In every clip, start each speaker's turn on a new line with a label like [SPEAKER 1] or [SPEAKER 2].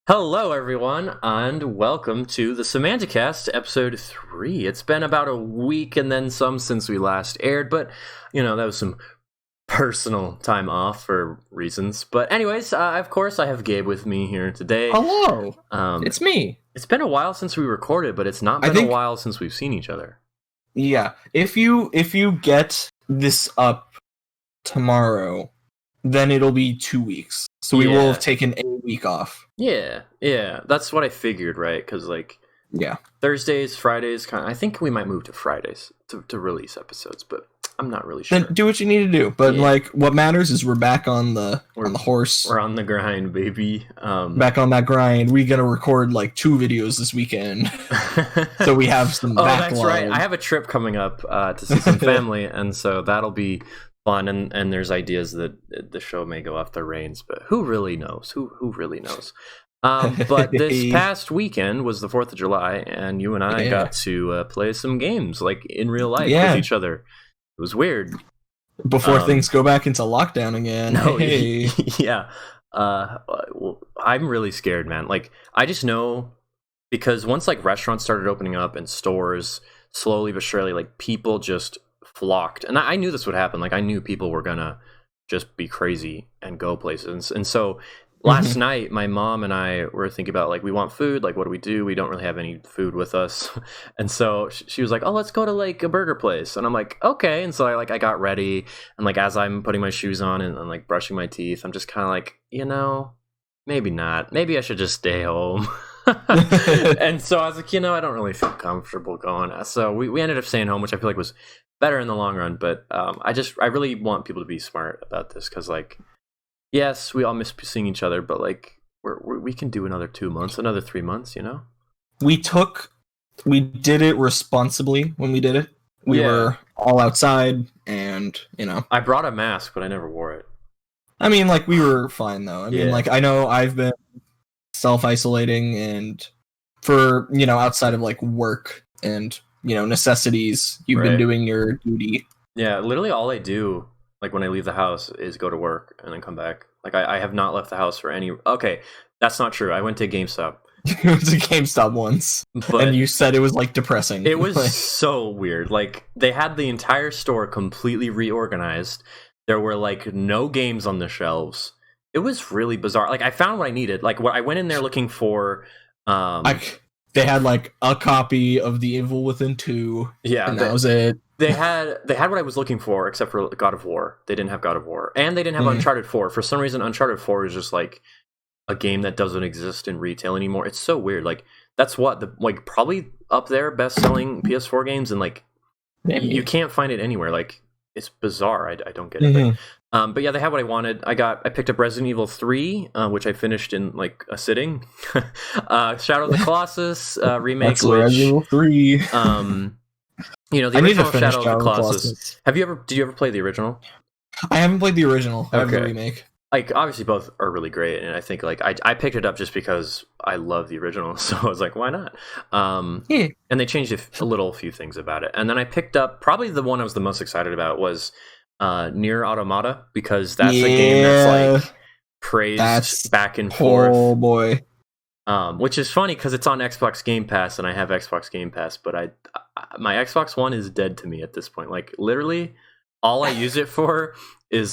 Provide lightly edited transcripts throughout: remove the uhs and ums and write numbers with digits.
[SPEAKER 1] Hello, everyone, and welcome to the Semanti-Cast, episode 3. It's been about a week and then some since we last aired, but, that was some personal time off for reasons. But anyways, of course, I have Gabe with me here today.
[SPEAKER 2] Hello, it's me.
[SPEAKER 1] It's been a while since we recorded, but it's not been a while since we've seen each other.
[SPEAKER 2] Yeah, if you get this up tomorrow, then it'll be 2 weeks. So we will have taken a week off.
[SPEAKER 1] Yeah, that's what I figured, right? Because, Thursdays, Fridays, I think we might move to Fridays to release episodes, but I'm not really sure.
[SPEAKER 2] Then do what you need to do. But, what matters is we're back on the horse.
[SPEAKER 1] We're on the grind, baby.
[SPEAKER 2] Back on that grind. We're going to record, 2 videos this weekend. So we have some backlog.
[SPEAKER 1] That's right. I have a trip coming up to see some family, and so that'll be fun, and there's ideas that the show may go off the reins, but who really knows? Who really knows? But this past weekend was the 4th of July, and you and I got to play some games, in real life with each other. It was weird.
[SPEAKER 2] Before things go back into lockdown again.
[SPEAKER 1] No, yeah. I'm really scared, man. I just know, because once, restaurants started opening up and stores, slowly but surely, people just flocked, and I knew this would happen. I knew people were gonna just be crazy and go places, and so last night my mom and I were thinking about we want food, what do we do? We don't really have any food with us. And so she was like, oh, let's go to a burger place, and I'm like, okay. And so I got ready, and as I'm putting my shoes on and brushing my teeth, I'm just kind of maybe not, maybe I should just stay home. And so I was like, I don't really feel comfortable going. So we ended up staying home, which I feel was better in the long run. But I really want people to be smart about this, because yes, we all miss seeing each other, but we can do another 2 months, another 3 months.
[SPEAKER 2] We did it responsibly when we did it. We were all outside, and
[SPEAKER 1] I brought a mask, but I never wore it.
[SPEAKER 2] I mean, we were fine though. I mean, I know I've been self-isolating, and for outside of work and necessities, you've been doing your duty.
[SPEAKER 1] Yeah, literally all I do when I leave the house is go to work and then come back. I have not left the house for any. Okay, that's not true. I went to GameStop.
[SPEAKER 2] You went to GameStop once, and you said it was depressing.
[SPEAKER 1] It was so weird. They had the entire store completely reorganized. There were no games on the shelves. It was really bizarre. I found what I needed. What I went in there looking for.
[SPEAKER 2] They had a copy of The Evil Within 2.
[SPEAKER 1] Yeah,
[SPEAKER 2] and that was it.
[SPEAKER 1] They had what I was looking for, except for God of War. They didn't have God of War, and they didn't have Uncharted 4. For some reason, Uncharted 4 is just a game that doesn't exist in retail anymore. It's so weird. That's what the probably up there best selling PS4 games, and you can't find it anywhere. It's bizarre. I don't get it. But yeah, they had what I wanted. I picked up Resident Evil 3, which I finished in a sitting. Shadow of the Colossus remake.
[SPEAKER 2] That's Resident Evil 3.
[SPEAKER 1] The original Shadow of the Colossus. Did you ever play the original?
[SPEAKER 2] I haven't played the original. I have the remake.
[SPEAKER 1] Obviously both are really great, and I think I picked it up just because I love the original, so I was like, why not? And they changed a few things about it, and then I picked up probably the one I was the most excited about was Nier Automata, because that's a game that's praised back and forth.
[SPEAKER 2] Oh boy.
[SPEAKER 1] Which is funny because it's on Xbox Game Pass, and I have Xbox Game Pass, but my Xbox One is dead to me at this point. Literally, all I use it for is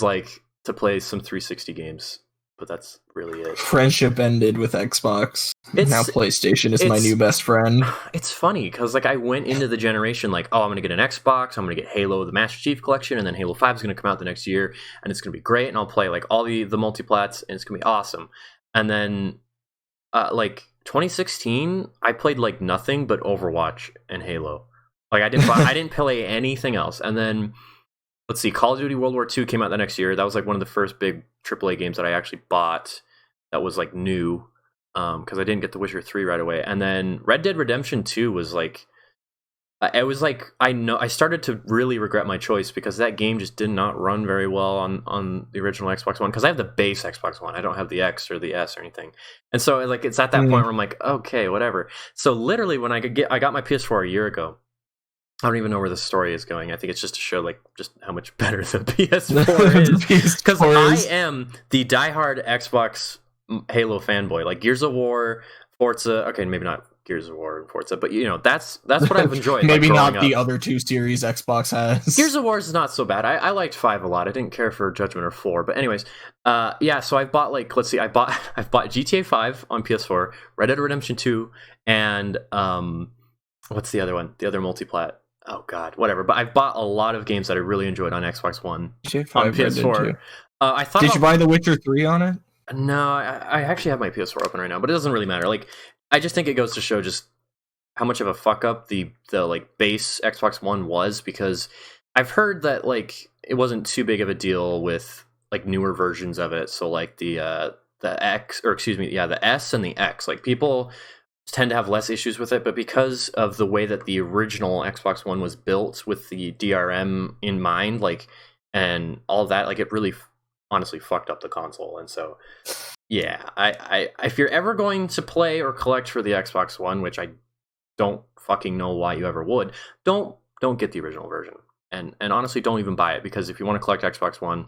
[SPEAKER 1] to play some 360 games, but that's really it.
[SPEAKER 2] Friendship ended with Xbox. Now PlayStation is my new best friend.
[SPEAKER 1] It's funny because I went into the generation I'm going to get an Xbox, I'm going to get Halo, the Master Chief Collection, and then Halo 5 is going to come out the next year, and it's going to be great, and I'll play all the multiplats, and it's going to be awesome. And then 2016, I played nothing but Overwatch and Halo. I didn't play anything else. And then let's see, Call of Duty World War II came out the next year. That was one of the first big AAA games that I actually bought that was new, because I didn't get The Witcher 3 right away. And then Red Dead Redemption 2 was it was I started to really regret my choice, because that game just did not run very well on the original Xbox One, because I have the base Xbox One. I don't have the X or the S or anything. And so it's at that point where I'm okay, whatever. So literally when I got my PS4 a year ago. I don't even know where the story is going. I think it's just to show just how much better the PS4 is. Because I am the diehard Xbox Halo fanboy. Like Gears of War, Forza. Okay, maybe not Gears of War and Forza, but that's what I've enjoyed.
[SPEAKER 2] Maybe
[SPEAKER 1] like,
[SPEAKER 2] not the other two series Xbox has.
[SPEAKER 1] Gears of War is not so bad. I liked 5 a lot. I didn't care for Judgment or 4, but anyways, yeah. So I've bought I've bought GTA 5 on PS4, Red Dead Redemption 2, and what's the other one? The other multiplat. Oh god, whatever. But I've bought a lot of games that I really enjoyed on Xbox One,
[SPEAKER 2] GTA 5,
[SPEAKER 1] on PS4. I thought.
[SPEAKER 2] Did you buy The Witcher 3 on it?
[SPEAKER 1] No, I actually have my PS4 open right now, but it doesn't really matter. Like, I just think it goes to show just how much of a fuck up the like base Xbox One was, because I've heard that like it wasn't too big of a deal with like newer versions of it. So like the X, or excuse me, yeah, the S and the X, like people tend to have less issues with it, but because of the way that the original Xbox One was built with the DRM in mind, like, and all that, like, it really honestly fucked up the console. And so yeah, I if you're ever going to play or collect for the Xbox One, which I don't fucking know why you ever would, don't get the original version, and honestly don't even buy it, because if you want to collect Xbox One,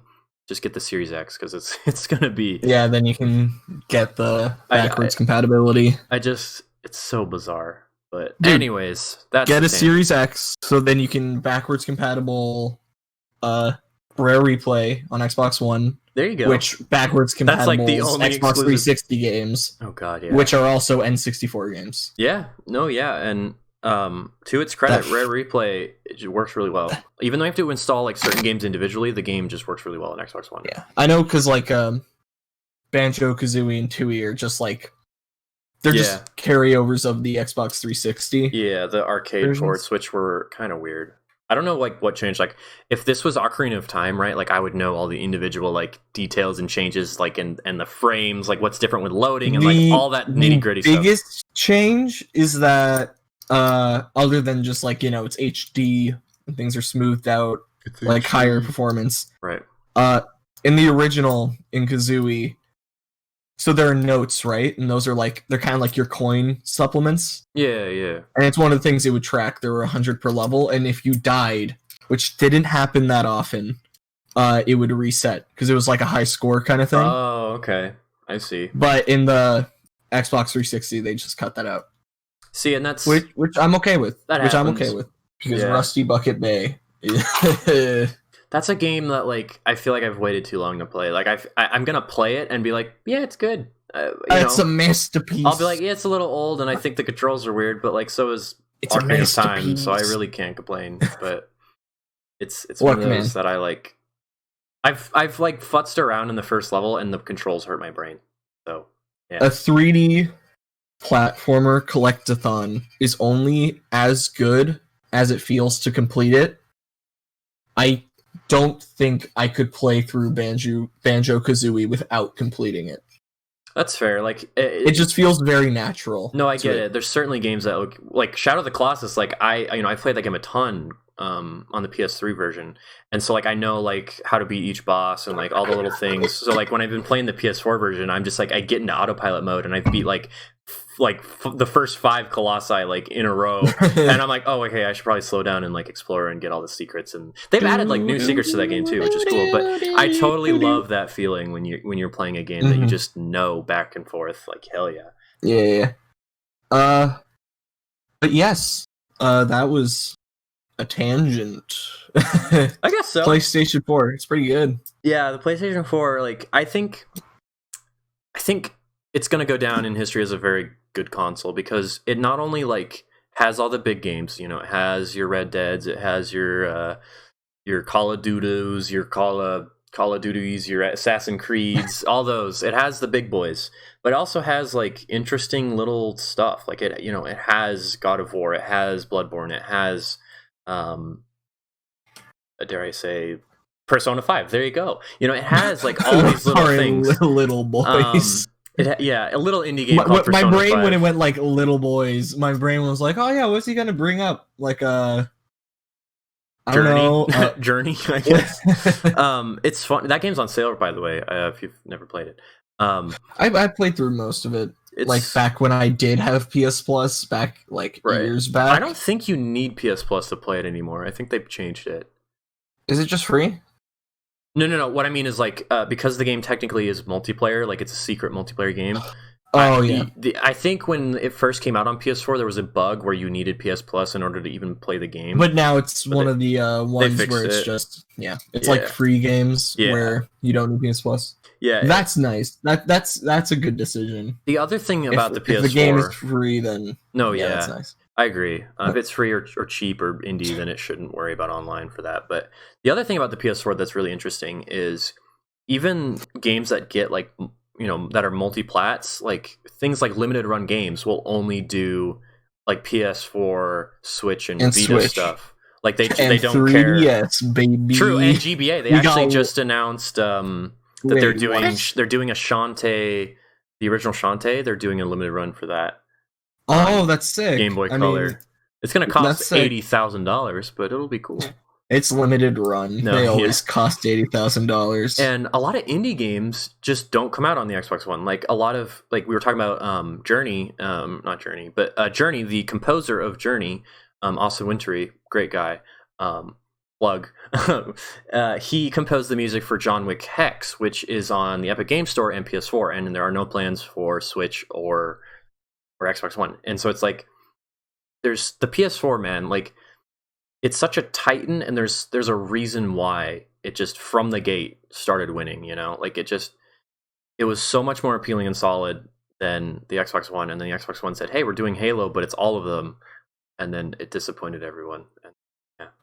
[SPEAKER 1] just get the Series X, because it's gonna be,
[SPEAKER 2] yeah, then you can get the backwards compatibility.
[SPEAKER 1] It's so bizarre. But
[SPEAKER 2] dude,
[SPEAKER 1] anyways, that's
[SPEAKER 2] get a Series X, so then you can backwards compatible Rare Replay on Xbox One.
[SPEAKER 1] There you go.
[SPEAKER 2] Which backwards compatible
[SPEAKER 1] that's like the only
[SPEAKER 2] Xbox 360 games.
[SPEAKER 1] Oh god, yeah.
[SPEAKER 2] Which are also N64 games.
[SPEAKER 1] Yeah, no, yeah, and to its credit, Rare Replay, it works really well. Even though you have to install like certain games individually, the game just works really well on Xbox One.
[SPEAKER 2] Yeah, I know, because like Banjo-Kazooie and Tooie are just like, they're just carryovers of the Xbox 360.
[SPEAKER 1] Yeah, the arcade ports, which were kind of weird. I don't know like what changed. Like, if this was Ocarina of Time, right? Like, I would know all the individual like details and changes, like and the frames, like what's different with loading and like all that nitty gritty stuff.
[SPEAKER 2] The biggest change is that other than just like, it's HD and things are smoothed out, like higher performance.
[SPEAKER 1] Right.
[SPEAKER 2] In the original, in Kazooie, so there are notes, right? And those are like, they're kind of like your coin supplements.
[SPEAKER 1] Yeah, yeah.
[SPEAKER 2] And it's one of the things it would track. There were 100 per level, and if you died, which didn't happen that often, it would reset, because it was like a high score kind of thing.
[SPEAKER 1] Oh, okay. I see.
[SPEAKER 2] But in the Xbox 360, they just cut that out.
[SPEAKER 1] See, and that's...
[SPEAKER 2] Which I'm okay with.
[SPEAKER 1] I'm
[SPEAKER 2] okay with. Because Rusty Bucket Bay...
[SPEAKER 1] That's a game that, like, I feel like I've waited too long to play. Like, I'm gonna play it and be like, yeah, it's good.
[SPEAKER 2] It's a masterpiece.
[SPEAKER 1] I'll be like, yeah, it's a little old, and I think the controls are weird, but like, so is Ocarina of Time, so I really can't complain. But it's one of those that I like. I've like futzed around in the first level, and the controls hurt my brain. So yeah,
[SPEAKER 2] a 3D platformer collectathon is only as good as it feels to complete it. I don't think I could play through Banjo-Kazooie without completing it.
[SPEAKER 1] That's fair. Like
[SPEAKER 2] it just feels very natural.
[SPEAKER 1] No, I get it. There's certainly games that look like Shadow of the Colossus. Like I played that game a ton on the PS3 version, and so like I know like how to beat each boss and like all the little things. So like when I've been playing the PS4 version, I'm just like I get into autopilot mode and I beat like the first 5 colossi like in a row, and I'm like, oh, okay, I should probably slow down and like explore and get all the secrets. And they've added like new secrets to that game too, which is cool. But I totally love that feeling when you're playing a game that you just know back and forth. Like, hell yeah.
[SPEAKER 2] Yeah. But yes, that was a tangent.
[SPEAKER 1] I guess so.
[SPEAKER 2] PlayStation 4, it's pretty good.
[SPEAKER 1] Yeah, the PlayStation 4, like I think it's going to go down in history as a very good console, because it not only like has all the big games, it has your Red Deads, it has your Call of Duties, your Call of Duties, your Assassin's Creeds, all those. It has the big boys, but it also has like interesting little stuff. Like it has God of War, it has Bloodborne, it has dare I say Persona 5. There you go. It has like all these little things.
[SPEAKER 2] Little boys.
[SPEAKER 1] A little indie game called Persona
[SPEAKER 2] my brain
[SPEAKER 1] 5.
[SPEAKER 2] When it went like little boys, my brain was like, oh yeah, what's he gonna bring up? Like I don't know,
[SPEAKER 1] Journey, I guess. It's fun. That game's on sale, by the way, if you've never played it.
[SPEAKER 2] I played through most of it, like back when I did have PS Plus, back like years back.
[SPEAKER 1] I don't think you need PS Plus to play it anymore. I think they've changed it.
[SPEAKER 2] Is it just free?
[SPEAKER 1] No. What I mean is like because the game technically is multiplayer, like it's a secret multiplayer game.
[SPEAKER 2] Oh yeah.
[SPEAKER 1] I think when it first came out on PS4, there was a bug where you needed PS Plus in order to even play the game.
[SPEAKER 2] But now it's one of the ones where it's just it's like free games where you don't need PS Plus.
[SPEAKER 1] Yeah,
[SPEAKER 2] that's nice. That's a good decision.
[SPEAKER 1] The other thing about the PS4,
[SPEAKER 2] if the game is free, then
[SPEAKER 1] that's
[SPEAKER 2] nice.
[SPEAKER 1] I agree. If it's free or cheap or indie, then it shouldn't worry about online for that. But the other thing about the PS4 that's really interesting is even games that get like that are multi-plats, like things like limited run games will only do like PS4, Switch, and Vita
[SPEAKER 2] Switch.
[SPEAKER 1] Stuff. Like they don't
[SPEAKER 2] 3DS,
[SPEAKER 1] care.
[SPEAKER 2] Baby.
[SPEAKER 1] True, and GBA. They actually just announced that they're doing a Shantae, the original Shantae. They're doing a limited run for that.
[SPEAKER 2] Oh, that's sick.
[SPEAKER 1] Game Boy Color. It's going to cost $80,000, but it'll be cool.
[SPEAKER 2] It's limited run. They always cost $80,000.
[SPEAKER 1] And a lot of indie games just don't come out on the Xbox One. Like a lot of, like we were talking about Journey, not Journey, but Journey, the composer of Journey, Austin Wintory, great guy, plug. He composed the music for John Wick Hex, which is on the Epic Game Store and PS4, and there are no plans for Switch or Xbox One. And so it's like, there's the PS4, man, like, it's such a titan, and there's a reason why it just from the gate started winning, like it was so much more appealing and solid than the Xbox One, and then the Xbox One said, hey, we're doing Halo, but it's all of them, and then it disappointed everyone.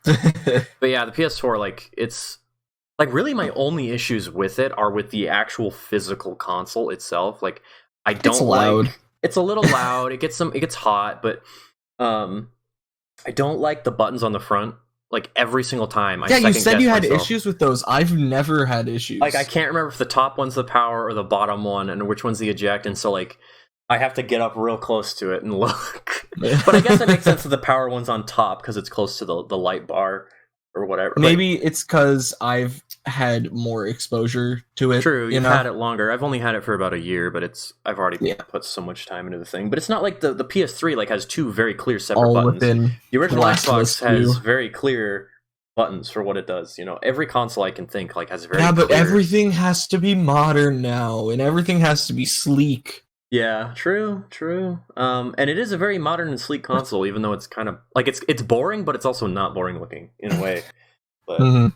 [SPEAKER 1] But yeah, the PS4, like, it's like really my only issues with it are with the actual physical console itself. Like, I don't
[SPEAKER 2] loud.
[SPEAKER 1] It's a little loud. It gets hot, but I don't like the buttons on the front. Like every single time.
[SPEAKER 2] You said you had issues with those. I've never had issues.
[SPEAKER 1] Like I can't remember if the top one's the power or the bottom one, and which one's the eject. And so like I have to get up real close to it and look. But I guess it makes sense that the power one's on top because it's close to the light bar or whatever.
[SPEAKER 2] Maybe it's because I've had more exposure to it.
[SPEAKER 1] True, you've had it longer. I've only had it for about a year, but I've already put so much time into the thing. But it's not like the PS3 like has two very clear separate buttons. The original Xbox has very clear buttons for what it does. Every console I can think like has very
[SPEAKER 2] but
[SPEAKER 1] clear...
[SPEAKER 2] everything has to be modern now, and everything has to be sleek.
[SPEAKER 1] Yeah, true. And it is a very modern and sleek console, even though it's kind of like it's boring, but it's also not boring looking in a way. But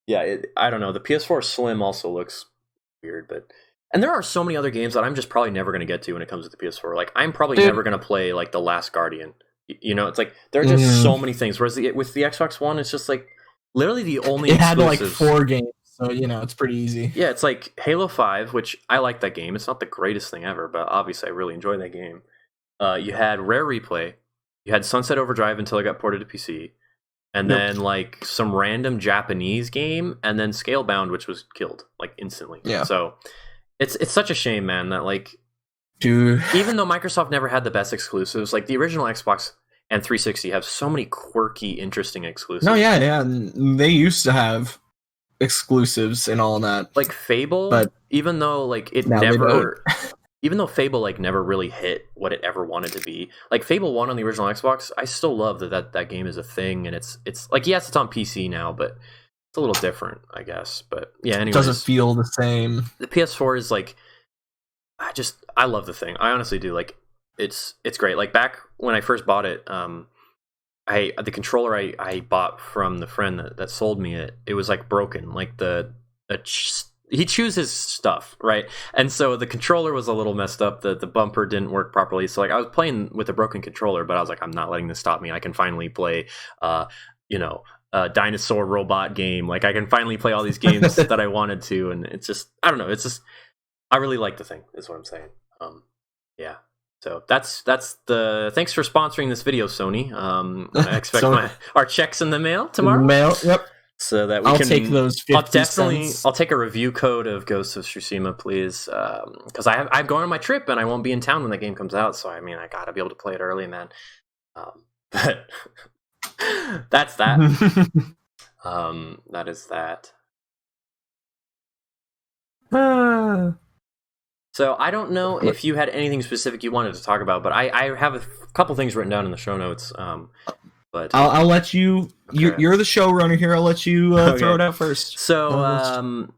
[SPEAKER 1] yeah, I don't know. The PS4 Slim also looks weird, and there are so many other games that I'm just probably never going to get to when it comes to the PS4. Like I'm probably never going to play like The Last Guardian. It's like there are just so many things. Whereas with the Xbox One, it's just like literally the only
[SPEAKER 2] it had like 4 games. So, it's pretty easy.
[SPEAKER 1] Yeah, it's like Halo 5, which I like that game. It's not the greatest thing ever, but obviously I really enjoy that game. You had Rare Replay. You had Sunset Overdrive until it got ported to PC. And then, like, some random Japanese game, and then Scalebound, which was killed, like, instantly.
[SPEAKER 2] Yeah.
[SPEAKER 1] So, it's such a shame, man, that, like...
[SPEAKER 2] Dude.
[SPEAKER 1] Even though Microsoft never had the best exclusives, like, the original Xbox and 360 have so many quirky, interesting exclusives.
[SPEAKER 2] No, yeah. They used to have exclusives and all that,
[SPEAKER 1] like Fable,
[SPEAKER 2] but
[SPEAKER 1] even though like it never even though Fable like never really hit what it ever wanted to be, like Fable 1 on the original Xbox, I still love that game is a thing, and it's like, yes, it's on PC now, but it's a little different, I guess. But yeah, anyways,
[SPEAKER 2] it doesn't feel the same.
[SPEAKER 1] The PS4 is like, I love the thing. I honestly do. Like it's great. Like back when I first bought it, the controller I bought from the friend that sold me it was like broken. Like he chews his stuff, right? And so the controller was a little messed up. The bumper didn't work properly. So like I was playing with a broken controller, but I was like, I'm not letting this stop me. I can finally play, a dinosaur robot game. Like I can finally play all these games that I wanted to. And it's just, I don't know. It's just, I really like the thing is what I'm saying. Yeah. So that's the thanks for sponsoring this video, Sony. I expect our checks in the mail tomorrow.
[SPEAKER 2] Yep.
[SPEAKER 1] So that
[SPEAKER 2] I'll take those 50
[SPEAKER 1] I'll take a review code of Ghost of Tsushima, please, because I'm going on my trip and I won't be in town when the game comes out. So I mean, I gotta be able to play it early, man. But that's that. That is that. So I don't know if you had anything specific you wanted to talk about, but I have a couple things written down in the show notes. But
[SPEAKER 2] I'll let you.
[SPEAKER 1] Okay.
[SPEAKER 2] You're the showrunner here. I'll let you throw it out first.
[SPEAKER 1] So,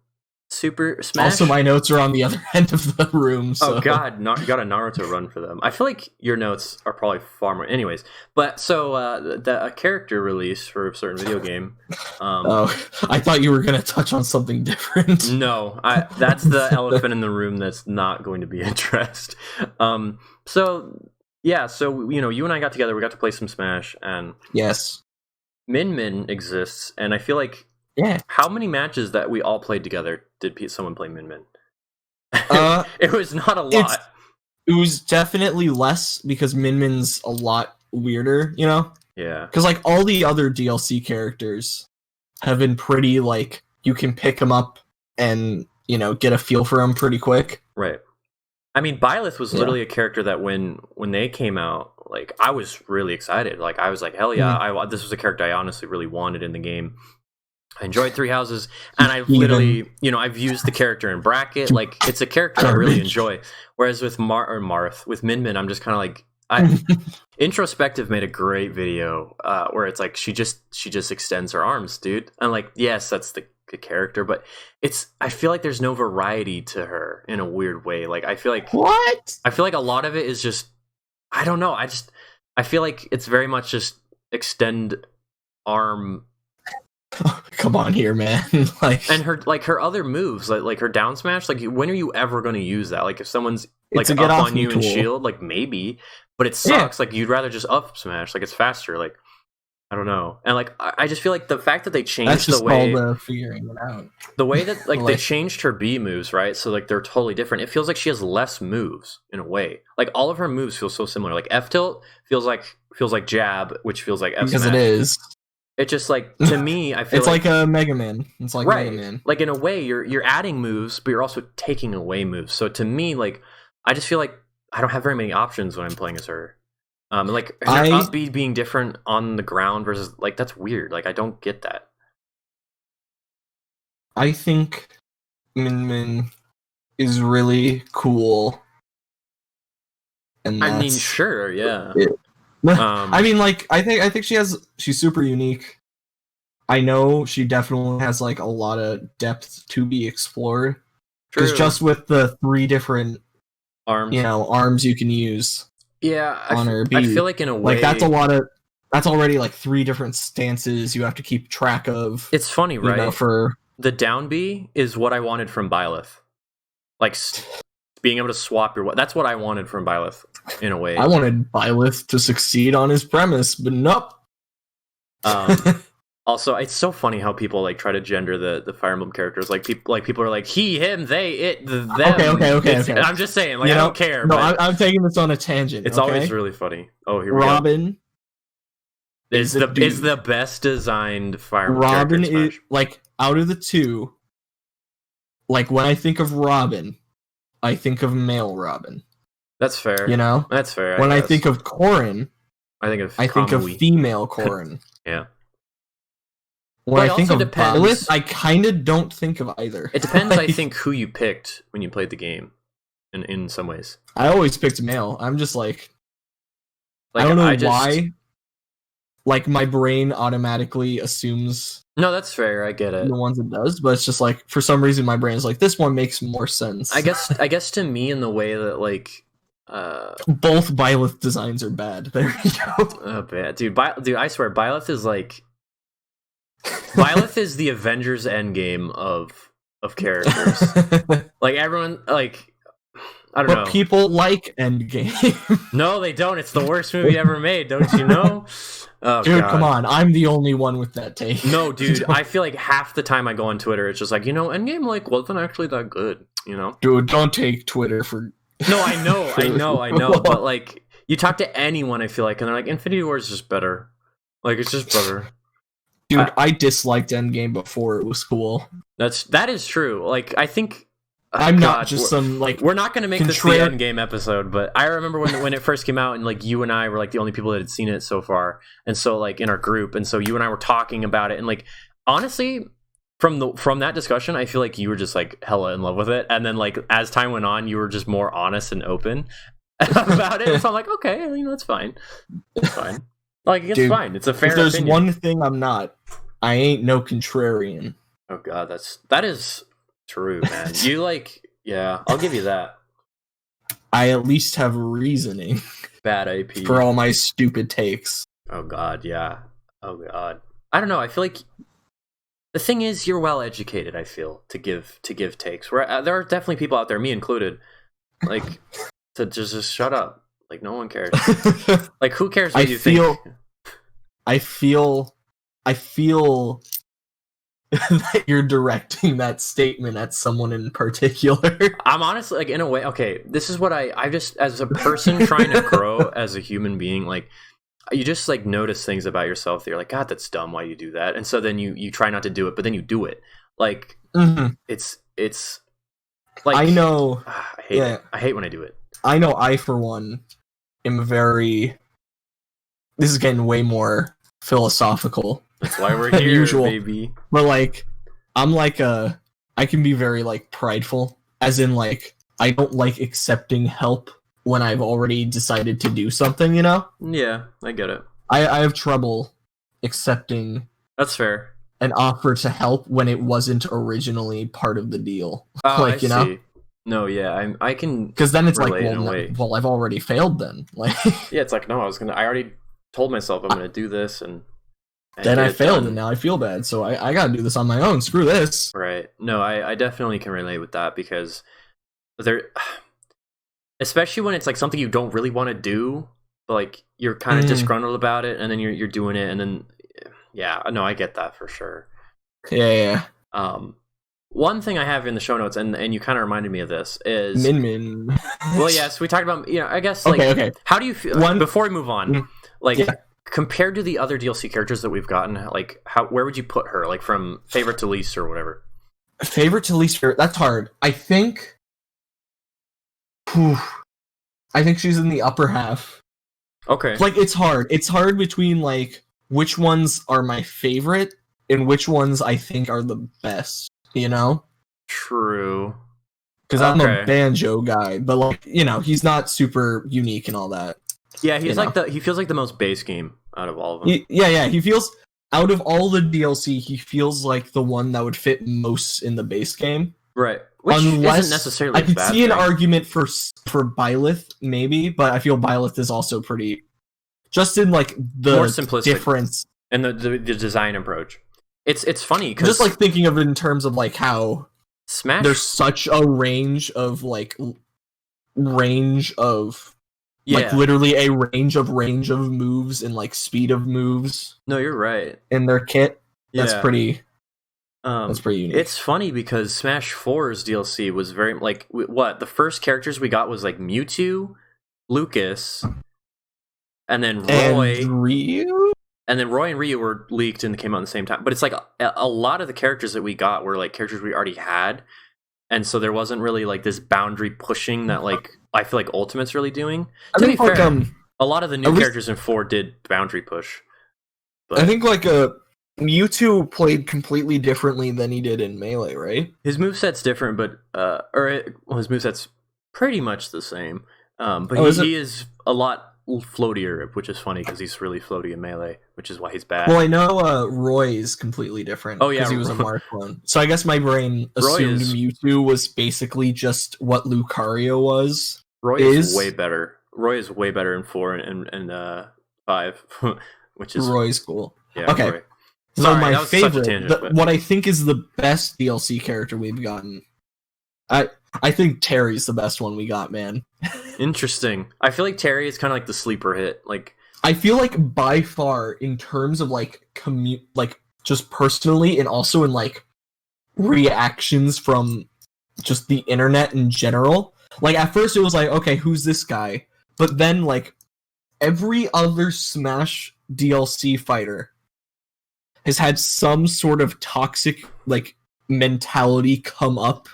[SPEAKER 1] Super Smash.
[SPEAKER 2] Also, my notes are on the other end of the room. So.
[SPEAKER 1] Oh God, you got a Naruto run for them. I feel like your notes are probably far more. Anyways, but so a character release for a certain video game.
[SPEAKER 2] I thought you were gonna touch on something different.
[SPEAKER 1] No, that's the elephant in the room that's not going to be addressed. So you and I got together. We got to play some Smash, and
[SPEAKER 2] yes,
[SPEAKER 1] Min exists, and I feel like how many matches that we all played together did someone play Min? It was not a lot.
[SPEAKER 2] It was definitely less because Min's a lot weirder, you know?
[SPEAKER 1] Yeah.
[SPEAKER 2] Because like all the other DLC characters have been pretty like you can pick them up and get a feel for them pretty quick.
[SPEAKER 1] Right. I mean, Byleth was literally a character that when they came out, like I was really excited. Like I was like, hell yeah! This was a character I honestly really wanted in the game. I enjoyed Three Houses, and I've literally, I've used the character in bracket. Like it's a character I really enjoy. Whereas with with Min, I'm just kind of like, Introspective made a great video where it's like she just extends her arms, dude. And like, yes, that's the character, but I feel like there's no variety to her in a weird way. Like I feel like a lot of it is just, I don't know. I feel like it's very much just extend arm.
[SPEAKER 2] Come on here, man. Like,
[SPEAKER 1] and her other moves, like her down smash, like when are you ever going to use that? Like if someone's like up on you and shield, like maybe, but it sucks. Like you'd rather just up smash, like it's faster. Like I don't know. And like I just feel like the fact that they changed the way
[SPEAKER 2] figuring it out.
[SPEAKER 1] The way that like they changed her B moves, right? So like they're totally different. It feels like she has less moves in a way. Like all of her moves feel so similar. Like F tilt feels like jab, which feels like F smash.
[SPEAKER 2] Because it is.
[SPEAKER 1] It just like, to me, I feel
[SPEAKER 2] it's like a Mega Man. It's like
[SPEAKER 1] right.
[SPEAKER 2] Mega Man.
[SPEAKER 1] Like in a way, you're adding moves, but you're also taking away moves. So to me, like I just feel like I don't have very many options when I'm playing as her. Like her up B being different on the ground versus like that's weird. Like I don't get that.
[SPEAKER 2] I think Min is really cool. And
[SPEAKER 1] I mean, sure, yeah.
[SPEAKER 2] I mean, like, I think she's super unique. I know she definitely has like a lot of depth to be explored. Because just with the 3 different arms you can use.
[SPEAKER 1] Yeah,
[SPEAKER 2] on her B,
[SPEAKER 1] I feel like in a way,
[SPEAKER 2] like that's already like 3 different stances you have to keep track of.
[SPEAKER 1] It's funny, right? For the down B is what I wanted from Byleth. Like being able to swap that's what I wanted from Byleth in a way.
[SPEAKER 2] I wanted Byleth to succeed on his premise, but nope.
[SPEAKER 1] Also, it's so funny how people like try to gender the Fire Emblem characters. Like people are like he, him, they, it, them. Okay. I'm just saying, like I don't care.
[SPEAKER 2] No, I'm taking this on a tangent.
[SPEAKER 1] It's always really funny. Oh, here
[SPEAKER 2] Robin
[SPEAKER 1] we go. is the best designed Fire Emblem
[SPEAKER 2] Robin
[SPEAKER 1] character in
[SPEAKER 2] is like out of the 2. Like when I think of Robin, I think of male Robin.
[SPEAKER 1] That's fair. That's fair.
[SPEAKER 2] When I think of Corrin,
[SPEAKER 1] I think of
[SPEAKER 2] female Corrin.
[SPEAKER 1] Yeah.
[SPEAKER 2] When I think of Byleth, I kind of don't think of either.
[SPEAKER 1] It depends, I think, who you picked when you played the game. In some ways,
[SPEAKER 2] I always picked male. I'm just like I don't know why. Like my brain automatically assumes.
[SPEAKER 1] No, that's fair. I get it.
[SPEAKER 2] The ones it does, but it's just like for some reason my brain's like this one makes more sense.
[SPEAKER 1] I guess to me in the way that like
[SPEAKER 2] both Byleth designs are bad. There you go.
[SPEAKER 1] Oh, bad, dude. I swear, Byleth is like Byleth is the Avengers Endgame of characters. Like everyone, like I don't know.
[SPEAKER 2] But people like Endgame.
[SPEAKER 1] No, they don't. It's the worst movie ever made. Don't you know? Oh,
[SPEAKER 2] dude,
[SPEAKER 1] God.
[SPEAKER 2] Come on. I'm the only one with that take.
[SPEAKER 1] No, dude. I feel like half the time I go on Twitter, it's just like, Endgame like wasn't actually that good.
[SPEAKER 2] Dude, don't take Twitter for.
[SPEAKER 1] No, I know. But like, you talk to anyone, I feel like, and they're like, Infinity War is just better. Like, it's just better.
[SPEAKER 2] Dude, I disliked Endgame before it was cool.
[SPEAKER 1] That is true. Like, I think
[SPEAKER 2] not just some like
[SPEAKER 1] we're not going to make this the Endgame episode, but I remember when it first came out, and like you and I were like the only people that had seen it so far, and so like in our group, and so you and I were talking about it, and like honestly, from that discussion, I feel like you were just like hella in love with it, and then like as time went on, you were just more honest and open about it. So I'm like, okay, that's fine. It's fine. Like, it's
[SPEAKER 2] Dude,
[SPEAKER 1] fine. It's a fair
[SPEAKER 2] if there's
[SPEAKER 1] opinion.
[SPEAKER 2] one thing I'm not, I ain't no contrarian.
[SPEAKER 1] Oh god, that is true, man. You like, yeah, I'll give you that.
[SPEAKER 2] I at least have reasoning
[SPEAKER 1] Bad AP
[SPEAKER 2] for all my stupid takes.
[SPEAKER 1] Oh god, yeah. Oh god. I don't know. I feel like the thing is, you're well educated. I feel to give takes. Where there are definitely people out there, me included, like to just shut up. Like no one cares. Like who cares what you think?
[SPEAKER 2] I feel that you're directing that statement at someone in particular.
[SPEAKER 1] I'm honestly like in a way. Okay, this is what I just as a person trying to grow as a human being, like. You just like notice things about yourself that you're like, God, that's dumb. Why you do that? And so then you try not to do it, but then you do it. Like it's like
[SPEAKER 2] I know.
[SPEAKER 1] I hate it. I hate when I do it.
[SPEAKER 2] I know. I for one am very. This is getting way more philosophical.
[SPEAKER 1] That's why we're here,
[SPEAKER 2] usual.
[SPEAKER 1] Baby.
[SPEAKER 2] But like, I'm like I can be very like prideful, as in like I don't like accepting help when I've already decided to do something, you know?
[SPEAKER 1] Yeah, I get it.
[SPEAKER 2] I have trouble accepting
[SPEAKER 1] That's fair.
[SPEAKER 2] an offer to help when it wasn't originally part of the deal.
[SPEAKER 1] Oh,
[SPEAKER 2] like, you know?
[SPEAKER 1] No, yeah, I can
[SPEAKER 2] because then it's like, well, I've already failed then. Like
[SPEAKER 1] yeah, it's like no, I already told myself I'm gonna do this and
[SPEAKER 2] then I failed and now I feel bad, so I gotta do this on my own. Screw this.
[SPEAKER 1] Right. No, I definitely can relate with that because there especially when it's like something you don't really want to do, but like you're kind of disgruntled about it, and then you're doing it, and then yeah, no, I get that for sure.
[SPEAKER 2] Yeah.
[SPEAKER 1] One thing I have in the show notes, and you kind of reminded me of this is
[SPEAKER 2] Min.
[SPEAKER 1] Well, yes, we talked about I guess like
[SPEAKER 2] okay.
[SPEAKER 1] How do you feel before we move on? Like compared to the other DLC characters that we've gotten, like where would you put her? Like from favorite to least or whatever.
[SPEAKER 2] Favorite to least favorite? That's hard. I think she's in the upper half.
[SPEAKER 1] Okay.
[SPEAKER 2] Like, it's hard. It's hard between, like, which ones are my favorite and which ones I think are the best, you know?
[SPEAKER 1] True.
[SPEAKER 2] Because I'm a banjo guy, but, like, you know, he's not super unique and all that.
[SPEAKER 1] Yeah, he's like he feels like the most base game out of all of them.
[SPEAKER 2] He feels, out of all the DLC, he feels like the one that would fit most in the base game.
[SPEAKER 1] Right. Which isn't necessarily
[SPEAKER 2] I could see an argument for Byleth, maybe, but I feel Byleth is also pretty, just in like the
[SPEAKER 1] more simplistic
[SPEAKER 2] difference
[SPEAKER 1] and the design approach. It's funny because
[SPEAKER 2] just like thinking of it in terms of like how
[SPEAKER 1] Smash,
[SPEAKER 2] there's such a range of like literally a range of moves and like speed of moves.
[SPEAKER 1] No, you're right.
[SPEAKER 2] In their kit, that's pretty.
[SPEAKER 1] That's
[SPEAKER 2] pretty unique.
[SPEAKER 1] It's funny because Smash 4's DLC was very like the first characters we got was like Mewtwo, Lucas, and then Roy
[SPEAKER 2] and Ryu.
[SPEAKER 1] And then Roy and Ryu were leaked and came out at the same time. But it's like a lot of the characters that we got were like characters we already had, and so there wasn't really like this boundary pushing that like I feel like Ultimate's really doing. To be fair, a lot of the new characters in 4 did boundary push. But
[SPEAKER 2] I think like Mewtwo played completely differently than he did in Melee, right?
[SPEAKER 1] His moveset's different, but his moveset's pretty much the same. But he is a lot floatier, which is funny because he's really floaty in Melee, which is why he's bad.
[SPEAKER 2] Well, I know Roy is completely different.
[SPEAKER 1] Oh yeah,
[SPEAKER 2] because he was a Mark clone. So I guess my brain assumed Mewtwo was basically just what Lucario was.
[SPEAKER 1] Roy is way better. Roy is way better in 4 and 5, which is
[SPEAKER 2] Roy's cool.
[SPEAKER 1] Yeah.
[SPEAKER 2] Okay.
[SPEAKER 1] Roy.
[SPEAKER 2] So
[SPEAKER 1] Sorry,
[SPEAKER 2] my favorite,
[SPEAKER 1] tangent,
[SPEAKER 2] what I think is the best DLC character we've gotten, I think Terry's the best one we got, man.
[SPEAKER 1] Interesting. I feel like Terry is kind of like the sleeper hit. Like
[SPEAKER 2] I feel like by far, in terms of like like just personally, and also in like reactions from just the internet in general. Like at first it was like, okay, who's this guy? But then like every other Smash DLC fighter has had some sort of toxic like mentality come up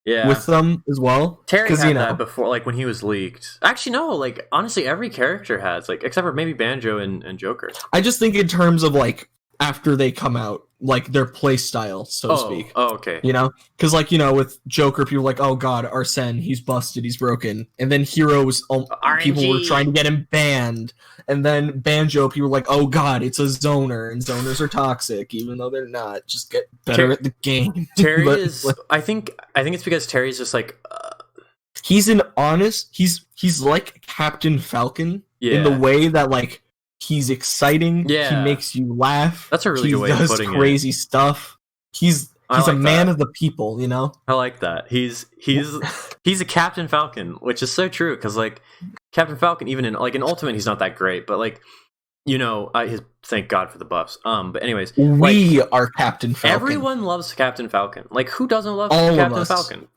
[SPEAKER 2] with them as well.
[SPEAKER 1] Terry had that before, like when he was leaked. Actually, no, like honestly, every character has, like except for maybe Banjo and Joker.
[SPEAKER 2] I just think in terms of like after they come out, like their play style, so to speak.
[SPEAKER 1] Oh, okay.
[SPEAKER 2] You know, because like with Joker, people were like, oh god, Arsene, he's busted, he's broken, and then Heroes, people were trying to get him banned, and then Banjo, people were like, oh god, it's a zoner, and zoners are toxic, even though they're not. Just get better at the game.
[SPEAKER 1] Terry is. I think it's because Terry's just like.
[SPEAKER 2] He's an honest. He's like Captain Falcon in the way that like. He's exciting. Yeah. He makes you laugh.
[SPEAKER 1] That's a really good way of putting it.
[SPEAKER 2] He does crazy stuff. He's a man of the people, you know?
[SPEAKER 1] I like that. He's a Captain Falcon, which is so true, because like Captain Falcon, even in Ultimate, he's not that great, but like thank God for the buffs. But anyways,
[SPEAKER 2] we are Captain Falcon.
[SPEAKER 1] Everyone loves Captain Falcon. Like, who doesn't love Captain Falcon?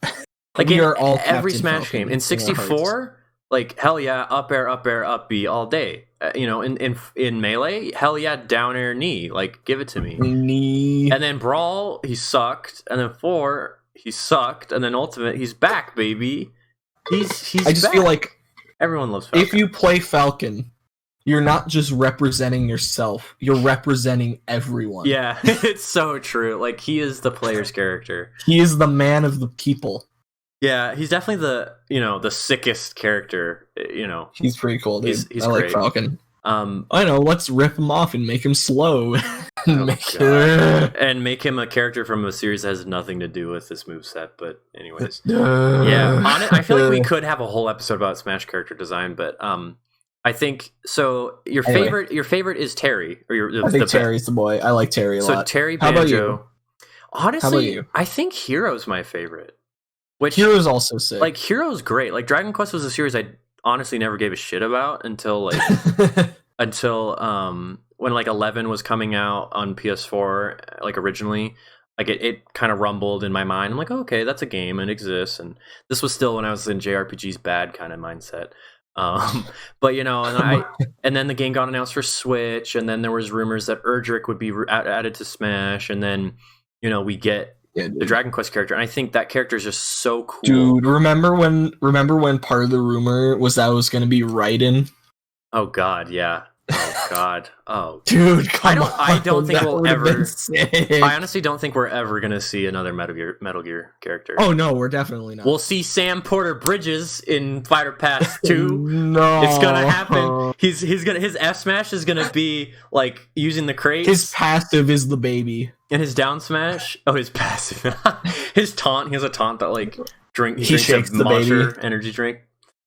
[SPEAKER 1] Like,
[SPEAKER 2] we are all
[SPEAKER 1] every
[SPEAKER 2] Captain
[SPEAKER 1] Smash
[SPEAKER 2] Falcon
[SPEAKER 1] game in 64. Like, hell yeah, up air, up B all day. In Melee, hell yeah, down air, knee. Like, give it to me.
[SPEAKER 2] Knee.
[SPEAKER 1] And then Brawl, he sucked. And then 4, he sucked. And then Ultimate, he's back, baby. He's
[SPEAKER 2] I just
[SPEAKER 1] back.
[SPEAKER 2] feel like
[SPEAKER 1] everyone loves Falcon.
[SPEAKER 2] If you play Falcon, you're not just representing yourself. You're representing everyone.
[SPEAKER 1] Yeah, it's so true. Like, he is the player's character.
[SPEAKER 2] He is the man of the people.
[SPEAKER 1] Yeah, he's definitely the sickest character.
[SPEAKER 2] He's pretty cool, dude.
[SPEAKER 1] He's
[SPEAKER 2] I
[SPEAKER 1] great.
[SPEAKER 2] like Falcon. I know. Let's rip him off and make him slow,
[SPEAKER 1] and make him a character from a series that has nothing to do with this moveset. But anyways, yeah. I feel like we could have a whole episode about Smash character design, but I think so. Your favorite is Terry, or
[SPEAKER 2] I think Terry's the boy. I like Terry a lot.
[SPEAKER 1] So Terry,
[SPEAKER 2] Banjo.
[SPEAKER 1] How about you? Honestly,
[SPEAKER 2] how about you?
[SPEAKER 1] I think Hero's my favorite. Which
[SPEAKER 2] Hero's also sick.
[SPEAKER 1] Like, Hero's great. Like, Dragon Quest was a series I honestly never gave a shit about until when like 11 was coming out on PS4, like originally. Like, it kind of rumbled in my mind. I'm like, oh, okay, that's a game, it exists. And this was still when I was in JRPG's bad kind of mindset. But and then the game got announced for Switch, and then there was rumors that Erdrick would be added to Smash, and then we get the Dragon Quest character, and I think that character is just so cool.
[SPEAKER 2] Dude, remember when part of the rumor was that it was going to be Raiden?
[SPEAKER 1] Oh god, yeah. Oh god. Oh,
[SPEAKER 2] dude,
[SPEAKER 1] I don't think we'll ever. I honestly don't think we're ever gonna see another Metal Gear character.
[SPEAKER 2] Oh no, we're definitely not.
[SPEAKER 1] We'll see Sam Porter Bridges in Fighter Pass 2.
[SPEAKER 2] No,
[SPEAKER 1] it's gonna happen. His F smash is gonna be like using the crates.
[SPEAKER 2] His passive is the baby,
[SPEAKER 1] and his down smash. Oh, his passive. His taunt. He has a taunt that like
[SPEAKER 2] he shakes the baby
[SPEAKER 1] energy drink.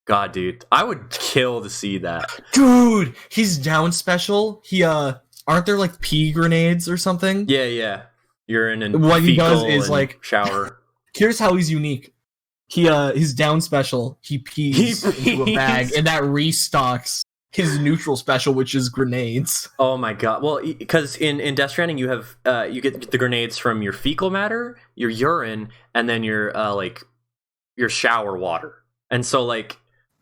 [SPEAKER 1] God, dude, I would kill to see that.
[SPEAKER 2] Dude, he's down special. He aren't there like pee grenades or something?
[SPEAKER 1] Yeah. Urine and
[SPEAKER 2] what he does is like
[SPEAKER 1] shower.
[SPEAKER 2] Here's how he's unique. He's down special. He pees into a bag, and that restocks his neutral special, which is grenades.
[SPEAKER 1] Oh my god! Well, because in Death Stranding you have you get the grenades from your fecal matter, your urine, and then your shower water, and so like.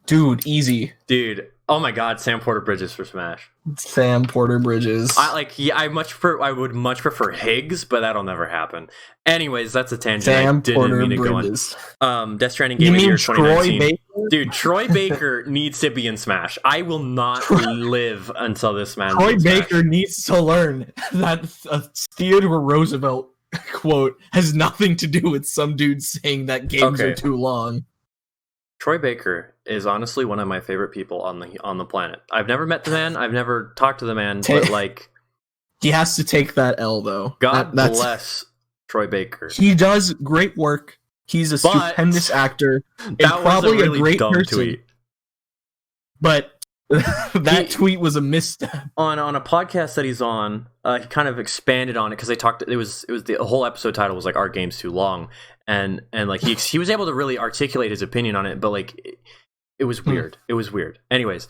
[SPEAKER 2] Dude, easy.
[SPEAKER 1] Dude, oh my god, Sam Porter Bridges for Smash.
[SPEAKER 2] Sam Porter Bridges.
[SPEAKER 1] I would much prefer Higgs, but that'll never happen. Anyways, that's a tangent.
[SPEAKER 2] Sam
[SPEAKER 1] I didn't
[SPEAKER 2] Porter
[SPEAKER 1] mean to
[SPEAKER 2] Bridges.
[SPEAKER 1] go on. Death Stranding Game of the Year 2019.
[SPEAKER 2] Troy Baker?
[SPEAKER 1] Dude, Troy Baker needs to be in Smash. I will not live until this man.
[SPEAKER 2] Troy Baker needs to learn that Theodore Roosevelt quote has nothing to do with some dude saying that games are too long.
[SPEAKER 1] Troy Baker is honestly one of my favorite people on the planet. I've never met the man. I've never talked to the man, but like,
[SPEAKER 2] he has to take that L though.
[SPEAKER 1] God bless Troy Baker.
[SPEAKER 2] He does great work. He's a stupendous actor and probably a great person. Tweet. But that tweet was a misstep.
[SPEAKER 1] On a podcast that he's on, he kind of expanded on it because they talked. It was the whole episode title was like "Our Game's Too Long," and like he was able to really articulate his opinion on it, but like it was weird. It was weird. Anyways,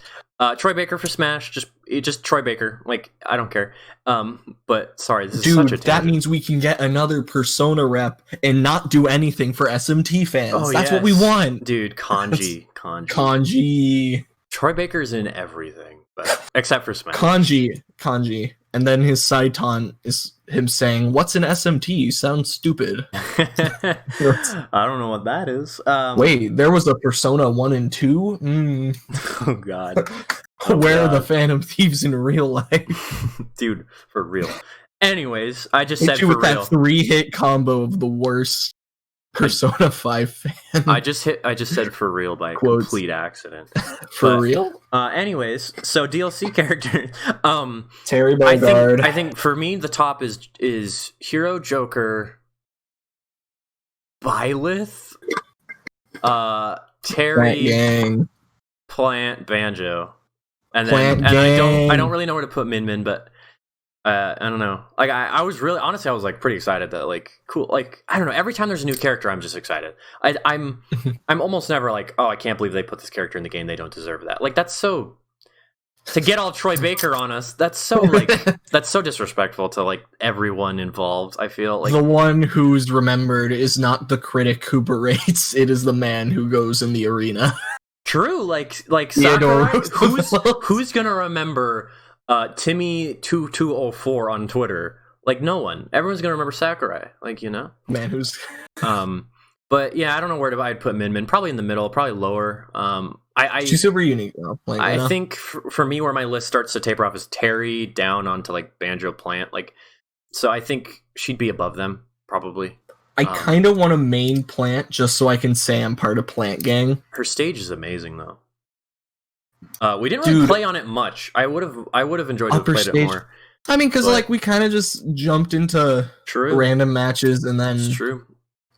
[SPEAKER 1] Troy Baker for Smash, just Troy Baker. Like, I don't care. But sorry, this is such a tangent.
[SPEAKER 2] That means we can get another Persona rep and not do anything for SMT fans. Oh, that's what we want,
[SPEAKER 1] dude. Kanji. Troy Baker's in everything, but except for Smash.
[SPEAKER 2] Kanji. And then his side taunt is him saying, "What's an SMT? You sound stupid."
[SPEAKER 1] I don't know what that is.
[SPEAKER 2] Wait, there was a Persona 1 and 2?
[SPEAKER 1] Oh, God.
[SPEAKER 2] Where are the Phantom Thieves in real life?
[SPEAKER 1] Dude, for real. Anyways, I just
[SPEAKER 2] Hit
[SPEAKER 1] said
[SPEAKER 2] you
[SPEAKER 1] for
[SPEAKER 2] with
[SPEAKER 1] real.
[SPEAKER 2] that 3-hit combo of the worst Persona 5 fan.
[SPEAKER 1] I just said for real by
[SPEAKER 2] Quotes.
[SPEAKER 1] complete accident.
[SPEAKER 2] For real?
[SPEAKER 1] Anyways, so DLC character.
[SPEAKER 2] Terry Bogard.
[SPEAKER 1] I think for me the top is Hero, Joker, Byleth, Terry,
[SPEAKER 2] Gang.
[SPEAKER 1] Plant, Banjo, and
[SPEAKER 2] Plant
[SPEAKER 1] then
[SPEAKER 2] Gang.
[SPEAKER 1] I don't really know where to put Min, but I don't know. Like I was really honestly I was like pretty excited that like cool, like I don't know, every time there's a new character I'm just excited. I'm almost never like, oh, I can't believe they put this character in the game, they don't deserve that. Like that's so, to get all Troy Baker on us, that's so like that's so disrespectful to like everyone involved. I feel like
[SPEAKER 2] the one who's remembered is not the critic who berates, it is the man who goes in the arena.
[SPEAKER 1] True, like Sakurai, who's gonna remember Timmy2204 on Twitter? Like no one. Everyone's gonna remember Sakurai. Like, you know?
[SPEAKER 2] Man who's
[SPEAKER 1] but yeah, I don't know where I'd put Min. Probably in the middle, probably lower.
[SPEAKER 2] She's super unique though. Like,
[SPEAKER 1] I think for me where my list starts to taper off is Terry down onto like Banjo, Plant. Like, so I think she'd be above them, probably.
[SPEAKER 2] I kind of want to main Plant just so I can say I'm part of Plant Gang.
[SPEAKER 1] Her stage is amazing though. We didn't really play on it much. I would have enjoyed to have played it more.
[SPEAKER 2] I mean, because like we kind of just jumped into random matches and then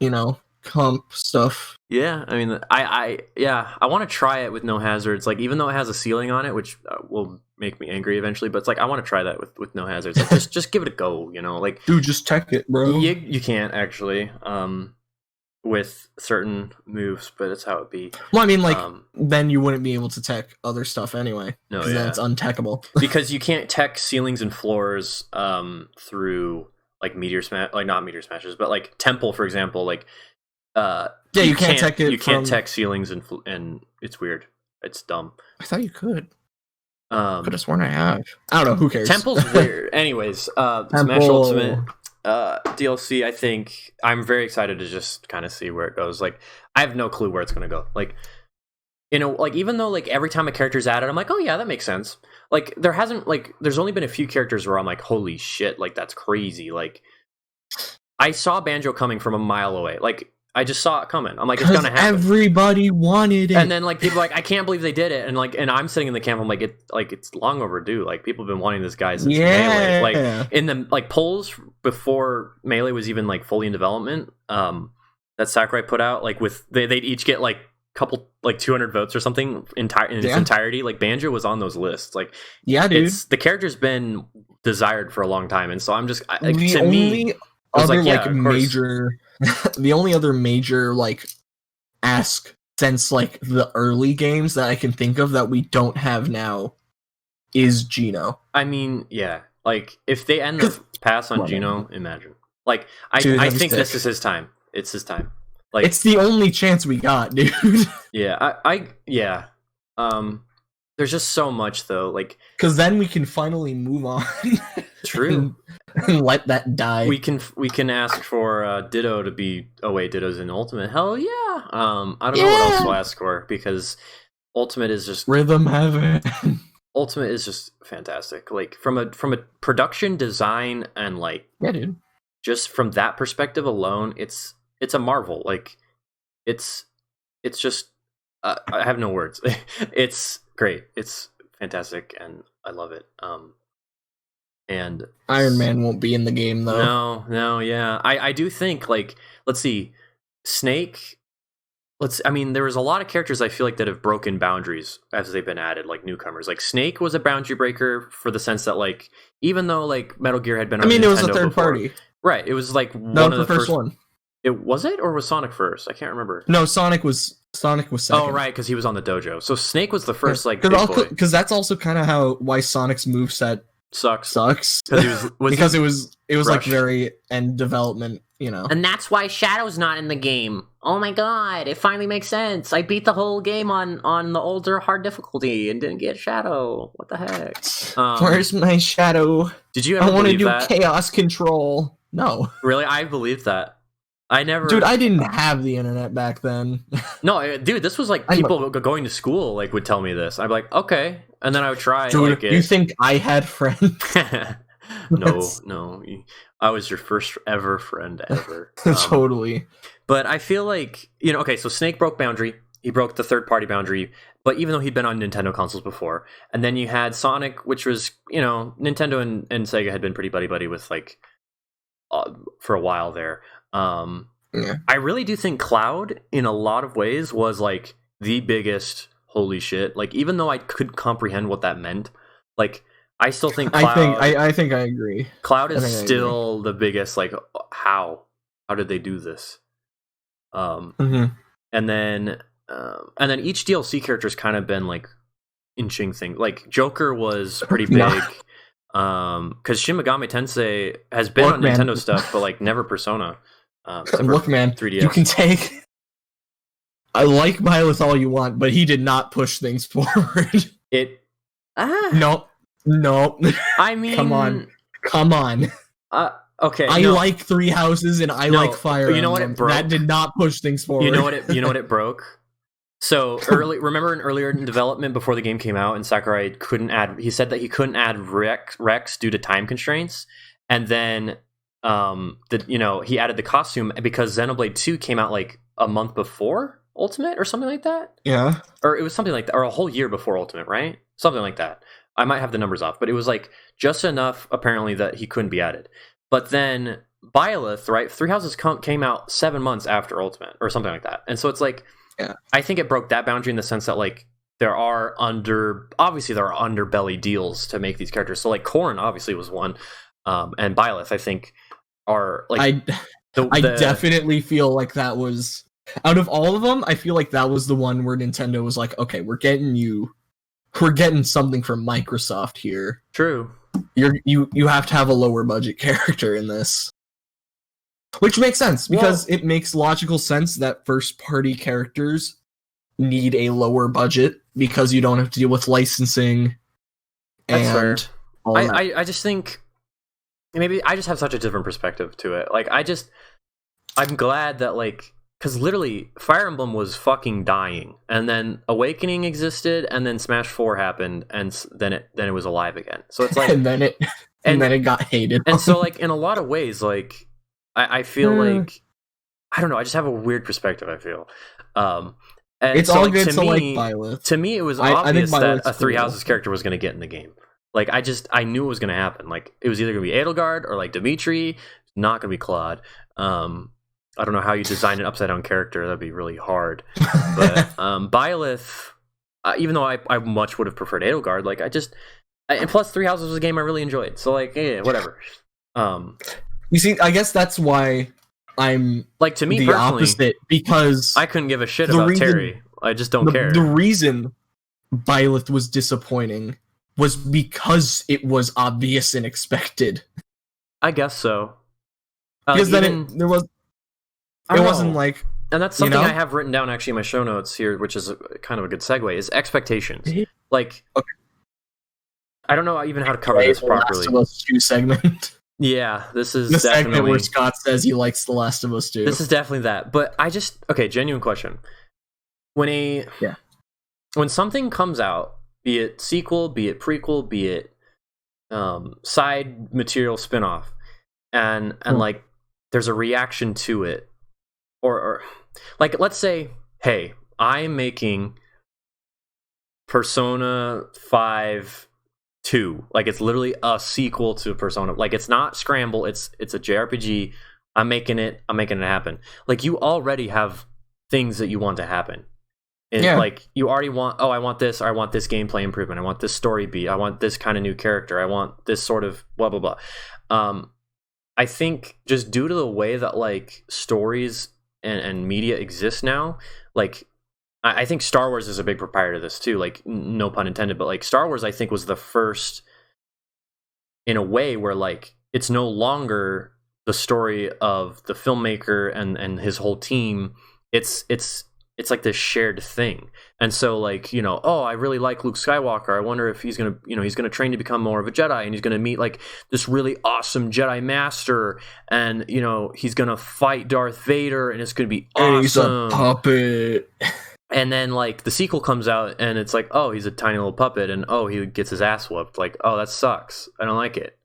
[SPEAKER 2] you know, comp stuff.
[SPEAKER 1] Yeah, I mean, I want to try it with no hazards. Like, even though it has a ceiling on it, which will make me angry eventually, but it's like I want to try that with no hazards. Like, just give it a go, you know? Like,
[SPEAKER 2] dude, just tech it, bro.
[SPEAKER 1] You can't actually with certain moves, but it's how it be.
[SPEAKER 2] Well, I mean, like then you wouldn't be able to tech other stuff anyway.
[SPEAKER 1] No,
[SPEAKER 2] then it's untechable.
[SPEAKER 1] Because you can't tech ceilings and floors through like meteor smash, like not meteor smashes, but like temple, for example, like. You can't tech it. You can't tech ceilings and it's weird. It's dumb.
[SPEAKER 2] I thought you could. Could have sworn I have. I don't know. Who cares?
[SPEAKER 1] Temple's weird. Anyways, Smash Ultimate DLC. I think I'm very excited to just kind of see where it goes. Like, I have no clue where it's gonna go. Like, you know, like even though like every time a character's added, I'm like, oh yeah, that makes sense. Like, there's only been a few characters where I'm like, holy shit, like that's crazy. Like, I saw Banjo coming from a mile away. Like. I just saw it coming. I'm like, it's gonna happen.
[SPEAKER 2] Everybody wanted it,
[SPEAKER 1] and then like people are like, I can't believe they did it, and I'm sitting in the camp. I'm like, it's long overdue. Like people have been wanting this guy since Melee. Like in the like polls before Melee was even like fully in development. That Sakurai put out, like with they'd each get like couple like 200 votes or something in its entirety. Like Banjo was on those lists. Like dude, the character's been desired for a long time, and so I'm just
[SPEAKER 2] major. The only other major like ask since like the early games that I can think of that we don't have now is Geno.
[SPEAKER 1] I mean, yeah, like if they end the pass on Geno, imagine. Like I think this is his time. It's his time. Like
[SPEAKER 2] it's the only chance we got, dude.
[SPEAKER 1] Yeah, yeah. There's just so much though, like
[SPEAKER 2] because then we can finally move on.
[SPEAKER 1] True.
[SPEAKER 2] And let that die.
[SPEAKER 1] We can ask for Ditto to be Ditto's in Ultimate. Hell yeah. I don't know what else we'll ask for because Ultimate is just
[SPEAKER 2] Rhythm Heaven.
[SPEAKER 1] Ultimate is just fantastic. Like from a production design and like
[SPEAKER 2] dude.
[SPEAKER 1] Just from that perspective alone, it's a marvel. Like it's just I have no words. It's great. It's fantastic and I love it. And
[SPEAKER 2] Iron Man won't be in the game though.
[SPEAKER 1] No, yeah. I do think like let's see, Snake. I mean, there was a lot of characters I feel like that have broken boundaries as they've been added, like newcomers. Like Snake was a boundary breaker for the sense that like even though like Metal Gear had been on
[SPEAKER 2] it was a
[SPEAKER 1] Nintendo
[SPEAKER 2] thing
[SPEAKER 1] before,
[SPEAKER 2] party.
[SPEAKER 1] Right. It was like one of the first
[SPEAKER 2] one.
[SPEAKER 1] It was it or was Sonic first? I can't remember.
[SPEAKER 2] No, Sonic was second.
[SPEAKER 1] Oh right, because he was on the dojo. So Snake was the first like big boy.
[SPEAKER 2] Because that's also kind of why Sonic's moveset sucks because it was like very end development, you know.
[SPEAKER 1] And that's why Shadow's not in the game. Oh my god, it finally makes sense. I beat the whole game on the older hard difficulty and didn't get Shadow. What the heck?
[SPEAKER 2] Where's my Shadow?
[SPEAKER 1] Did you ever
[SPEAKER 2] I want to do
[SPEAKER 1] that?
[SPEAKER 2] Chaos Control. No.
[SPEAKER 1] Really? I believed that. I never...
[SPEAKER 2] Dude, I didn't have the internet back then.
[SPEAKER 1] No, dude, this was like people going to school like would tell me this. I'd be like, okay. And then I would try.
[SPEAKER 2] Dude, you think I had friends?
[SPEAKER 1] No, no, I was your first ever friend ever.
[SPEAKER 2] Totally.
[SPEAKER 1] But I feel like, okay, so Snake broke boundary. He broke the third-party boundary, but even though he'd been on Nintendo consoles before. And then you had Sonic, which was, Nintendo and Sega had been pretty buddy-buddy with, like, for a while there.
[SPEAKER 2] Yeah.
[SPEAKER 1] I really do think Cloud, in a lot of ways, was, like, the biggest holy shit. Like, even though I could comprehend what that meant, like, I still think Cloud...
[SPEAKER 2] I think I agree.
[SPEAKER 1] Cloud is still the biggest, like, how? How did they do this? And then each DLC character's kind of been like inching things. Like Joker was pretty big, because Shin Megami Tensei has been on Nintendo stuff, but like never Persona.
[SPEAKER 2] Look, man,
[SPEAKER 1] 3DS.
[SPEAKER 2] You can take. I like Byleth all you want, but he did not push things forward. No.
[SPEAKER 1] I mean,
[SPEAKER 2] come on.
[SPEAKER 1] Okay.
[SPEAKER 2] I like Three Houses and I like Fire Emblem.
[SPEAKER 1] You know what it broke?
[SPEAKER 2] That did not push things forward.
[SPEAKER 1] You know what it broke? So remember earlier in development before the game came out, and Sakurai he said that he couldn't add Rex due to time constraints, and then he added the costume because Xenoblade 2 came out like a month before Ultimate or something like that.
[SPEAKER 2] Yeah.
[SPEAKER 1] Or it was something like that, or a whole year before Ultimate, right? Something like that. I might have the numbers off, but it was like just enough apparently that he couldn't be added. But then Byleth, right? Three Houses came out 7 months after Ultimate or something like that. And so it's like, I think it broke that boundary in the sense that like there are underbelly deals to make these characters. So like Corrin obviously was one, and Byleth I think are like
[SPEAKER 2] I definitely feel like that was, out of all of them, I feel like that was the one where Nintendo was like, okay, we're getting something from Microsoft here.
[SPEAKER 1] True.
[SPEAKER 2] You have to have a lower budget character in this, which makes sense because it makes logical sense that first party characters need a lower budget because you don't have to deal with licensing.
[SPEAKER 1] That's fair. I just think maybe I just have such a different perspective to it. Like I'm glad that like, because literally Fire Emblem was fucking dying, and then Awakening existed, and then Smash 4 happened, and then it was alive again. So it's like
[SPEAKER 2] and then it got hated.
[SPEAKER 1] And so like in a lot of ways, like I feel like I don't know, I just have a weird perspective, I feel. And
[SPEAKER 2] it's
[SPEAKER 1] so,
[SPEAKER 2] all
[SPEAKER 1] like,
[SPEAKER 2] good to like Byleth.
[SPEAKER 1] To me it was obvious that a Three Houses character was gonna get in the game. Like I knew it was gonna happen. Like it was either gonna be Edelgard or like Dimitri, not gonna be Claude. I don't know how you design an upside down character. That'd be really hard. But Byleth, even though I much would have preferred Edelgard, like and plus Three Houses was a game I really enjoyed. So like, yeah, whatever.
[SPEAKER 2] You see, I guess that's why I'm
[SPEAKER 1] like, to me
[SPEAKER 2] the
[SPEAKER 1] personally,
[SPEAKER 2] opposite, because
[SPEAKER 1] I couldn't give a shit about Terry. I just don't care.
[SPEAKER 2] The reason Byleth was disappointing was because it was obvious and expected.
[SPEAKER 1] I guess so.
[SPEAKER 2] Because then it wasn't like,
[SPEAKER 1] and that's something I have written down actually in my show notes here, which is kind of a good segue, is expectations. Like, okay. I don't know even how to cover this properly.
[SPEAKER 2] Last of Us 2 segment.
[SPEAKER 1] Yeah, this is
[SPEAKER 2] the
[SPEAKER 1] definitely
[SPEAKER 2] segment where Scott says he likes The Last of Us 2.
[SPEAKER 1] This is definitely that. But genuine question. When something comes out, be it sequel, be it prequel, be it side material spinoff, and like there's a reaction to it, or like let's say, hey, I'm making Persona 5 2, like it's literally a sequel to Persona, like it's not Scramble, it's a JRPG. I'm making it happen. Like you already have things that you want to happen. And like you already want, I want this, or I want this gameplay improvement, I want this story beat, I want this kind of new character, I want this sort of blah blah blah. I think just due to the way that like stories and media exist now, like I think Star Wars is a big proprietor of this too, like no pun intended, but like Star Wars I think was the first in a way where like it's no longer the story of the filmmaker and his whole team. It's like this shared thing. And so like, I really like Luke Skywalker. I wonder if he's going to, he's going to train to become more of a Jedi, and he's going to meet like this really awesome Jedi master, and he's going to fight Darth Vader, and it's going to be awesome.
[SPEAKER 2] He's a puppet.
[SPEAKER 1] And then like the sequel comes out and it's like, oh, he's a tiny little puppet, and oh, he gets his ass whooped. Like, oh, that sucks. I don't like it.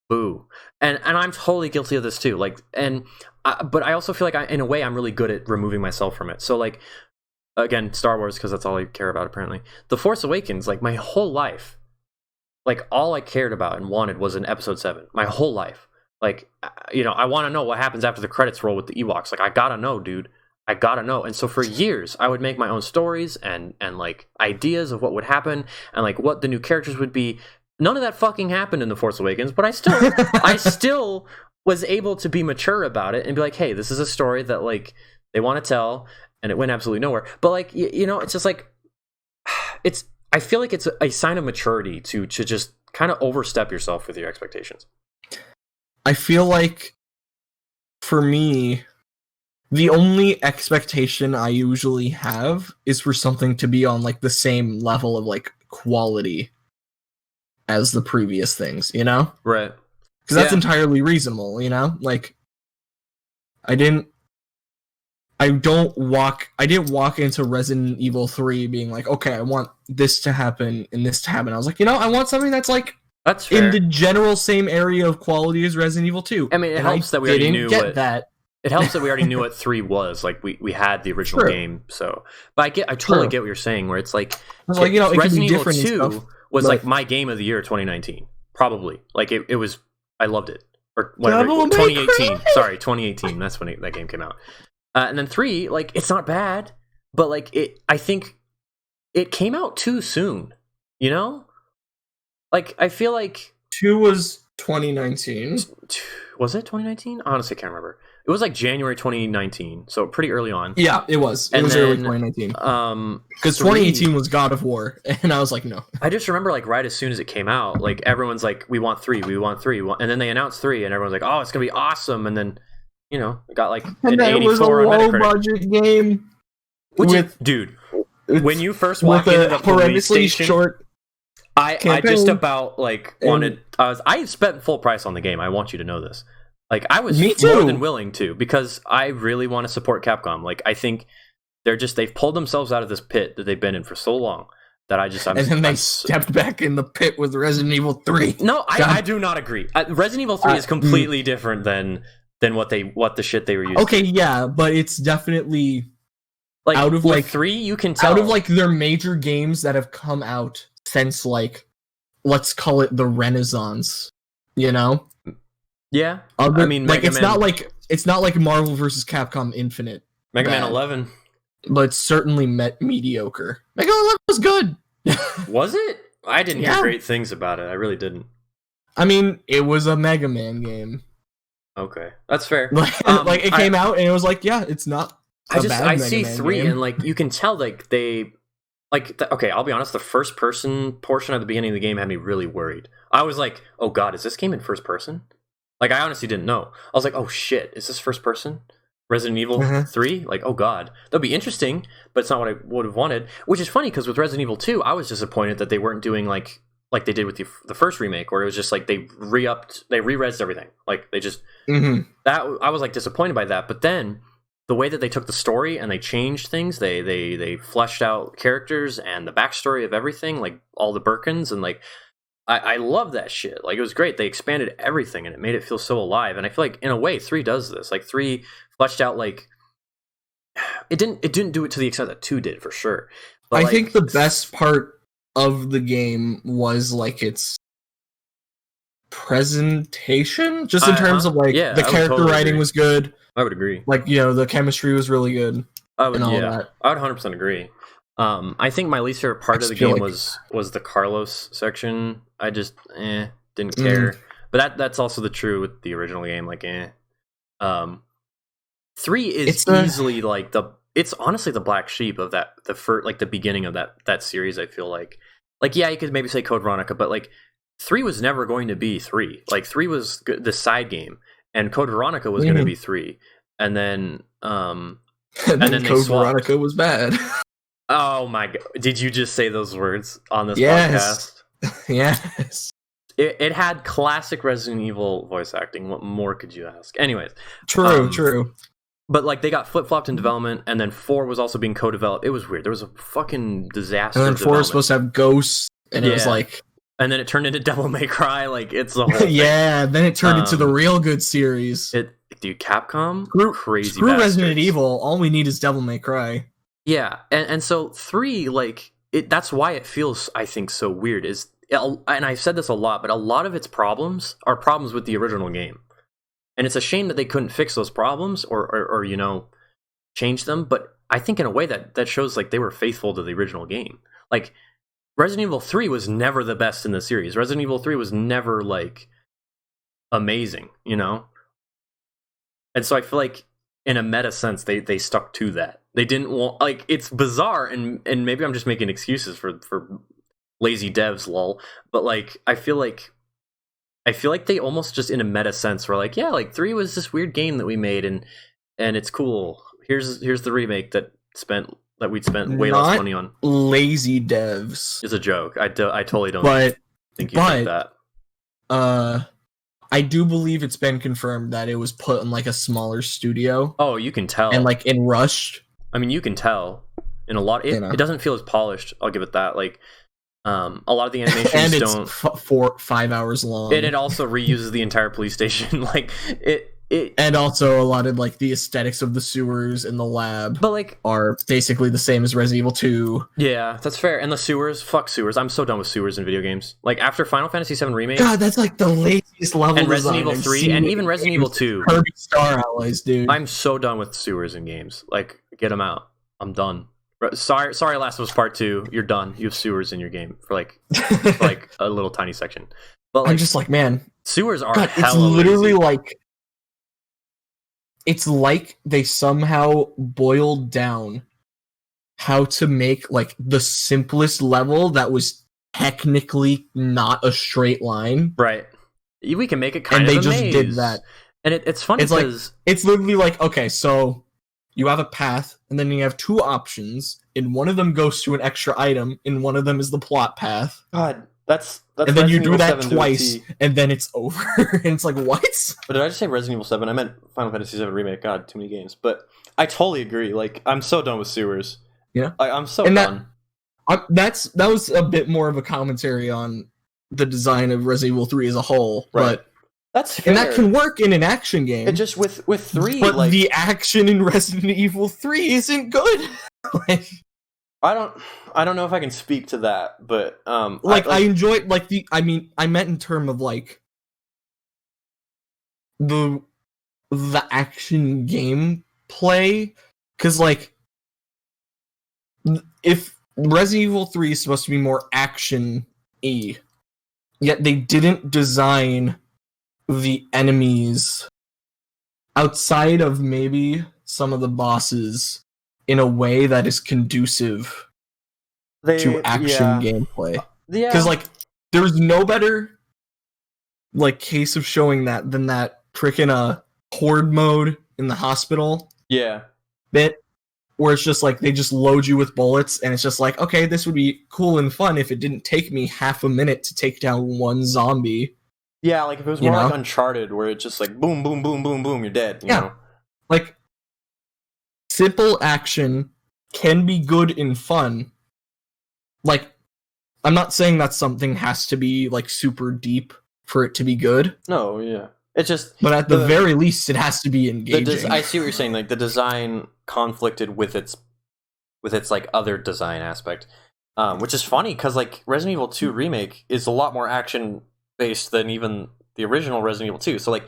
[SPEAKER 1] Boo. And I'm totally guilty of this too. Like, but I also feel like in a way I'm really good at removing myself from it. So like, again, Star Wars, because that's all I care about apparently. The Force Awakens, like my whole life, like all I cared about and wanted was in Episode 7. My whole life. Like, I want to know what happens after the credits roll with the Ewoks. Like, I gotta know, dude. I gotta know. And so for years, I would make my own stories and like ideas of what would happen and like what the new characters would be. None of that fucking happened in The Force Awakens, but I still was able to be mature about it and be like, hey, this is a story that like they want to tell, and it went absolutely nowhere. But like, it's just like, I feel like it's a sign of maturity to just kind of overstep yourself with your expectations.
[SPEAKER 2] I feel like, for me, the only expectation I usually have is for something to be on like the same level of like quality as the previous things,
[SPEAKER 1] Right.
[SPEAKER 2] Because that's entirely reasonable, like I didn't walk into Resident Evil 3 being like, okay, I want this to happen and this to happen. I was like, I want something that's like
[SPEAKER 1] that's fair.
[SPEAKER 2] In the general same area of quality as Resident Evil 2.
[SPEAKER 1] I mean, it helps that we already knew
[SPEAKER 2] that.
[SPEAKER 1] It helps that we already knew what 3 was. Like we had the original game, so. But I totally get what you're saying. Where it's like, Resident Evil 2 was like my game of the year 2019, probably. Like it was. I loved it. Or whatever. 2018. Sorry, 2018. That's when that game came out. And then 3, like it's not bad, but like I think it came out too soon. Like I feel like
[SPEAKER 2] 2 was 2019.
[SPEAKER 1] Was it 2019? Honestly, I can't remember. It was like January 2019, so pretty early on.
[SPEAKER 2] Yeah, it was. It was early 2019. Because 2018 was God of War, and I was like, no.
[SPEAKER 1] I just remember, like, right as soon as it came out, like, everyone's like, we want 3, and then they announced 3, and everyone's like, oh, it's gonna be awesome, and then, it got like an 84 on Metacritic.
[SPEAKER 2] It was a low-budget game.
[SPEAKER 1] Dude, when you first walk into the police station, short I just about like wanted. I spent full price on the game. I want you to know this. Like I was more than willing to, because I really want to support Capcom. Like I think they've pulled themselves out of this pit that they've been in for so long that
[SPEAKER 2] they stepped back in the pit with Resident Evil 3.
[SPEAKER 1] No, I do not agree. Resident Evil 3 is completely different than what the shit they were using.
[SPEAKER 2] Okay, yeah, but it's definitely
[SPEAKER 1] like
[SPEAKER 2] out of like
[SPEAKER 1] 3. You can tell
[SPEAKER 2] out of like their major games that have come out since like, let's call it the Renaissance,
[SPEAKER 1] Yeah,
[SPEAKER 2] I mean, like it's not like Marvel versus Capcom Infinite,
[SPEAKER 1] Mega Man 11,
[SPEAKER 2] but it's certainly mediocre. Mega Man 11 was good.
[SPEAKER 1] Was it? I didn't hear great things about it. I really didn't.
[SPEAKER 2] I mean, it was a Mega Man game.
[SPEAKER 1] Okay, that's fair.
[SPEAKER 2] Like it came out and it was like, yeah, it's not.
[SPEAKER 1] I see 3 game. And like you can tell like they. Okay, I'll be honest, the first person portion at the beginning of the game had me really worried. I was like, oh god, is this game in first person? Like, I honestly didn't know. I was like, oh shit, is this first person? Resident Evil 3? Like, oh god. That'd be interesting, but it's not what I would have wanted. Which is funny, because with Resident Evil 2, I was disappointed that they weren't doing like they did with the first remake, where it was just like they re-rezzed everything. Like, they just... That I was like disappointed by that, but then... The way that they took the story and they changed things, they fleshed out characters and the backstory of everything, like all the Birkins, and like I love that shit. Like it was great. They expanded everything and it made it feel so alive. And I feel like in a way 3 does this. Like 3 fleshed out like it didn't do it to the extent that 2 did for sure. But
[SPEAKER 2] I think the best part of the game was like its presentation, just in terms of like the character writing was good.
[SPEAKER 1] I would agree.
[SPEAKER 2] Like, the chemistry was really good.
[SPEAKER 1] I would 100% agree. I think my least favorite part of the game was the Carlos section. I just didn't care. But that's also the true with the original game. Like 3 is easily like it's honestly the black sheep of that the beginning of that series. I feel like yeah, you could maybe say Code Veronica, but like 3 was never going to be 3. Like 3 was the side game. And Code Veronica was going to be 3, and then and then
[SPEAKER 2] Code Veronica was bad.
[SPEAKER 1] Oh my god! Did you just say those words on this podcast?
[SPEAKER 2] Yes.
[SPEAKER 1] It had classic Resident Evil voice acting. What more could you ask? Anyways,
[SPEAKER 2] true.
[SPEAKER 1] But like they got flip flopped in development, and then 4 was also being co-developed. It was weird. There was a fucking disaster.
[SPEAKER 2] And then 4 was supposed to have ghosts, and it was like
[SPEAKER 1] and then it turned into Devil May Cry. Like it's the whole
[SPEAKER 2] yeah. Then it turned into the real good series.
[SPEAKER 1] Dude, Capcom, crazy.
[SPEAKER 2] Screw Resident Evil. All we need is Devil May Cry.
[SPEAKER 1] Yeah, and so 3, like that's why it feels, I think, so weird. And I've said this a lot, but a lot of its problems are problems with the original game, and it's a shame that they couldn't fix those problems or you know, change them. But I think in a way that shows like they were faithful to the original game. Like Resident Evil 3 was never the best in the series. Resident Evil 3 was never like amazing, you know. And so I feel like in a meta sense they stuck to that. They didn't want, like, it's bizarre, and maybe I'm just making excuses for lazy devs, lol. But like I feel like they almost just in a meta sense were like, yeah, like 3 was this weird game that we made, and it's cool. Here's the remake that we'd spent way less money on.
[SPEAKER 2] Lazy devs
[SPEAKER 1] is a joke. I totally don't think you think that.
[SPEAKER 2] I do believe it's been confirmed that it was put in like a smaller studio.
[SPEAKER 1] Oh, you can tell.
[SPEAKER 2] And like in rushed.
[SPEAKER 1] I mean, you can tell in a lot. It doesn't feel as polished. I'll give it that. Like, a lot of the animations
[SPEAKER 2] and it's
[SPEAKER 1] don't
[SPEAKER 2] 4-5 hours long.
[SPEAKER 1] And it also reuses the entire police station. Like it.
[SPEAKER 2] And also a lot of like the aesthetics of the sewers in the lab,
[SPEAKER 1] but like
[SPEAKER 2] are basically the same as Resident Evil 2.
[SPEAKER 1] Yeah, that's fair. And the sewers, fuck sewers. I'm so done with sewers in video games. Like after Final Fantasy VII Remake,
[SPEAKER 2] God, that's like the laziest level.
[SPEAKER 1] And Resident Evil 3, and even Resident Evil 2.
[SPEAKER 2] Kirby Star Allies, dude.
[SPEAKER 1] I'm so done with sewers in games. Like, get them out. I'm done. Sorry, Last of Us Part 2. You're done. You have sewers in your game for like a little tiny section. But like,
[SPEAKER 2] I'm just like, man,
[SPEAKER 1] sewers are
[SPEAKER 2] God,
[SPEAKER 1] hella
[SPEAKER 2] it's literally
[SPEAKER 1] lazy.
[SPEAKER 2] Like. It's like they somehow boiled down how to make like the simplest level that was technically not a straight line.
[SPEAKER 1] Right. We can make it kind of a maze. And they just did that. And it's funny because...
[SPEAKER 2] It's literally like, okay, so you have a path, and then you have 2 options, and one of them goes to an extra item, and one of them is the plot path.
[SPEAKER 1] God, that's
[SPEAKER 2] and then you do that twice, and then it's over. And it's like, what?
[SPEAKER 1] But did I just say Resident Evil 7? I meant Final Fantasy VII Remake. God, too many games. But I totally agree. Like, I'm so done with sewers.
[SPEAKER 2] Yeah.
[SPEAKER 1] I'm so done.
[SPEAKER 2] That was a bit more of a commentary on the design of Resident Evil 3 as a whole.
[SPEAKER 1] Right.
[SPEAKER 2] But
[SPEAKER 1] that's fair.
[SPEAKER 2] And that can work in an action game.
[SPEAKER 1] And just with 3,
[SPEAKER 2] but
[SPEAKER 1] like,
[SPEAKER 2] the action in Resident Evil 3 isn't good. Like,
[SPEAKER 1] I don't know if I can speak to that, but
[SPEAKER 2] I enjoy like I meant in terms of like the action gameplay, because like if Resident Evil 3 is supposed to be more action-y, yet they didn't design the enemies outside of maybe some of the bosses in a way that is conducive to action gameplay.
[SPEAKER 1] Yeah.
[SPEAKER 2] Because like there's no better like case of showing that than that frickin' horde mode in the hospital.
[SPEAKER 1] Yeah.
[SPEAKER 2] Bit where it's just like they just load you with bullets, and it's just like, okay, this would be cool and fun if it didn't take me half a minute to take down one zombie.
[SPEAKER 1] Yeah, like if it was more like Uncharted, where it's just like boom, boom, boom, boom, boom, you're dead. You know?
[SPEAKER 2] Like simple action can be good and fun. Like, I'm not saying that something has to be like super deep for it to be good.
[SPEAKER 1] No, yeah. It's just,
[SPEAKER 2] but at the very least, it has to be engaging.
[SPEAKER 1] I see what you're saying. Like the design conflicted with its like other design aspect, which is funny because like Resident Evil 2 Remake is a lot more action based than even the original Resident Evil 2. So like,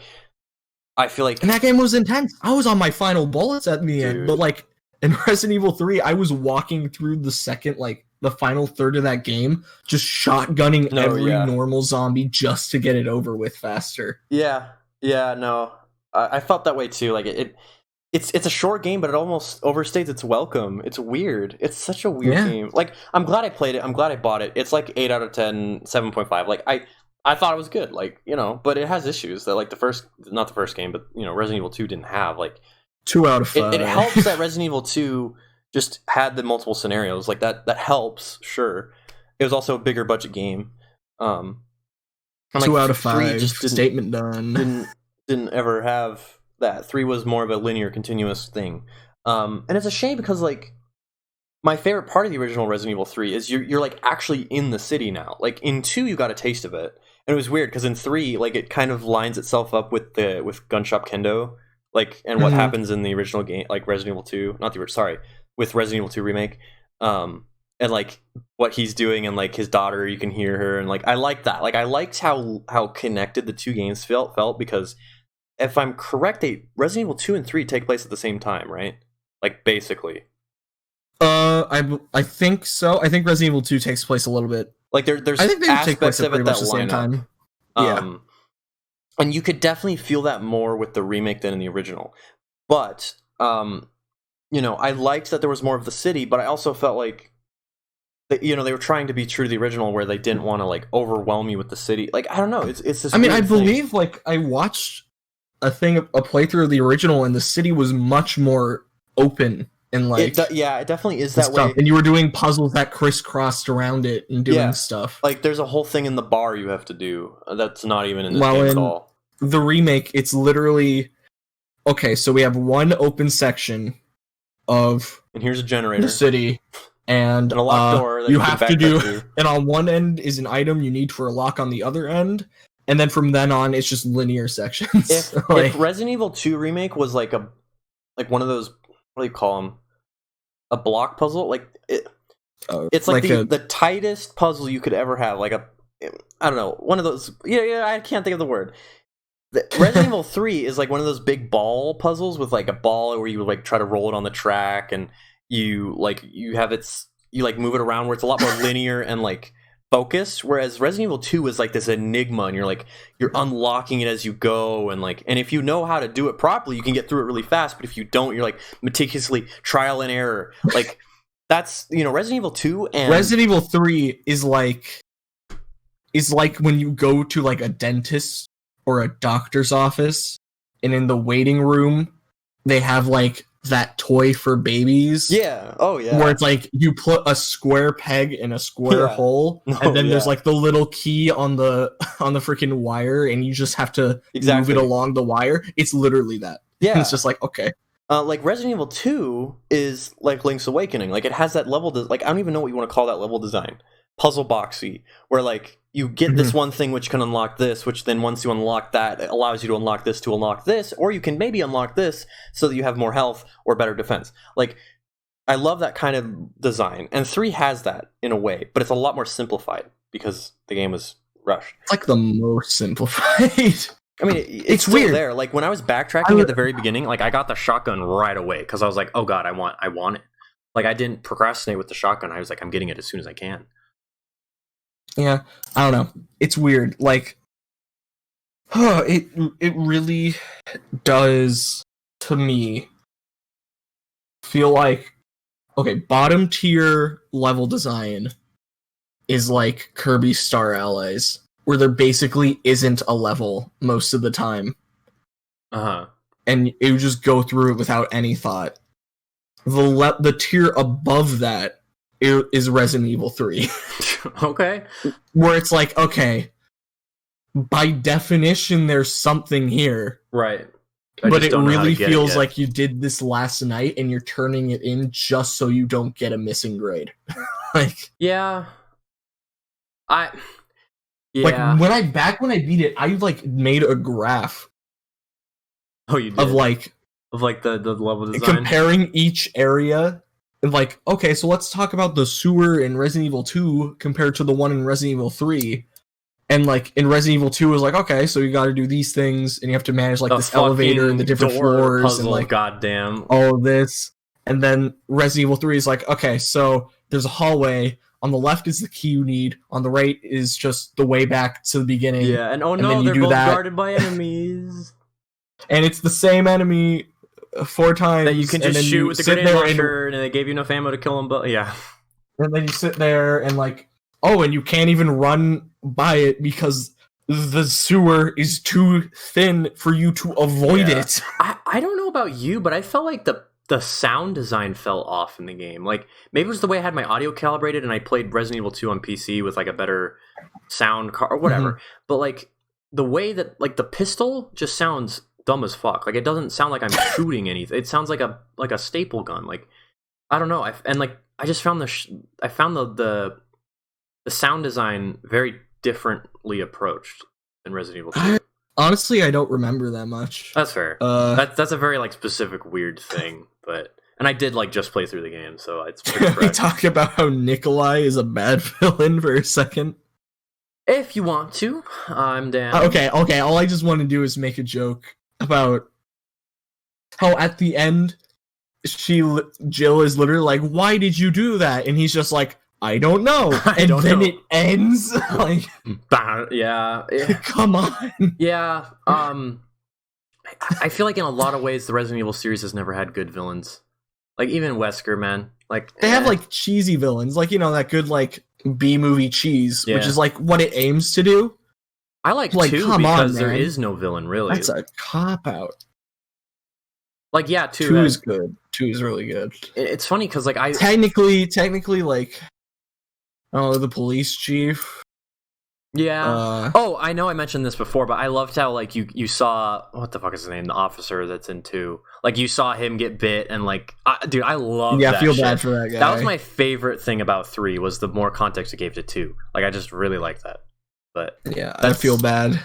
[SPEAKER 1] I feel like,
[SPEAKER 2] and that game was intense. I was on my final bullets at the end, but like in Resident Evil 3, I was walking through the final third of that game, just shotgunning every normal zombie just to get it over with faster.
[SPEAKER 1] Yeah, no, I felt that way too. Like it's a short game, but it almost overstays its welcome. It's weird. It's such a weird game. Like, I'm glad I played it. I'm glad I bought it. It's like 8 out of 10, 7.5. Like I thought it was good. Like, you know, but it has issues that like not the first game, but you know, Resident Evil 2 didn't have. Like
[SPEAKER 2] 2 out of 5.
[SPEAKER 1] It helps that Resident Evil 2 just had the multiple scenarios. Like that helps, sure. It was also a bigger budget game. And
[SPEAKER 2] 2 out of 5. Just statement done.
[SPEAKER 1] Didn't ever have that. 3 was more of a linear, continuous thing. And it's a shame because like my favorite part of the original Resident Evil 3 is you're like actually in the city now. Like in 2 you got a taste of it. And it was weird because in 3 like it kind of lines itself up with Gun Shop Kendo, like, and what happens in the original game, like Resident Evil 2, not the sorry, with Resident Evil 2 remake. And like what he's doing and like his daughter, you can hear her, and like I like that. Like I liked how connected the two games felt because if I'm correct, Resident Evil 2 and 3 take place at the same time, right? Like basically.
[SPEAKER 2] I think so. I think Resident Evil 2 takes place a little bit.
[SPEAKER 1] Like there's
[SPEAKER 2] I think they take place
[SPEAKER 1] aspects
[SPEAKER 2] at
[SPEAKER 1] of it
[SPEAKER 2] pretty
[SPEAKER 1] that
[SPEAKER 2] much the same
[SPEAKER 1] line up.
[SPEAKER 2] time.
[SPEAKER 1] And you could definitely feel that more with the remake than in the original. But you know, I liked that there was more of the city, but I also felt like you know, they were trying to be true to the original where they didn't want to like overwhelm you with the city. Like I don't know, it's this
[SPEAKER 2] I mean, I
[SPEAKER 1] thing.
[SPEAKER 2] believe like I watched a playthrough of the original and the city was much more open and like
[SPEAKER 1] it definitely is that way.
[SPEAKER 2] And you were doing puzzles that crisscrossed around it and doing stuff.
[SPEAKER 1] Like there's a whole thing in the bar you have to do that's not even in the game at all.
[SPEAKER 2] The remake, it's literally okay. So we have one open section of
[SPEAKER 1] and here's a generator,
[SPEAKER 2] the city, and
[SPEAKER 1] a locked door that
[SPEAKER 2] you have to do.
[SPEAKER 1] Through.
[SPEAKER 2] And on one end is an item you need for a lock on the other end. And then from then on, it's just linear sections.
[SPEAKER 1] If Resident Evil 2 remake was like one of those, what do you call them? A block puzzle? Like it's like the tightest puzzle you could ever have. Like I don't know, one of those. Yeah, I can't think of the word. Resident Evil 3 is like one of those big ball puzzles with like a ball where you like try to roll it on the track and you like you move it around where it's a lot more linear and like focused, whereas Resident Evil 2 is like this enigma and you're unlocking it as you go, and if you know how to do it properly you can get through it really fast, but if you don't you're like meticulously trial and error. Like that's, you know, Resident Evil 2 and
[SPEAKER 2] Resident Evil 3 is like when you go to like a dentist or a doctor's office and in the waiting room they have like that toy for babies.
[SPEAKER 1] Yeah. Oh yeah.
[SPEAKER 2] Where it's like you put a square peg in a square hole, and then there's like the little key on the freaking wire, and you just have to move it along the wire. It's literally that. Yeah. And it's just like, okay.
[SPEAKER 1] Like Resident Evil 2 is like Link's Awakening. Like it has that level like I don't even know what you want to call that level design. Puzzle boxy, where like you get this one thing which can unlock this, which then once you unlock that, it allows you to unlock this, or you can maybe unlock this so that you have more health or better defense. Like I love that kind of design, and 3 has that in a way, but it's a lot more simplified because the game was rushed.
[SPEAKER 2] It's like the most simplified.
[SPEAKER 1] I mean, it's still weird. There. Like when I was backtracking at the very beginning, like I got the shotgun right away because I was like, oh god, I want it. Like I didn't procrastinate with the shotgun. I was like, I'm getting it as soon as I can.
[SPEAKER 2] Yeah, I don't know. It's weird. Like, it really does to me feel like, okay, bottom tier level design is like Kirby Star Allies, where there basically isn't a level most of the time. And it would just go through it without any thought. The tier above that is Resident Evil 3.
[SPEAKER 1] Okay.
[SPEAKER 2] Where it's like, okay, by definition, there's something here.
[SPEAKER 1] Right.
[SPEAKER 2] But it really feels like you did this last night and you're turning it in just so you don't get a missing grade. Like,
[SPEAKER 1] yeah.
[SPEAKER 2] Like when I beat it, I like made a graph.
[SPEAKER 1] Oh, you did?
[SPEAKER 2] Of
[SPEAKER 1] the level design,
[SPEAKER 2] comparing each area. And like, okay, so let's talk about the sewer in Resident Evil 2 compared to the one in Resident Evil 3. And like in Resident Evil 2 is like, okay, so you got to do these things, and you have to manage like this elevator and the different floors
[SPEAKER 1] puzzle,
[SPEAKER 2] and like
[SPEAKER 1] goddamn
[SPEAKER 2] all of this. And then Resident Evil 3 is like, okay, so there's a hallway. On the left is the key you need. On the right is just the way back to the beginning.
[SPEAKER 1] Yeah, and they're both guarded by enemies.
[SPEAKER 2] And it's the same enemy 4 times
[SPEAKER 1] that you can just shoot with the grenade launcher, and they gave you enough ammo to kill them. But yeah,
[SPEAKER 2] and then you sit there and like, oh, and you can't even run by it because the sewer is too thin for you to avoid it.
[SPEAKER 1] I don't know about you, but I felt like the sound design fell off in the game. Like maybe it was the way I had my audio calibrated, and I played Resident Evil 2 on PC with like a better sound card or whatever. But like the way that like the pistol just sounds dumb as fuck. Like it doesn't sound like I'm shooting anything. It sounds like a staple gun. Like I don't know. And like I just found I found the sound design very differently approached than Resident Evil 2.
[SPEAKER 2] Honestly, I don't remember that much.
[SPEAKER 1] That's fair. That's a very like specific weird thing, and I did like just play through the game, so it's pretty fresh.
[SPEAKER 2] We talk about how Nikolai is a bad villain for a second.
[SPEAKER 1] If you want to, I'm down.
[SPEAKER 2] Okay. All I just want to do is make a joke about how at the end, Jill is literally like, "Why did you do that?" And he's just like, "I don't know." And then it ends like,
[SPEAKER 1] yeah.
[SPEAKER 2] Come on.
[SPEAKER 1] Yeah. I feel like in a lot of ways, the Resident Evil series has never had good villains. Like even Wesker, man. Like
[SPEAKER 2] they have like cheesy villains, like that good like B-movie cheese, which is like what it aims to do.
[SPEAKER 1] I like 2 because there is no villain really.
[SPEAKER 2] That's a cop out.
[SPEAKER 1] Like 2
[SPEAKER 2] is good. 2 is really good.
[SPEAKER 1] It's funny because like I
[SPEAKER 2] technically like the police chief.
[SPEAKER 1] Yeah. I know I mentioned this before, but I loved how like you saw what the fuck is his name, the officer that's in 2. Like you saw him get bit, and like, dude, I love. Yeah,
[SPEAKER 2] I feel bad for that guy.
[SPEAKER 1] That was my favorite thing about 3 was the more context it gave to 2. Like I just really like that. But
[SPEAKER 2] yeah, I feel bad.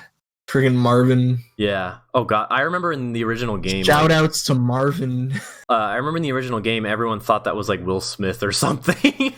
[SPEAKER 2] Friggin' Marvin.
[SPEAKER 1] Yeah. Oh god, I remember in the original game.
[SPEAKER 2] Shout outs to Marvin.
[SPEAKER 1] I remember in the original game, everyone thought that was like Will Smith or something.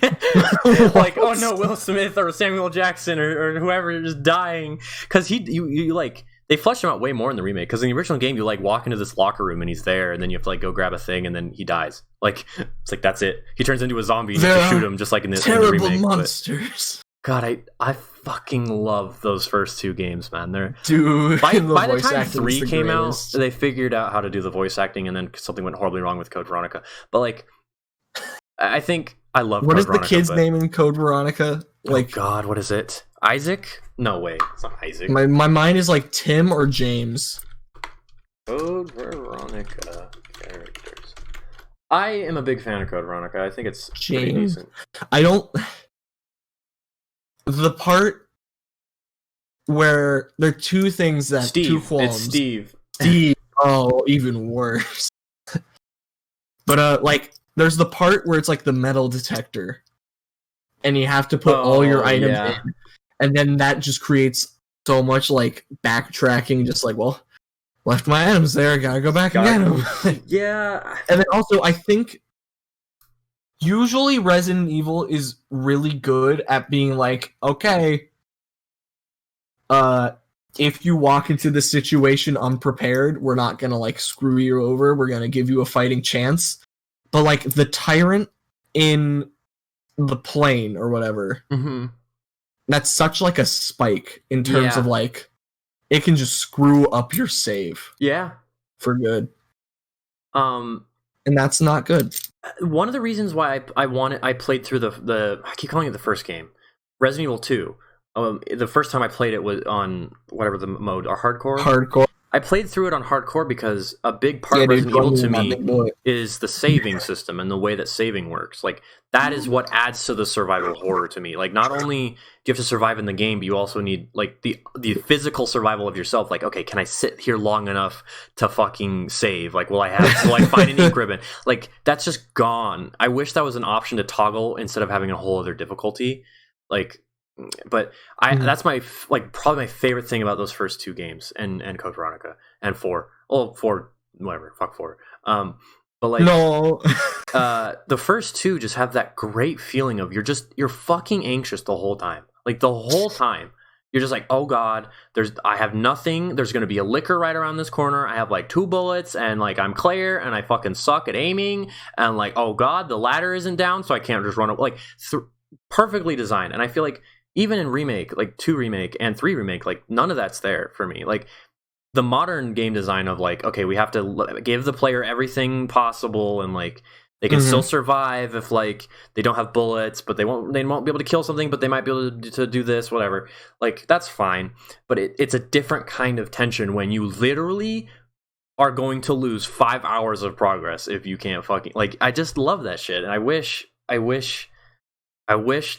[SPEAKER 1] Like, oh no, Will Smith or Samuel Jackson or whoever is dying because you like they fleshed him out way more in the remake. Because in the original game, you like walk into this locker room and he's there, and then you have to like go grab a thing, and then he dies. Like it's like that's it. He turns into a zombie and you have to shoot him just like in the remake.
[SPEAKER 2] Monsters.
[SPEAKER 1] God, I fucking love those first 2 games, man. They're
[SPEAKER 2] dude.
[SPEAKER 1] By the time 3 came out, they figured out how to do the voice acting, and then something went horribly wrong with Code Veronica. But like, I think I love.
[SPEAKER 2] What Code is Veronica, the kid's name in Code Veronica? Like,
[SPEAKER 1] oh God, what is it? Isaac? No way, it's not Isaac.
[SPEAKER 2] My mind is like Tim or James.
[SPEAKER 1] Code Veronica characters. I am a big fan of Code Veronica. I think it's pretty decent.
[SPEAKER 2] I don't. The part where there are 2 things that
[SPEAKER 1] Steve.
[SPEAKER 2] 2 qualms.
[SPEAKER 1] It's Steve.
[SPEAKER 2] Oh, even worse. But like, there's the part where it's like the metal detector, and you have to put all your items in, and then that just creates so much like backtracking. Just like, well, left my items there, gotta go back and get them.
[SPEAKER 1] Yeah,
[SPEAKER 2] and then also I think. Usually Resident Evil is really good at being like, okay, if you walk into this situation unprepared, we're not gonna like screw you over, we're gonna give you a fighting chance. But like the tyrant in the plane or whatever, that's such like a spike in terms of like, it can just screw up your save.
[SPEAKER 1] Yeah.
[SPEAKER 2] For good. And that's not good.
[SPEAKER 1] One of the reasons why I played through the I keep calling it the first game, Resident Evil 2. The first time I played it was on whatever the mode, or hardcore.
[SPEAKER 2] Hardcore.
[SPEAKER 1] I played through it on hardcore because a big part of Resident Evil to me is the saving system and the way that saving works. Like that is what adds to the survival horror to me. Like not only do you have to survive in the game, but you also need like the physical survival of yourself. Like, okay, can I sit here long enough to fucking save? Like, will I find an ink ribbon? Like that's just gone. I wish that was an option to toggle instead of having a whole other difficulty. Like, but that's my probably my favorite thing about those first 2 games and Code Veronica and 4. Oh, 4, whatever, fuck 4. But like
[SPEAKER 2] no,
[SPEAKER 1] the first 2 just have that great feeling of you're fucking anxious the whole time. Like the whole time you're just like, oh god, I have nothing. There's gonna be a liquor right around this corner. I have like 2 bullets and like I'm Claire and I fucking suck at aiming and like, oh god, the ladder isn't down, so I can't just run up. Like perfectly designed, and I feel like. Even in remake, like 2 remake and 3 remake, like none of that's there for me. Like the modern game design of like, okay, we have to give the player everything possible, and like they can still survive if like they don't have bullets, but they won't be able to kill something, but they might be able to do this, whatever. Like that's fine, but it's a different kind of tension when you literally are going to lose 5 hours of progress if you can't fucking like. I just love that shit, and I wish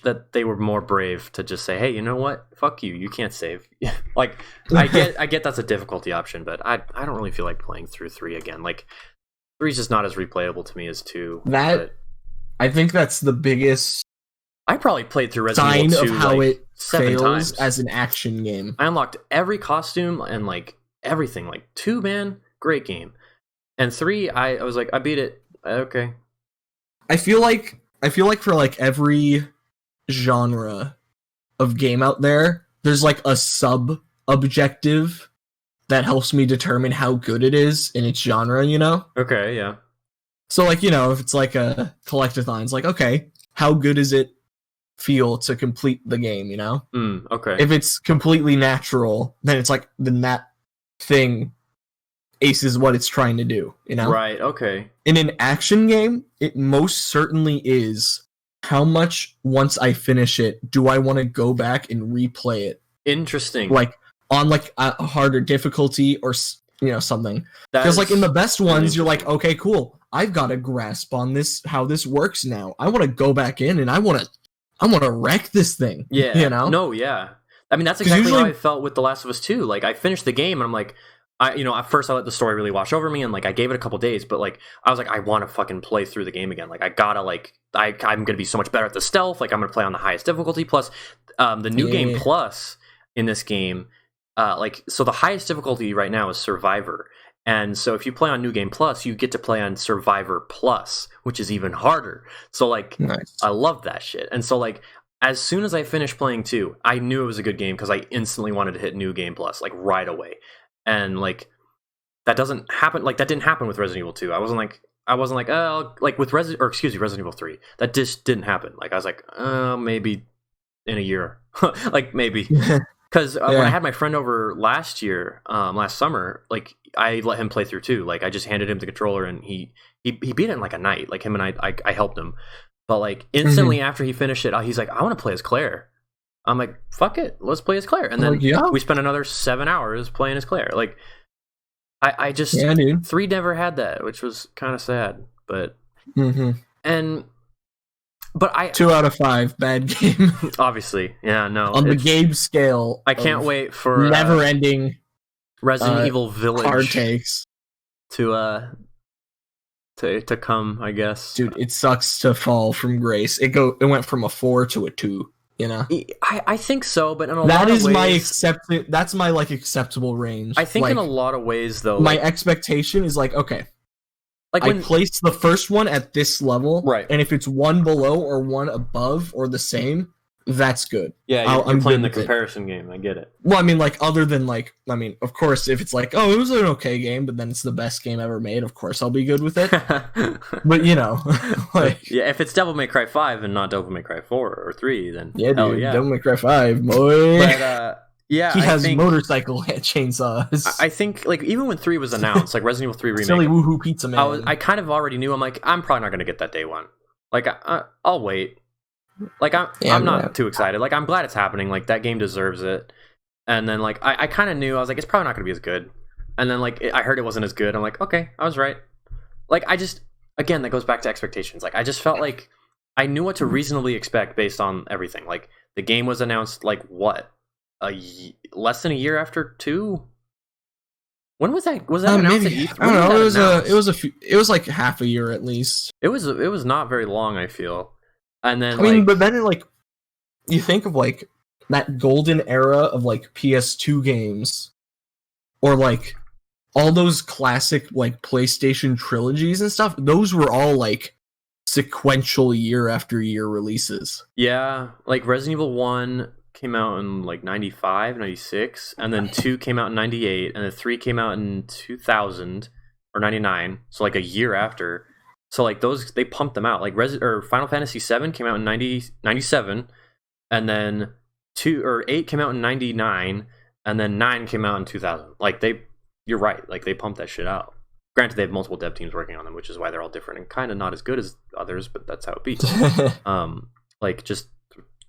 [SPEAKER 1] that they were more brave to just say, hey, you know what? Fuck you. You can't save. Like, I get that's a difficulty option, but I don't really feel like playing through 3 again. Like, 3 is just not as replayable to me as 2.
[SPEAKER 2] I think that's the biggest
[SPEAKER 1] I probably played through Resident
[SPEAKER 2] sign
[SPEAKER 1] Evil
[SPEAKER 2] of
[SPEAKER 1] 2
[SPEAKER 2] how
[SPEAKER 1] like
[SPEAKER 2] it
[SPEAKER 1] 7
[SPEAKER 2] fails
[SPEAKER 1] times.
[SPEAKER 2] as an action game.
[SPEAKER 1] I unlocked every costume and like everything. Like 2, man, great game. And 3, I was like, I beat it. Okay.
[SPEAKER 2] I feel like for like every genre of game out there, there's like a sub objective that helps me determine how good it is in its genre, you know?
[SPEAKER 1] Okay, yeah.
[SPEAKER 2] So like, you know, if it's like a collectathon, it's like, okay, how good does it feel to complete the game, you know?
[SPEAKER 1] Okay.
[SPEAKER 2] If it's completely natural, then it's like, then that thing aces what it's trying to do, you know?
[SPEAKER 1] Right, okay.
[SPEAKER 2] In an action game, it most certainly is how much, once I finish it, do I want to go back and replay it?
[SPEAKER 1] Interesting.
[SPEAKER 2] Like, on like a harder difficulty or, you know, something. Because like in the best ones, you're like, okay, cool. I've got a grasp on this, how this works now. I want to go back in and I want to wreck this thing.
[SPEAKER 1] Yeah.
[SPEAKER 2] You know?
[SPEAKER 1] No, yeah. I mean, that's exactly how I felt with The Last of Us 2. Like, I finished the game and I'm like, at first I let the story really wash over me and like I gave it a couple days, but like I was like, I want to fucking play through the game again. Like I gotta I'm gonna be so much better at the stealth. Like I'm gonna play on the highest difficulty. Plus, the new game plus in this game, so the highest difficulty right now is Survivor. And so if you play on New Game Plus, you get to play on Survivor Plus, which is even harder. So like, nice. I love that shit. And so like, as soon as I finished playing 2, I knew it was a good game because I instantly wanted to hit New Game Plus like right away. And like, that doesn't happen. Like that didn't happen with Resident Evil 2. I wasn't like, like with Resident Evil 3. That just didn't happen. Like I was like, maybe in a year, like maybe. Because when I had my friend over last summer, like I let him play through 2. Like I just handed him the controller and he beat it in like a night. Like him and I helped him. But like instantly after he finished it, he's like, I want to play as Claire. I'm like, fuck it, let's play as Claire. And then we spent another 7 hours playing as Claire. Like I just 3 never had that, which was kind of sad. But But
[SPEAKER 2] 2 out of 5 bad game.
[SPEAKER 1] Obviously, yeah, no.
[SPEAKER 2] On the game scale,
[SPEAKER 1] I can't wait for
[SPEAKER 2] never-ending
[SPEAKER 1] Resident Evil Village
[SPEAKER 2] hard takes
[SPEAKER 1] to come. I guess,
[SPEAKER 2] dude, it sucks to fall from grace. It went from a 4 to a 2. You know,
[SPEAKER 1] I think so, but in a lot of ways,
[SPEAKER 2] that's my like acceptable range.
[SPEAKER 1] I think
[SPEAKER 2] like,
[SPEAKER 1] in a lot of ways, though,
[SPEAKER 2] my expectation is like, okay. Like I place the first one at this level,
[SPEAKER 1] right?
[SPEAKER 2] And if it's 1 below or 1 above or the same, that's good.
[SPEAKER 1] Yeah, I'm playing the comparison game. I get it.
[SPEAKER 2] Well, I mean, like other than like, I mean, of course, if it's like, oh, it was an okay game, but then it's the best game ever made, of course I'll be good with it. But you know, like,
[SPEAKER 1] yeah, if it's Devil May Cry 5 and not Devil May Cry 4 or 3, then
[SPEAKER 2] yeah, dude, Devil May Cry 5, boy.
[SPEAKER 1] But yeah,
[SPEAKER 2] he has motorcycle chainsaws.
[SPEAKER 1] I think like even when 3 was announced, like Resident Evil 3 remake,
[SPEAKER 2] silly woohoo pizza man.
[SPEAKER 1] I kind of already knew. I'm like, I'm probably not gonna get that day one. Like I'll wait. Like I'm not too excited. Like I'm glad it's happening. Like that game deserves it. And then like I kind of knew. I was like, it's probably not gonna be as good. And then like I heard it wasn't as good. I'm like, okay, I was right. Like I just, again, that goes back to expectations. Like I just felt like I knew what to reasonably expect based on everything. Like the game was announced like what, less than a year after 2. When was that? Was that announced at E3?
[SPEAKER 2] I don't know. It was like half a year at least.
[SPEAKER 1] It was not very long, I feel. And then
[SPEAKER 2] I mean, but then like you think of like that golden era of like PS2 games, or like all those classic like PlayStation trilogies and stuff. Those were all like sequential year after year releases.
[SPEAKER 1] Yeah, like Resident Evil 1 came out in like 95, 96, and then 2 came out in 98, and then 3 came out in 2000 or 99, so like a year after. So like those, they pumped them out. Like Final Fantasy 7 came out in 97, and then 8 came out in 99, and then 9 came out in 2000. Like you're right, like they pumped that shit out. Granted, they have multiple dev teams working on them, which is why they're all different and kind of not as good as others, but that's how it be. Like just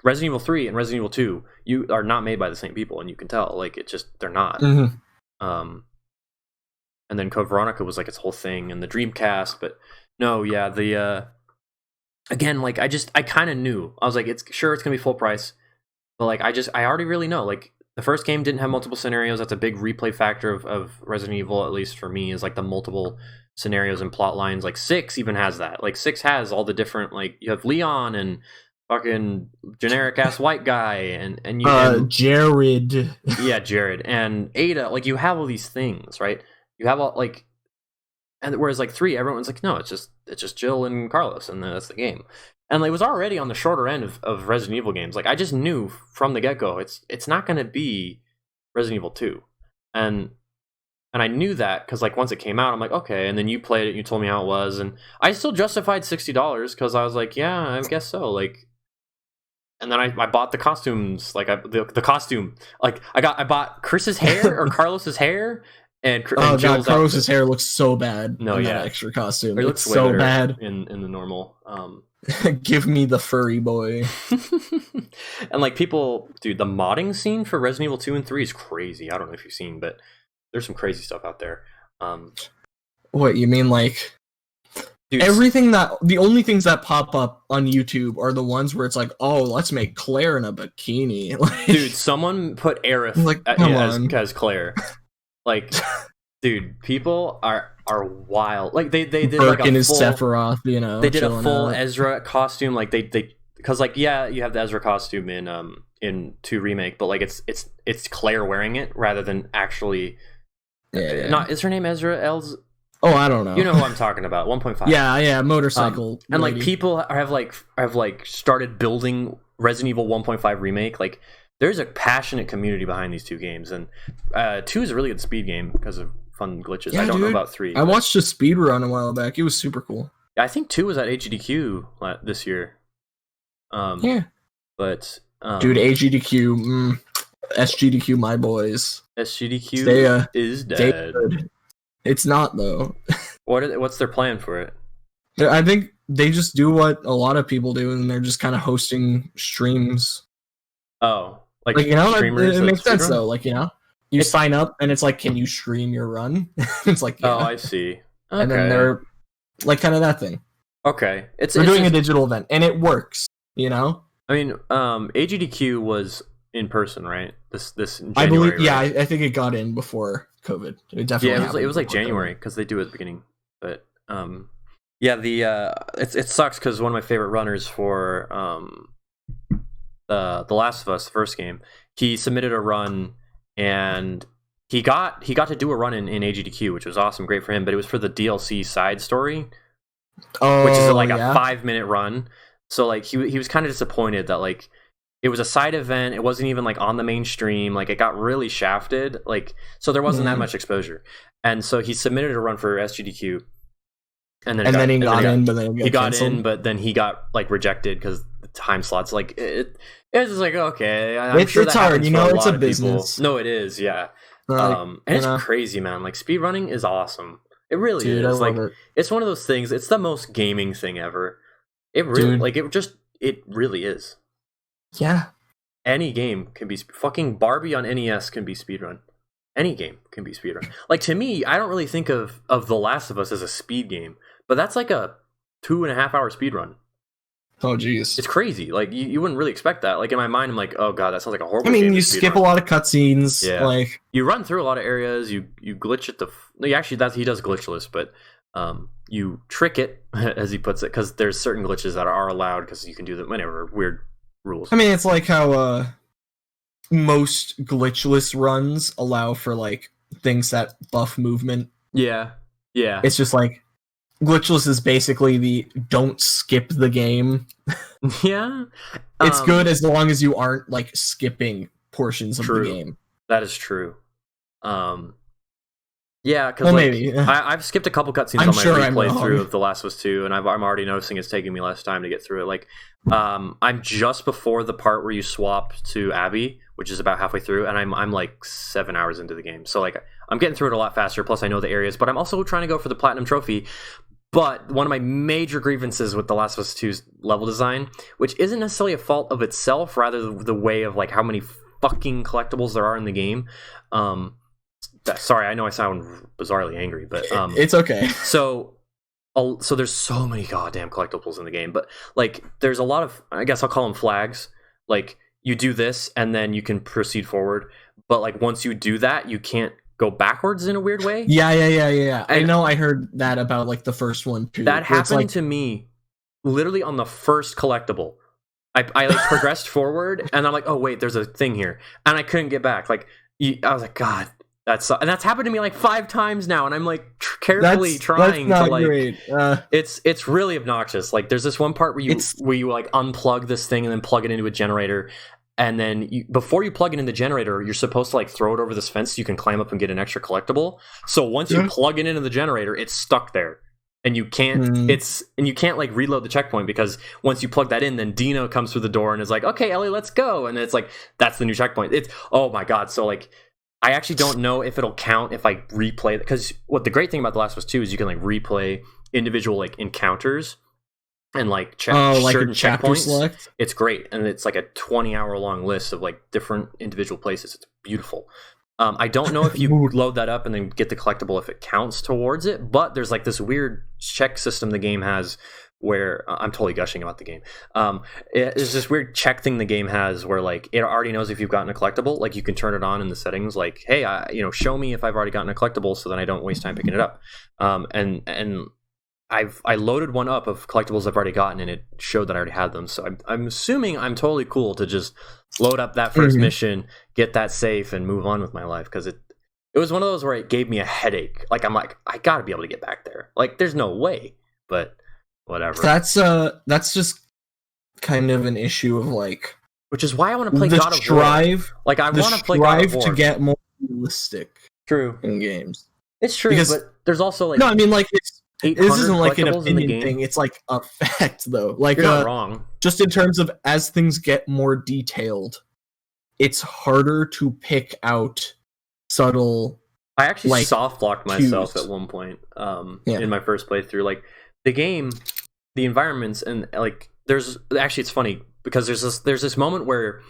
[SPEAKER 1] Resident Evil 3 and Resident Evil 2, you are not made by the same people, and you can tell. Like it just, they're not. And then Code Veronica was like its whole thing, and the Dreamcast, but no, yeah, the again, like I kind of knew. I was like, it's gonna be full price, but like I already really know. Like The first game didn't have multiple scenarios. That's a big replay factor of Resident Evil, at least for me, is like the multiple scenarios and plot lines. Like 6 even has that. Like 6 has all the different, like you have Leon and fucking generic ass white guy and you
[SPEAKER 2] Jared.
[SPEAKER 1] Yeah, Jared and Ada. Like you have all these things, right? You have all like, and whereas like 3, everyone's like, no, it's just Jill and Carlos, and that's the game. And it was already on the shorter end of Resident Evil games. Like I just knew from the get go, it's not going to be Resident Evil 2, and I knew that because like once it came out, I'm like, okay. And then you played it, and you told me how it was, and I still justified $60 because I was like, yeah, I guess so. Like, and then I bought the costumes, like the costume, like I bought Chris's hair or Carlos's hair. And
[SPEAKER 2] oh god, Carlos's hair looks so bad.
[SPEAKER 1] No,
[SPEAKER 2] in
[SPEAKER 1] yeah,
[SPEAKER 2] that extra costume.
[SPEAKER 1] It looks
[SPEAKER 2] so bad
[SPEAKER 1] in the normal.
[SPEAKER 2] Give me the furry boy.
[SPEAKER 1] And like people, dude, the modding scene for Resident Evil 2 and 3 is crazy. I don't know if you've seen, but there's some crazy stuff out there.
[SPEAKER 2] What you mean, like? Dude, the only things that pop up on YouTube are the ones where it's like, oh, let's make Claire in a bikini. Like,
[SPEAKER 1] dude, someone put Aerith
[SPEAKER 2] like,
[SPEAKER 1] as Claire. Like, dude, people are wild. Like they did
[SPEAKER 2] Birkin
[SPEAKER 1] like a
[SPEAKER 2] is
[SPEAKER 1] full
[SPEAKER 2] Sephiroth, you know.
[SPEAKER 1] They did a full Ezra costume. Like they because like yeah, you have the Ezra costume in 2 remake, but like it's Claire wearing it rather than actually. Yeah. Not is her name Ezra Els?
[SPEAKER 2] Oh, I don't know.
[SPEAKER 1] You know who I'm talking about? 1.5.
[SPEAKER 2] Yeah, motorcycle.
[SPEAKER 1] And like people have started building Resident Evil 1.5 remake. Like there's a passionate community behind these 2 games, and 2 is a really good speed game because of fun glitches.
[SPEAKER 2] Yeah,
[SPEAKER 1] I don't know about 3.
[SPEAKER 2] I watched a speed run a while back. It was super cool.
[SPEAKER 1] I think 2 was at AGDQ this year.
[SPEAKER 2] Yeah,
[SPEAKER 1] but
[SPEAKER 2] dude, AGDQ, SGDQ, my boys.
[SPEAKER 1] SGDQ is dead.
[SPEAKER 2] It's not though.
[SPEAKER 1] What's their plan for it?
[SPEAKER 2] I think they just do what a lot of people do, and they're just kind of hosting streams.
[SPEAKER 1] Oh, like
[SPEAKER 2] you know, it makes sense though. Like, you know, you sign up, and it's like, can you stream your run? It's like, yeah.
[SPEAKER 1] Oh, I see. Okay.
[SPEAKER 2] And then they're like kind of that thing.
[SPEAKER 1] Okay,
[SPEAKER 2] they're doing a digital event, and it works. You know,
[SPEAKER 1] I mean, AGDQ was in person, right? This January,
[SPEAKER 2] I believe.
[SPEAKER 1] right?
[SPEAKER 2] Yeah, I think it got in before COVID. It definitely.
[SPEAKER 1] Yeah, it was like January because they do it at the beginning. But yeah, it sucks because one of my favorite runners for The Last of Us, the first game, he submitted a run and he got to do a run in AGDQ, which was awesome, great for him. But it was for the DLC side story, which is like a 5-minute run. So like he was kind of disappointed that like it was a side event. It wasn't even like on the mainstream. Like it got really shafted. Like so there wasn't that much exposure. And so he submitted a run for SGDQ. And then he got in, but then he got like rejected because the time slots. Like it's just like okay, I'm sure
[SPEAKER 2] it's hard, you know. It's a business.
[SPEAKER 1] No, it is, yeah. And it's crazy, man. Like speedrunning is awesome. It really is. Like it's one of those things. It's the most gaming thing ever. It really it really is.
[SPEAKER 2] Yeah.
[SPEAKER 1] Any game can be fucking Barbie on NES can be speedrun. Any game can be speedrun. Like to me, I don't really think of The Last of Us as a speed game, but that's like a 2.5 hour speedrun.
[SPEAKER 2] Oh jeez.
[SPEAKER 1] It's crazy. Like you wouldn't really expect that. Like in my mind, I'm like, oh god, that sounds like a horrible.
[SPEAKER 2] I mean,
[SPEAKER 1] game
[SPEAKER 2] you skip a lot of cutscenes.
[SPEAKER 1] Yeah.
[SPEAKER 2] Like
[SPEAKER 1] you run through a lot of areas. You glitch at he does glitchless, but you trick it as he puts it because there's certain glitches that are allowed because you can do them whenever weird rules.
[SPEAKER 2] I mean, it's like how most glitchless runs allow for like things that buff movement.
[SPEAKER 1] Yeah.
[SPEAKER 2] It's just like glitchless is basically the don't skip the game.
[SPEAKER 1] Yeah.
[SPEAKER 2] It's good as long as you aren't like skipping portions of the game.
[SPEAKER 1] That is true. Yeah, because maybe I've skipped a couple cutscenes on my replay through of The Last of Us 2, and I'm already noticing it's taking me less time to get through it. Like, I'm just before the part where you swap to Abby, which is about halfway through, and I'm like 7 hours into the game. So like I'm getting through it a lot faster. Plus I know the areas, but I'm also trying to go for the platinum trophy. But one of my major grievances with The Last of Us 2's level design, which isn't necessarily a fault of itself, rather the way of like how many fucking collectibles there are in the game. Sorry, I know I sound bizarrely angry, but
[SPEAKER 2] it's okay.
[SPEAKER 1] So there's so many goddamn collectibles in the game, but like there's a lot of, I guess I'll call them flags. Like you do this and then you can proceed forward. But like once you do that, you can't go backwards in a weird way.
[SPEAKER 2] Yeah. I know. I heard that about like the first one too.
[SPEAKER 1] That happened to me literally on the first collectible. I like progressed forward and I'm like, oh wait, there's a thing here, and I couldn't get back. Like I was like, God, that's happened to me like 5 times now, and I'm like carefully trying
[SPEAKER 2] that's not
[SPEAKER 1] to like.
[SPEAKER 2] Great.
[SPEAKER 1] It's really obnoxious. Like there's this one part where you like unplug this thing and then plug it into a generator. And then before you plug it in the generator, you're supposed to like throw it over this fence so you can climb up and get an extra collectible. So once you plug it into the generator, it's stuck there, and you can't you can't like reload the checkpoint, because once you plug that in, then Dino comes through the door and is like, "Okay, Ellie, let's go." And it's like that's the new checkpoint. It's oh my god. So like I actually don't know if it'll count if I replay, because what the great thing about The Last of Us 2 is you can like replay individual like encounters and like check certain checkpoints.
[SPEAKER 2] Select.
[SPEAKER 1] It's great, and it's like a 20-hour long list of like different individual places. It's beautiful. I don't know if you load that up and then get the collectible if it counts towards it, but there's like this weird check system the game has where I'm totally gushing about the game. There's this weird check thing the game has where like it already knows if you've gotten a collectible. Like you can turn it on in the settings, like, hey, show me if I've already gotten a collectible, so then I don't waste time picking it up. And I loaded one up of collectibles I've already gotten, and it showed that I already had them. So I'm assuming I'm totally cool to just load up that first mission, get that safe, and move on with my life, because it was one of those where it gave me a headache. Like I'm like, I gotta be able to get back there. Like there's no way, but whatever.
[SPEAKER 2] That's just kind of an issue of like,
[SPEAKER 1] which is why I want to play God of War. Like I want to play God of War
[SPEAKER 2] to get more realistic.
[SPEAKER 1] True
[SPEAKER 2] in games.
[SPEAKER 1] It's true, but there's also like
[SPEAKER 2] no, I mean like this isn't like an
[SPEAKER 1] collectibles in the
[SPEAKER 2] opinion
[SPEAKER 1] game.
[SPEAKER 2] thing. It's like a fact, though. Like,
[SPEAKER 1] you're not wrong.
[SPEAKER 2] Just in terms of as things get more detailed, it's harder to pick out subtle.
[SPEAKER 1] I actually
[SPEAKER 2] like,
[SPEAKER 1] soft blocked myself at one point in my first playthrough. Like the game, the environments, and like there's actually it's funny because there's this moment where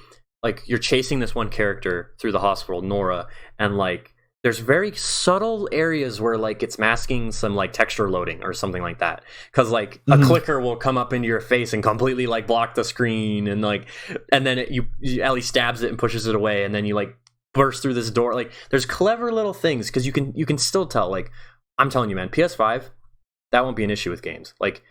[SPEAKER 1] like you're chasing this one character through the hospital, Nora, and like there's very subtle areas where like it's masking some like texture loading or something like that, because like a clicker will come up into your face and completely like block the screen, and like and then Ellie stabs it and pushes it away, and then you like burst through this door. Like there's clever little things, because you can still tell. Like I'm telling you, man, PS5, that won't be an issue with games. Like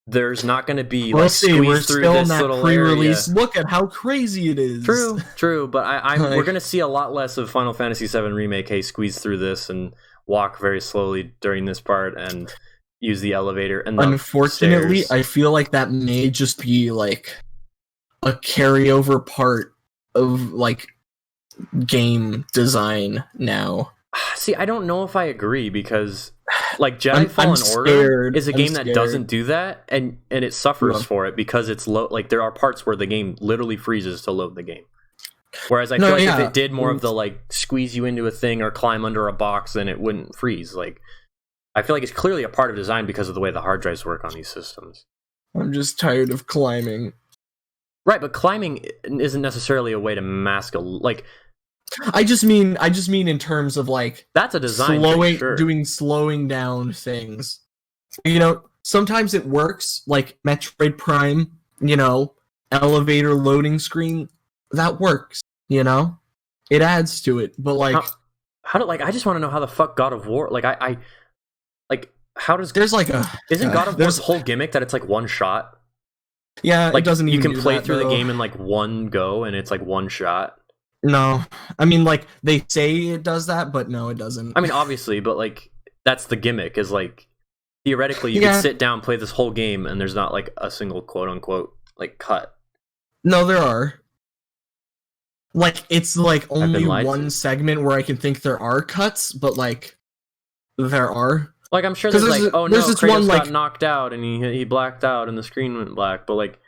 [SPEAKER 1] there's not going to be like squeeze through this little pre-release
[SPEAKER 2] area. Look at how crazy it is.
[SPEAKER 1] True, but we're going to see a lot less of Final Fantasy VII Remake. Hey, squeeze through this and walk very slowly during this part and use the elevator. And
[SPEAKER 2] unfortunately,
[SPEAKER 1] stairs.
[SPEAKER 2] I feel like that may just be like a carryover part of like game design now.
[SPEAKER 1] See, I don't know if I agree, because like Jedi Fallen Order is a game that doesn't do that, and it suffers for it because it's low. Like there are parts where the game literally freezes to load the game. Whereas I feel like if it did more of the like squeeze you into a thing or climb under a box, then it wouldn't freeze. Like I feel like it's clearly a part of design because of the way the hard drives work on these systems.
[SPEAKER 2] I'm just tired of climbing.
[SPEAKER 1] Right, but climbing isn't necessarily a way to mask a like.
[SPEAKER 2] I just mean in terms of like
[SPEAKER 1] that's a design
[SPEAKER 2] slowing down things. You know, sometimes it works, like Metroid Prime, you know, elevator loading screen, that works, you know? It adds to it, but like
[SPEAKER 1] how do like I just want to know how the fuck God of War like I like how does
[SPEAKER 2] there's like a
[SPEAKER 1] isn't God of War's whole gimmick that it's like one shot?
[SPEAKER 2] Yeah,
[SPEAKER 1] like
[SPEAKER 2] it doesn't even
[SPEAKER 1] you can play
[SPEAKER 2] that,
[SPEAKER 1] through
[SPEAKER 2] though.
[SPEAKER 1] the game in like one go and it's like one shot.
[SPEAKER 2] No, I mean, like, they say it does that, but no, it doesn't.
[SPEAKER 1] I mean, obviously, but, like, that's the gimmick, is, like, theoretically, you can sit down, play this whole game, and there's not, like, a single quote-unquote, like, cut.
[SPEAKER 2] No, there are. Like, it's, like, only one segment where I can think there are cuts, but, like, there are.
[SPEAKER 1] Like, I'm sure there's like, oh, no, Kratos got knocked out, and he blacked out, and the screen went black, but, like,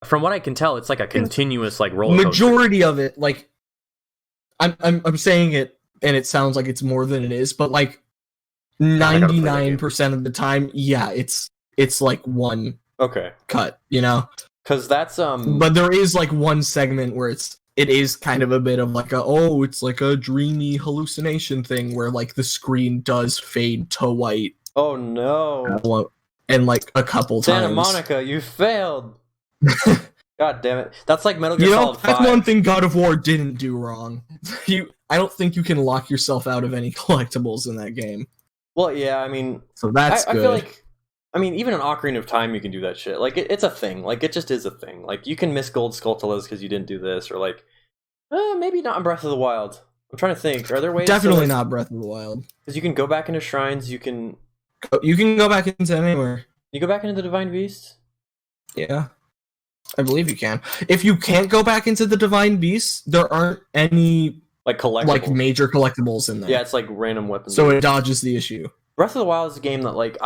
[SPEAKER 1] from what I can tell, it's, like, a continuous, like, roller coaster.
[SPEAKER 2] Majority of it, like, I'm saying it, and it sounds like it's more than it is, but like 99% of the time, yeah, it's like one cut, you know?
[SPEAKER 1] Because that's
[SPEAKER 2] But there is like one segment where it is kind of a bit of like it's like a dreamy hallucination thing where like the screen does fade to white.
[SPEAKER 1] Oh no!
[SPEAKER 2] And like a couple
[SPEAKER 1] Santa
[SPEAKER 2] times.
[SPEAKER 1] Monica, you failed. God damn it. That's like Metal Gear Solid 5.
[SPEAKER 2] That's one thing God of War didn't do wrong. I don't think you can lock yourself out of any collectibles in that game.
[SPEAKER 1] Well, yeah, I mean...
[SPEAKER 2] So that's good.
[SPEAKER 1] I feel like... I mean, even in Ocarina of Time, you can do that shit. Like, it's a thing. Like, it just is a thing. Like, you can miss gold Skulltulas because you didn't do this, or like... maybe not in Breath of the Wild. I'm trying to think. Are there ways
[SPEAKER 2] Definitely not Breath of the Wild.
[SPEAKER 1] Because you can go back into shrines, you can...
[SPEAKER 2] You can go back into anywhere.
[SPEAKER 1] You go back into the Divine Beast?
[SPEAKER 2] Yeah. I believe you can. If you can't go back into the Divine Beast, there aren't any
[SPEAKER 1] like collectibles,
[SPEAKER 2] like major collectibles in there.
[SPEAKER 1] Yeah, it's like random weapons.
[SPEAKER 2] So it dodges the issue.
[SPEAKER 1] Breath of the Wild is a game that like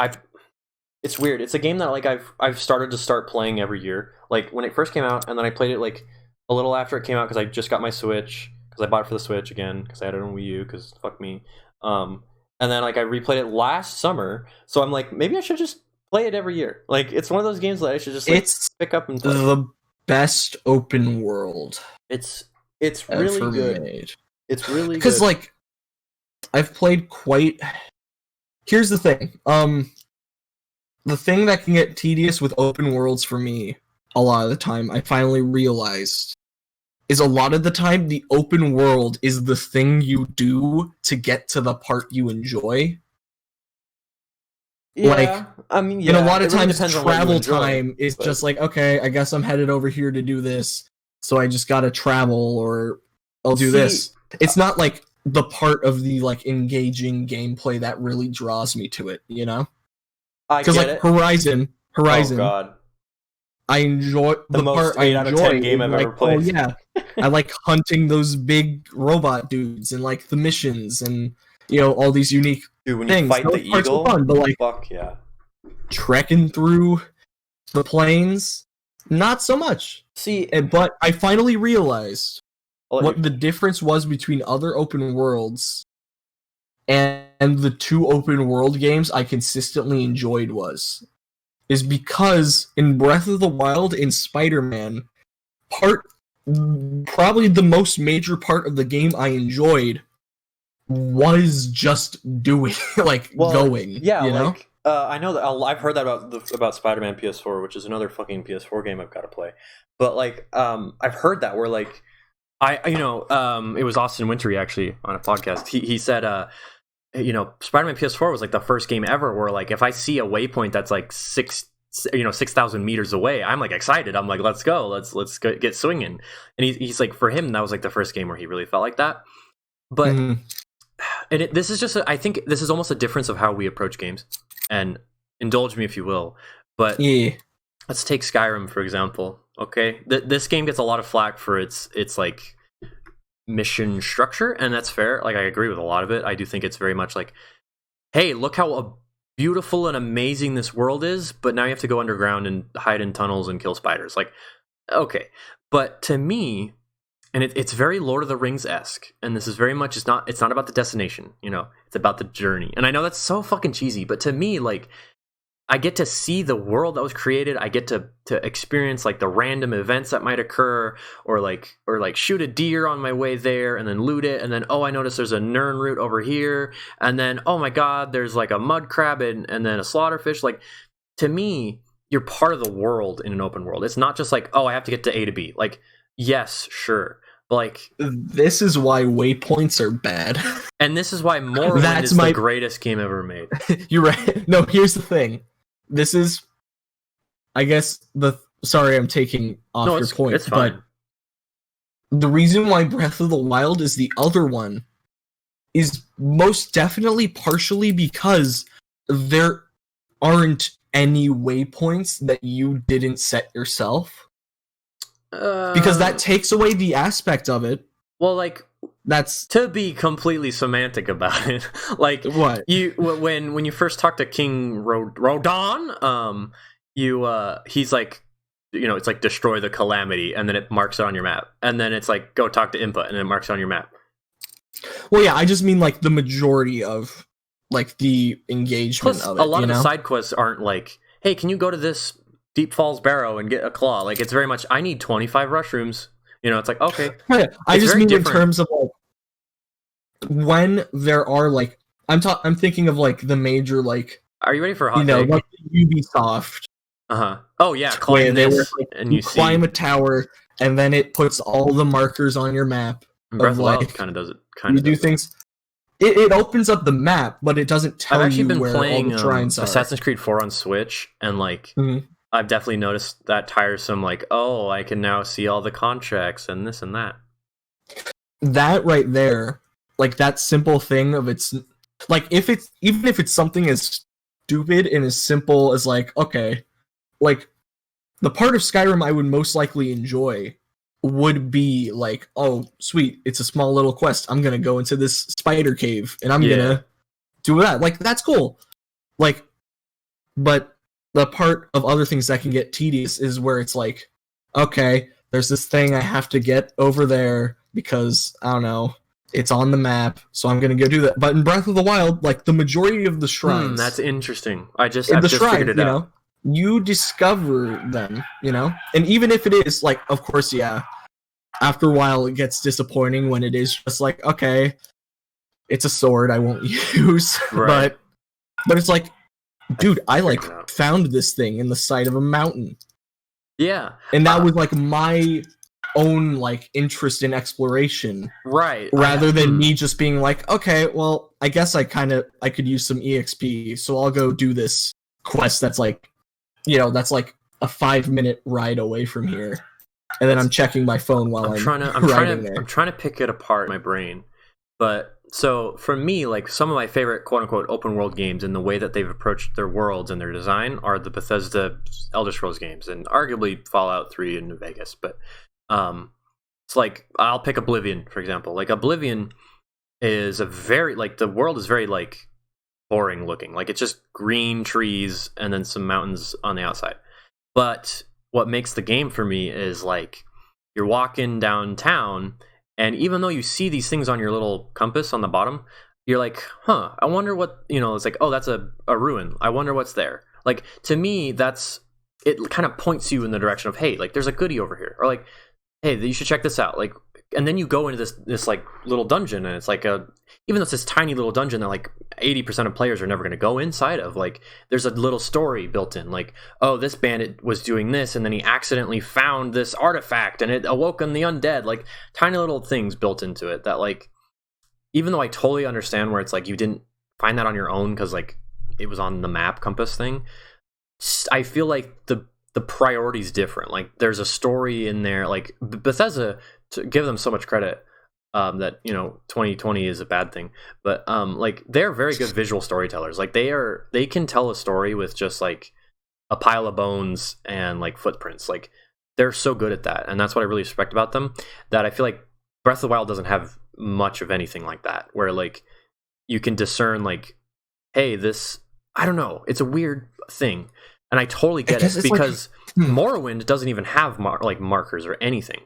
[SPEAKER 1] it's weird. It's a game that like I've started to playing every year. Like when it first came out, and then I played it like a little after it came out because I just got my Switch because I bought it for the Switch again because I had it on Wii U because fuck me. And then like I replayed it last summer, so I'm like maybe I should just play it every year. Like it's one of those games that I should just like, pick up and play.
[SPEAKER 2] The best open world.
[SPEAKER 1] It's really good.
[SPEAKER 2] Made.
[SPEAKER 1] It's really good.
[SPEAKER 2] Because like I've played quite. Here's the thing. The thing that can get tedious with open worlds for me a lot of the time, I finally realized, is a lot of the time the open world is the thing you do to get to the part you enjoy.
[SPEAKER 1] Yeah,
[SPEAKER 2] like,
[SPEAKER 1] I mean,
[SPEAKER 2] and a lot of times
[SPEAKER 1] really
[SPEAKER 2] travel time is just like, okay, I guess I'm headed over here to do this, so I just gotta travel, or I'll do this. It's not like the part of the like engaging gameplay that really draws me to it, you know? Because like Horizon.
[SPEAKER 1] Oh god,
[SPEAKER 2] I enjoy
[SPEAKER 1] the most 8 out of 10 game I've ever played.
[SPEAKER 2] Oh yeah, I like hunting those big robot dudes and like the missions and all these unique
[SPEAKER 1] when
[SPEAKER 2] things.
[SPEAKER 1] You fight the eagle,
[SPEAKER 2] fun, but like
[SPEAKER 1] fuck yeah,
[SPEAKER 2] trekking through the plains, not so much.
[SPEAKER 1] See,
[SPEAKER 2] but I finally realized what the difference was between other open worlds and the two open world games I consistently enjoyed is because in Breath of the Wild and Spider-Man, probably the most major part of the game I enjoyed was just doing, going.
[SPEAKER 1] Yeah,
[SPEAKER 2] you know?
[SPEAKER 1] I know that I've heard that about Spider-Man PS4, which is another fucking PS4 game I've got to play. But like, I've heard that where like, it was Austin Wintory actually on a podcast. He said, Spider-Man PS4 was like the first game ever where like if I see a waypoint that's like 6,000 meters away, I'm like excited. I'm like, let's go, let's get swinging. And he's like, for him that was like the first game where he really felt like that. But and this is just I think this is almost a difference of how we approach games. And indulge me if you will, but
[SPEAKER 2] yeah.
[SPEAKER 1] Let's take Skyrim for example. Okay, this game gets a lot of flack for its like mission structure, and that's fair. Like I agree with a lot of it. I do think it's very much like, hey, look how beautiful and amazing this world is, but now you have to go underground and hide in tunnels and kill spiders. Like, okay, but to me, and it's very Lord of the Rings-esque, and this is very much it's not about the destination, it's about the journey. And I know that's so fucking cheesy, but to me, like, I get to see the world that was created. I get to experience like the random events that might occur, or like shoot a deer on my way there and then loot it, and then I noticed there's a Nern root over here, and then oh my god, there's like a mud crab and then a slaughterfish. Like, to me, you're part of the world in an open world. It's not just like, I have to get to A to B. Like, yes, sure. But like,
[SPEAKER 2] this is why waypoints are bad. And
[SPEAKER 1] this is why Morrowind is the greatest game ever made.
[SPEAKER 2] You're right. No, here's the thing. This is, I guess, sorry I'm taking off your point.
[SPEAKER 1] It's fine.
[SPEAKER 2] But the reason why Breath of the Wild is the other one is most definitely partially because there aren't any waypoints that you didn't set yourself. Because that takes away the aspect of it.
[SPEAKER 1] Well, like,
[SPEAKER 2] that's
[SPEAKER 1] to be completely semantic about it. Like,
[SPEAKER 2] what
[SPEAKER 1] when you first talk to King Rodon, he's like, it's like destroy the calamity, and then it marks it on your map, and then it's like go talk to Input, and it marks it on your map.
[SPEAKER 2] Well, yeah, I just mean like the majority of like the engagement.
[SPEAKER 1] Plus,
[SPEAKER 2] of it,
[SPEAKER 1] a lot of the side quests aren't like, hey, can you go to this Deep Falls Barrow and get a claw? Like, it's very much, I need 25 mushrooms. It's like, okay.
[SPEAKER 2] Yeah, I just mean different. In terms of like when there are like I'm thinking of like the major like.
[SPEAKER 1] Are you ready for a hot take?
[SPEAKER 2] Like Ubisoft
[SPEAKER 1] Oh yeah,
[SPEAKER 2] where
[SPEAKER 1] climb
[SPEAKER 2] they were
[SPEAKER 1] this
[SPEAKER 2] like,
[SPEAKER 1] and
[SPEAKER 2] you
[SPEAKER 1] you
[SPEAKER 2] climb
[SPEAKER 1] see.
[SPEAKER 2] a tower, and then it puts all the markers on your map
[SPEAKER 1] Breath
[SPEAKER 2] of
[SPEAKER 1] of the Wild
[SPEAKER 2] like
[SPEAKER 1] kind of does it.
[SPEAKER 2] you do things. It opens up the map, but it doesn't
[SPEAKER 1] I've
[SPEAKER 2] tell
[SPEAKER 1] actually
[SPEAKER 2] you
[SPEAKER 1] been
[SPEAKER 2] where all
[SPEAKER 1] playing
[SPEAKER 2] the shrines are.
[SPEAKER 1] Assassin's Creed 4 on Switch, and like
[SPEAKER 2] Mhm.
[SPEAKER 1] I've definitely noticed that tiresome. Like, oh, I can now see all the contracts and this and that.
[SPEAKER 2] That right there, like that simple thing of it's like even if it's something as stupid and as simple as like, okay, like the part of Skyrim I would most likely enjoy would be like, oh sweet, it's a small little quest. I'm gonna go into this spider cave and I'm gonna do that. Like that's cool. Like, but the part of other things that can get tedious is where it's like, okay, there's this thing I have to get over there because I don't know, it's on the map, so I'm gonna go do that. But in Breath of the Wild, like the majority of the shrines,
[SPEAKER 1] That's interesting. I've just
[SPEAKER 2] shrines,
[SPEAKER 1] figured it out.
[SPEAKER 2] you discover them, and even if it is like, of course, yeah, after a while it gets disappointing when it is just like, okay, it's a sword I won't use,
[SPEAKER 1] Right.
[SPEAKER 2] but it's like, dude, I like
[SPEAKER 1] Figured it out.
[SPEAKER 2] found this thing in the side of a mountain.
[SPEAKER 1] Yeah.
[SPEAKER 2] And that was like my own like interest in exploration.
[SPEAKER 1] Right.
[SPEAKER 2] Rather than me just being like, okay, well, I guess I could use some EXP, so I'll go do this quest that's like, that's like a 5-minute ride away from here. And then I'm checking my phone while I'm trying
[SPEAKER 1] to pick it apart in my brain. But so for me, like some of my favorite quote unquote open world games in the way that they've approached their worlds and their design are the Bethesda Elder Scrolls games and arguably Fallout 3 and New Vegas. But it's like I'll pick Oblivion, for example. Like Oblivion is a very like the world is very like boring looking. Like it's just green trees and then some mountains on the outside. But what makes the game for me is like you're walking downtown, and even though you see these things on your little compass on the bottom, you're like, huh, I wonder what, it's like, oh, that's a ruin. I wonder what's there. Like, to me, it kind of points you in the direction of, hey, like, there's a goodie over here. Or like, hey, you should check this out. Like, and then you go into this like little dungeon, and it's like even though it's this tiny little dungeon that like 80% of players are never going to go inside of, like there's a little story built in, like, oh, this bandit was doing this and then he accidentally found this artifact and it awoken the undead. Like tiny little things built into it that, like, even though I totally understand where it's like you didn't find that on your own because like it was on the map compass thing, I feel like the priority's different. Like there's a story in there. Like Bethesda, to give them so much credit, that 2020 is a bad thing, but like they're very good visual storytellers. Like they can tell a story with just like a pile of bones and like footprints. Like they're so good at that, and that's what I really respect about them. That I feel like Breath of the Wild doesn't have much of anything like that, where like you can discern like, hey, this, I don't know, it's a weird thing, and I totally get it because Morrowind doesn't even have markers or anything.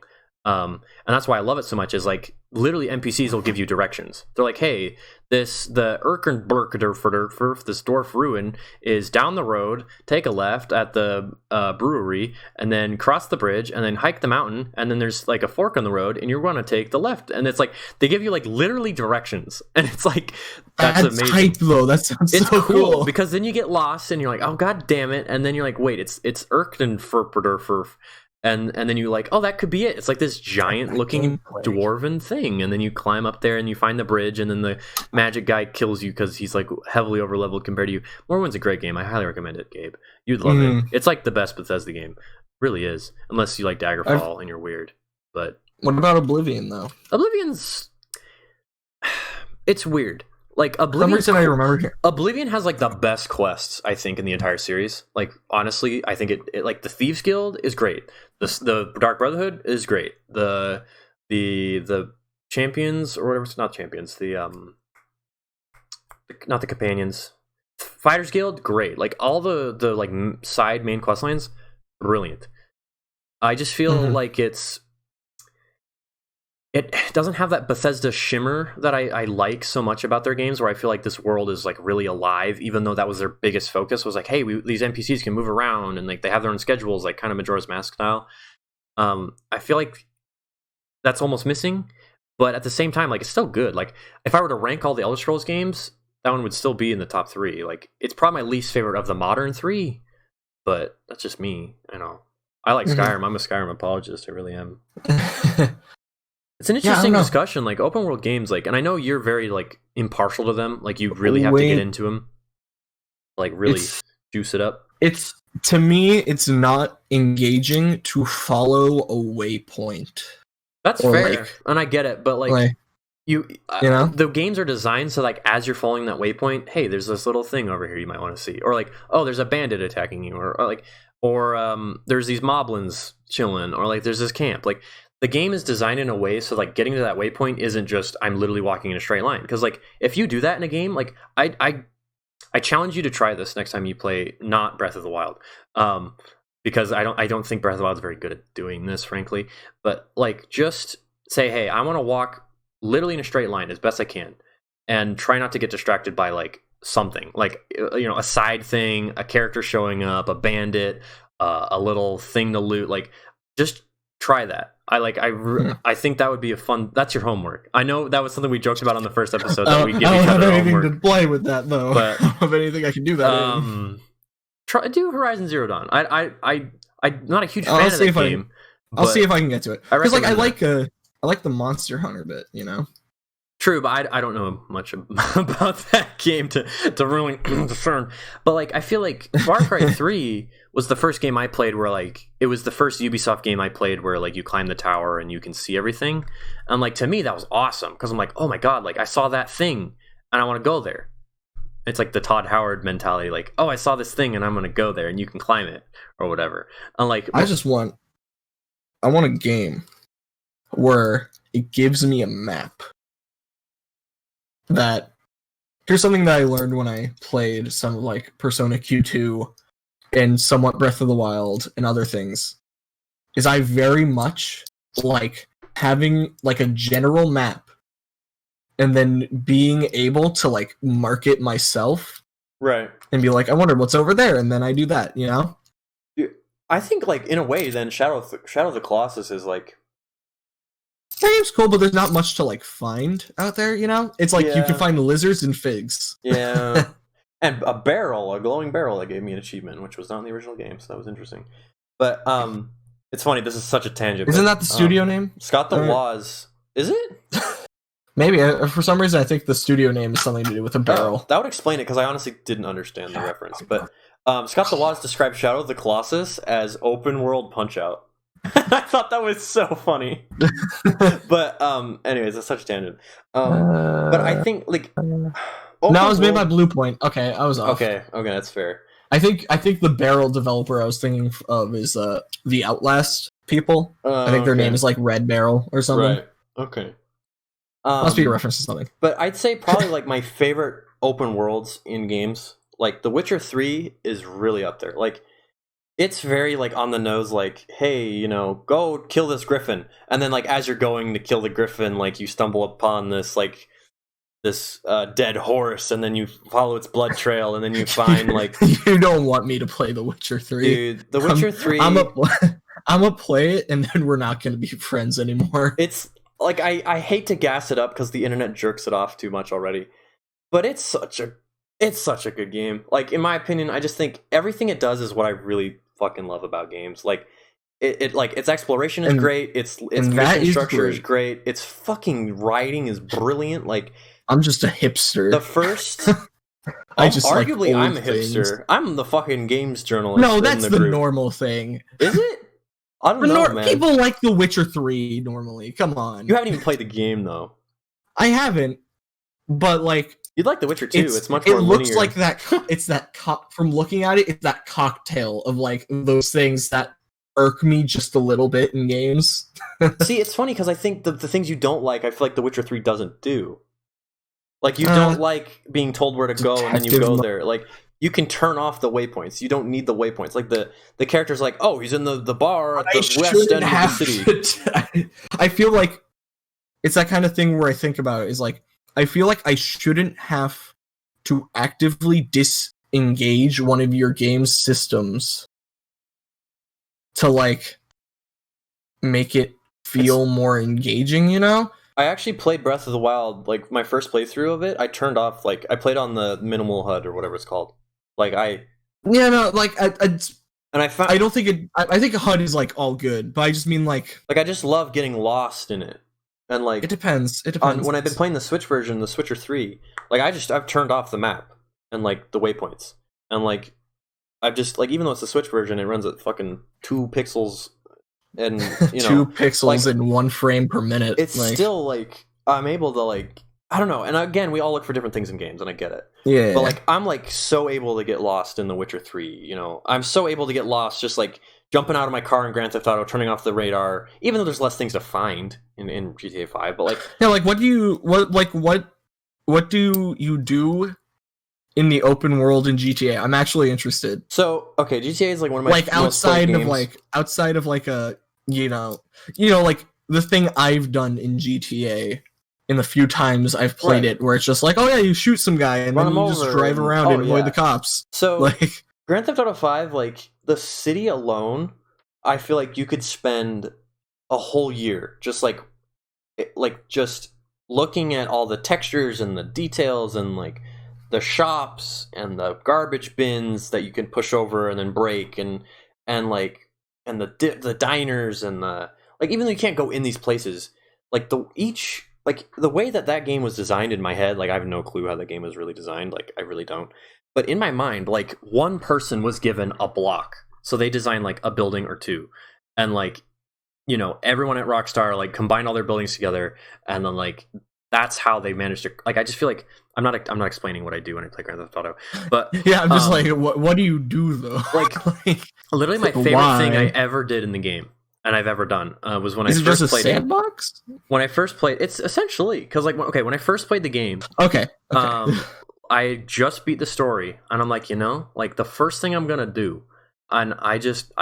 [SPEAKER 1] And that's why I love it so much, is like literally NPCs will give you directions. They're like, hey, the Erkenbergdorfer, this dwarf ruin is down the road, take a left at the brewery, and then cross the bridge, and then hike the mountain, and then there's like a fork on the road, and you're going to take the left. And it's like, they give you like literally directions. And it's like, that's amazing.
[SPEAKER 2] Hype, though. That sounds
[SPEAKER 1] it's
[SPEAKER 2] so
[SPEAKER 1] cool. Because then you get lost, and you're like, oh, god damn it. And then you're like, wait, it's Erkenbergdorfer. And then you're like, oh, that could be it. It's like this giant looking dwarven thing. And then you climb up there and you find the bridge, and then the magic guy kills you because he's like heavily over leveled compared to you. Morrowind's a great game. I highly recommend it, Gabe. You'd love it. It's like the best Bethesda game. Really is. Unless you like Daggerfall and you're weird. But
[SPEAKER 2] what about Oblivion though?
[SPEAKER 1] Oblivion's it's weird. Like Oblivion has like the best quests, I think, in the entire series. Like honestly, I think it like the Thieves Guild is great. The Dark Brotherhood is great. The champions or whatever, it's not champions. Not the companions. Fighters Guild, great. Like all the like side main quest lines, brilliant. I just feel like it doesn't have that Bethesda shimmer that I like so much about their games, where I feel like this world is like really alive, even though that was their biggest focus, was like, hey, these NPCs can move around and like they have their own schedules, like kind of Majora's Mask style. I feel like that's almost missing, but at the same time, like it's still good. Like if I were to rank all the Elder Scrolls games, that one would still be in the top 3. Like it's probably my least favorite of the modern 3, but that's just me. I know. I like Skyrim. I'm a Skyrim apologist. I really am. It's an interesting discussion, like open world games, like, and I know you're very like impartial to them. Like you really have to get into them, like really juice it up.
[SPEAKER 2] It's to me, it's not engaging to follow a waypoint.
[SPEAKER 1] That's fair, and I get it, but like you know, the games are designed so like as you're following that waypoint, hey, there's this little thing over here you might want to see, or like, oh, there's a bandit attacking you, or there's these moblins chilling, or like there's this camp, like. The game is designed in a way so like getting to that waypoint isn't just I'm literally walking in a straight line, because like if you do that in a game, like I challenge you to try this next time you play not Breath of the Wild, because I don't think Breath of the Wild is very good at doing this, frankly. But like just say, hey, I want to walk literally in a straight line as best I can, and try not to get distracted by like something like, you know, a side thing, a character showing up, a bandit, a little thing to loot. Like just try that. I think that would be a fun. That's your homework. I know that was something we joked about on the first episode. That we give each other homework. I don't have anything to
[SPEAKER 2] play with that though. But I don't have anything I can do that.
[SPEAKER 1] Do Horizon Zero Dawn. I'm not a huge fan of that game.
[SPEAKER 2] I'll see if I can get to it. Because like I like the Monster Hunter bit, you know.
[SPEAKER 1] True, but I don't know much about that game to really discern. But like, I feel like Far Cry 3 was the first game I played where like it was the first Ubisoft game I played where like you climb the tower and you can see everything. And like to me that was awesome because I'm like, oh my god, like I saw that thing and I want to go there. It's like the Todd Howard mentality, like, oh, I saw this thing and I'm gonna go there and you can climb it or whatever. And like,
[SPEAKER 2] I want a game where it gives me a map. That here's something that I learned when I played some like Persona Q2 and somewhat Breath of the Wild and other things, is I very much like having like a general map and then being able to like mark it myself,
[SPEAKER 1] right?
[SPEAKER 2] And be like, I wonder what's over there, and then I do that, you know.
[SPEAKER 1] I think like in a way, then Shadow of the Colossus is like.
[SPEAKER 2] That game's cool, but there's not much to like find out there, you know? It's like you can find lizards and figs.
[SPEAKER 1] Yeah. And a glowing barrel that gave me an achievement, which was not in the original game, so that was interesting. But it's funny, this is such a tangent.
[SPEAKER 2] Isn't that the studio name?
[SPEAKER 1] Scott the Woz. Is it?
[SPEAKER 2] Maybe. For some reason, I think the studio name is something to do with a barrel.
[SPEAKER 1] That would explain it, because I honestly didn't understand the reference. But Scott the Woz described Shadow of the Colossus as open world Punch-Out! I thought that was so funny. But anyways, it's such a tangent. But I think like
[SPEAKER 2] no, I was made by Blue Point. Okay, I was off.
[SPEAKER 1] Okay, that's fair.
[SPEAKER 2] I think the barrel developer I was thinking of is the Outlast people. I think their name is like Red Barrel or something.
[SPEAKER 1] Right. Okay.
[SPEAKER 2] Must be a reference to something.
[SPEAKER 1] But I'd say probably like my favorite open worlds in games, like The Witcher 3 is really up there. Like it's very like on the nose, like, hey, you know, go kill this griffin, and then like as you're going to kill the griffin, like you stumble upon this dead horse, and then you follow its blood trail, and then you find like
[SPEAKER 2] you don't want me to play The Witcher 3,
[SPEAKER 1] dude. The Witcher 3,
[SPEAKER 2] I'm gonna play it, and then we're not gonna be friends anymore.
[SPEAKER 1] It's like I hate to gas it up because the internet jerks it off too much already, but it's such a good game. Like in my opinion, I just think everything it does is what I really fucking love about games. Like it like its exploration is great, its mission structure is great, its fucking writing is brilliant. Like
[SPEAKER 2] I'm just a hipster.
[SPEAKER 1] The first I'm a hipster. I'm the fucking games journalist.
[SPEAKER 2] No, that's the normal thing.
[SPEAKER 1] Is it? I don't know, man.
[SPEAKER 2] People like The Witcher 3 normally. Come on.
[SPEAKER 1] You haven't even played the game though.
[SPEAKER 2] I haven't. But like
[SPEAKER 1] you'd like The Witcher 2. It's much more linear.
[SPEAKER 2] It looks like that. It's that from looking at it, it's that cocktail of like those things that irk me just a little bit in games.
[SPEAKER 1] See, it's funny because I think the things you don't like, I feel like The Witcher 3 doesn't do. Like you don't like being told where to go and then you go there. Like you can turn off the waypoints. You don't need the waypoints. Like the character's like, oh, he's in the bar at the west end of the city.
[SPEAKER 2] I feel like it's that kind of thing where I think about it is like, I feel like I shouldn't have to actively disengage one of your game's systems to like make it feel more engaging, you know?
[SPEAKER 1] I actually played Breath of the Wild, like my first playthrough of it, I turned off, like I played on the minimal HUD or whatever it's called. Like And
[SPEAKER 2] I don't think it. I think HUD is like all good, but I just mean like
[SPEAKER 1] I just love getting lost in it, and like
[SPEAKER 2] it depends. It depends.
[SPEAKER 1] When I've been playing the Switch version, the Switcher 3, like I've turned off the map and like the waypoints, and like I've just like even though it's the Switch version, it runs at fucking 2 pixels, and
[SPEAKER 2] 2 pixels in 1 frame per minute.
[SPEAKER 1] It's like, still like I'm able to like. I don't know, and again, we all look for different things in games, and I get it.
[SPEAKER 2] Yeah.
[SPEAKER 1] But like, I'm like so able to get lost in The Witcher 3. I'm so able to get lost just like jumping out of my car in Grand Theft Auto, turning off the radar, even though there's less things to find in GTA 5. But like,
[SPEAKER 2] yeah, like what do you do in the open world in GTA? I'm actually interested.
[SPEAKER 1] So okay, GTA is like one of my
[SPEAKER 2] like outside of like a like the thing I've done in GTA. In the few times I've played it, where it's just like, oh yeah, you shoot some guy and then you just drive around and avoid the cops.
[SPEAKER 1] So,
[SPEAKER 2] like
[SPEAKER 1] Grand Theft Auto 5, like the city alone, I feel like you could spend a whole year just like just looking at all the textures and the details and like the shops and the garbage bins that you can push over and then break and the diners and the like. Even though you can't go in these places, like the way that game was designed in my head, like I have no clue how the game was really designed, like I really don't. But in my mind, like one person was given a block. So they designed like a building or two. And like, everyone at Rockstar like combined all their buildings together, and then like that's how they managed to like. I just feel like I'm not explaining what I do when I play Grand Theft Auto. But
[SPEAKER 2] yeah, I'm just like what do you do though?
[SPEAKER 1] Like literally my favorite thing I ever did in the game. And I've ever done was when I first played
[SPEAKER 2] sandbox?
[SPEAKER 1] When I first played, it's essentially because like when I first played the game,
[SPEAKER 2] okay.
[SPEAKER 1] I just beat the story, and I'm like, like the first thing I'm gonna do, and I just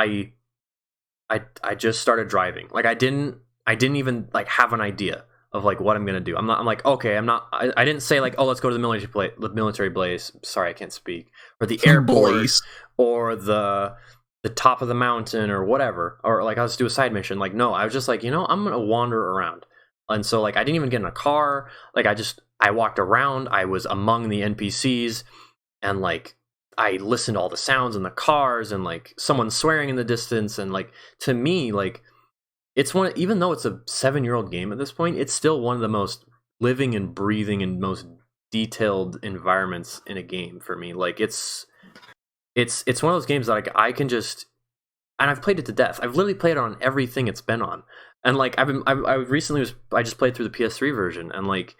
[SPEAKER 1] started driving. Like I didn't even like have an idea of like what I'm gonna do. I'm like, okay, I didn't say like, oh, let's go to the military base. Sorry, I can't speak. Or the airport, or the top of the mountain or whatever, or like I'll just do a side mission. Like, no, I was just like, I'm gonna wander around. And so like I didn't even get in a car. Like I walked around. I was among the NPCs, and like I listened to all the sounds in the cars and like someone swearing in the distance. And like to me, like it's even though it's a 7-year-old game at this point, it's still one of the most living and breathing and most detailed environments in a game for me. Like it's one of those games that like I can just, and I've played it to death. I've literally played it on everything it's been on, and like I just played through the PS3 version, and like,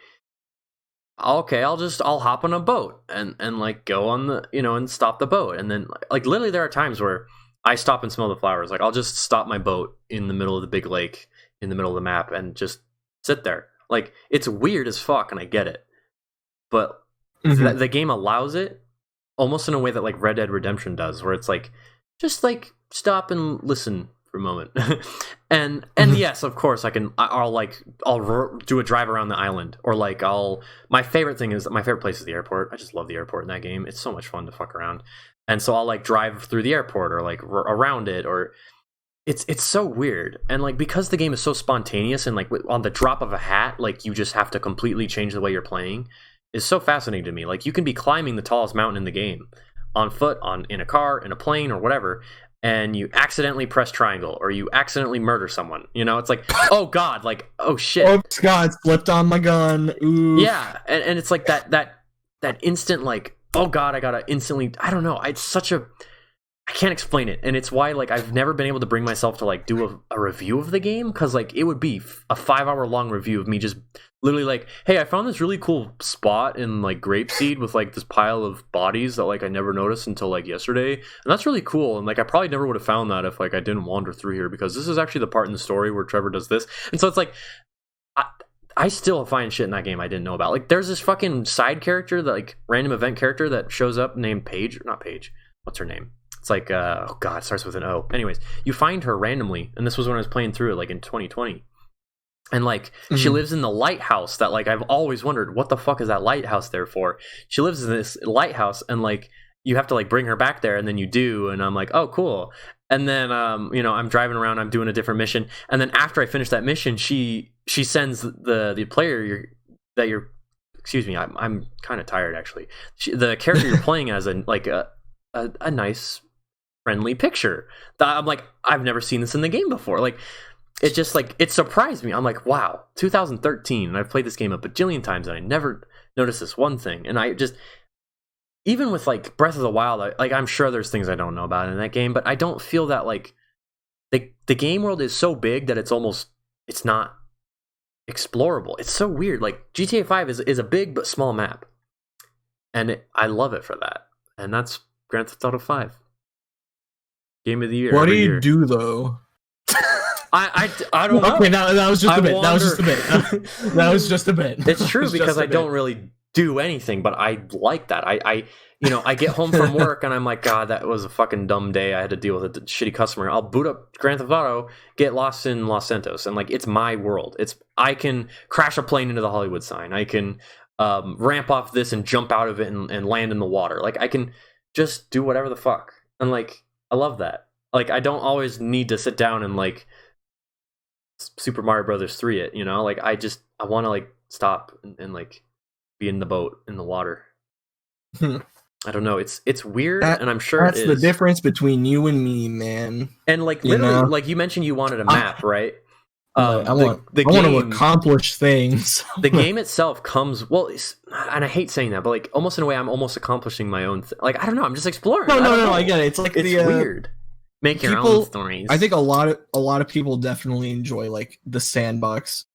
[SPEAKER 1] okay, I'll hop on a boat and like go on the and stop the boat, and then like literally there are times where I stop and smell the flowers. Like I'll just stop my boat in the middle of the big lake in the middle of the map and just sit there. Like it's weird as fuck, and I get it, but the game allows it. Almost in a way that like Red Dead Redemption does, where it's like just like stop and listen for a moment. and yes, of course I'll do a drive around the island, or like my favorite place is the airport. I just love the airport in that game. It's so much fun to fuck around. And so I'll like drive through the airport or like around it, or it's so weird. And like because the game is so spontaneous and like on the drop of a hat, like you just have to completely change the way you're playing. Is so fascinating to me. Like you can be climbing the tallest mountain in the game on foot, in a car, in a plane, or whatever, and you accidentally press triangle or you accidentally murder someone. It's like, oh god, like oh shit,
[SPEAKER 2] oops, god, slipped on my gun. Oof.
[SPEAKER 1] Yeah, and it's like that instant like, oh god, I gotta instantly. I don't know. It's such a I can't explain it, and it's why like I've never been able to bring myself to like do a review of the game, because like it would be a 5-hour long review of me just literally like, hey, I found this really cool spot in like Grapeseed with like this pile of bodies that like I never noticed until like yesterday, and that's really cool. And like I probably never would have found that if like I didn't wander through here, because this is actually the part in the story where Trevor does this. And so it's like I still find shit in that game I didn't know about. Like there's this fucking side character, that like random event character that shows up named Paige, not Paige, what's her name? It's like oh god, it starts with an O. Anyways, you find her randomly, and this was when I was playing through it like in 2020. And like she lives in the lighthouse that like I've always wondered, what the fuck is that lighthouse there for? She lives in this lighthouse, and like you have to like bring her back there, and then you do, and I'm like, oh cool. And then I'm driving around, I'm doing a different mission, and then after I finish that mission, she sends the player excuse me, I'm kind of tired actually. The character you're playing as a nice friendly picture. I'm like, I've never seen this in the game before. Like, it just like it surprised me. I'm like, wow, 2013, and I've played this game a bajillion times, and I never noticed this one thing. And I just, even with like Breath of the Wild, I'm sure there's things I don't know about in that game, but I don't feel that like the game world is so big that it's not explorable. It's so weird. Like GTA 5 is a big but small map, and I love it for that. And that's Grand Theft Auto 5, game of the year.
[SPEAKER 2] What do you do though?
[SPEAKER 1] I don't know.
[SPEAKER 2] Okay, that was just a bit. That was just a bit. That was just a bit.
[SPEAKER 1] It's true because I don't really do anything, but I like that. I get home from work and I'm like, God, that was a fucking dumb day. I had to deal with a shitty customer. I'll boot up Grand Theft Auto, get lost in Los Santos, and like it's my world. I can crash a plane into the Hollywood sign. I can ramp off this and jump out of it and land in the water. Like I can just do whatever the fuck. And like I love that. Like I don't always need to sit down and like Super Mario Brothers 3 it, like I want to like stop and like be in the boat in the water. I don't know, it's weird, and I'm sure
[SPEAKER 2] that's the difference between you and me, man.
[SPEAKER 1] And like literally, like you mentioned, you wanted a map, right?
[SPEAKER 2] I want to accomplish things.
[SPEAKER 1] The game itself comes and I hate saying that, but like almost in a way, I'm almost accomplishing my own thing. Like I don't know, I'm just exploring.
[SPEAKER 2] No, I get it. It's like
[SPEAKER 1] it's weird. Make your own stories.
[SPEAKER 2] I think a lot of people definitely enjoy like the sandbox,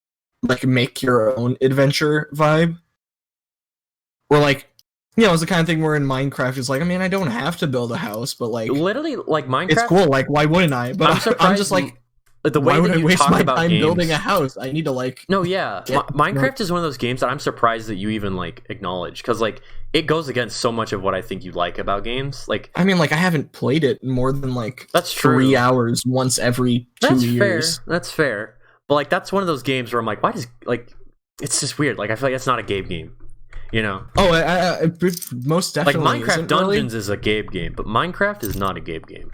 [SPEAKER 2] like make your own adventure vibe. Or like, it's the kind of thing where in Minecraft it's like, I mean, I don't have to build a house, but like
[SPEAKER 1] literally, like Minecraft,
[SPEAKER 2] it's cool. Like, why wouldn't I? But I'm just like,
[SPEAKER 1] the way
[SPEAKER 2] why would
[SPEAKER 1] that
[SPEAKER 2] I
[SPEAKER 1] you
[SPEAKER 2] waste
[SPEAKER 1] talk
[SPEAKER 2] my
[SPEAKER 1] about
[SPEAKER 2] time
[SPEAKER 1] games,
[SPEAKER 2] building a house? I need to like.
[SPEAKER 1] No, yeah, Minecraft is one of those games that I'm surprised that you even like acknowledge, because like it goes against so much of what I think you like about games. Like,
[SPEAKER 2] I mean, like I haven't played it more than like
[SPEAKER 1] that's true.
[SPEAKER 2] 3 hours once every 2 years.
[SPEAKER 1] That's fair. But like that's one of those games where I'm like, why does like it's just weird. Like I feel like it's not a Gabe game.
[SPEAKER 2] Oh, I most definitely.
[SPEAKER 1] Like Minecraft Dungeons is a Gabe game, but Minecraft is not a Gabe game.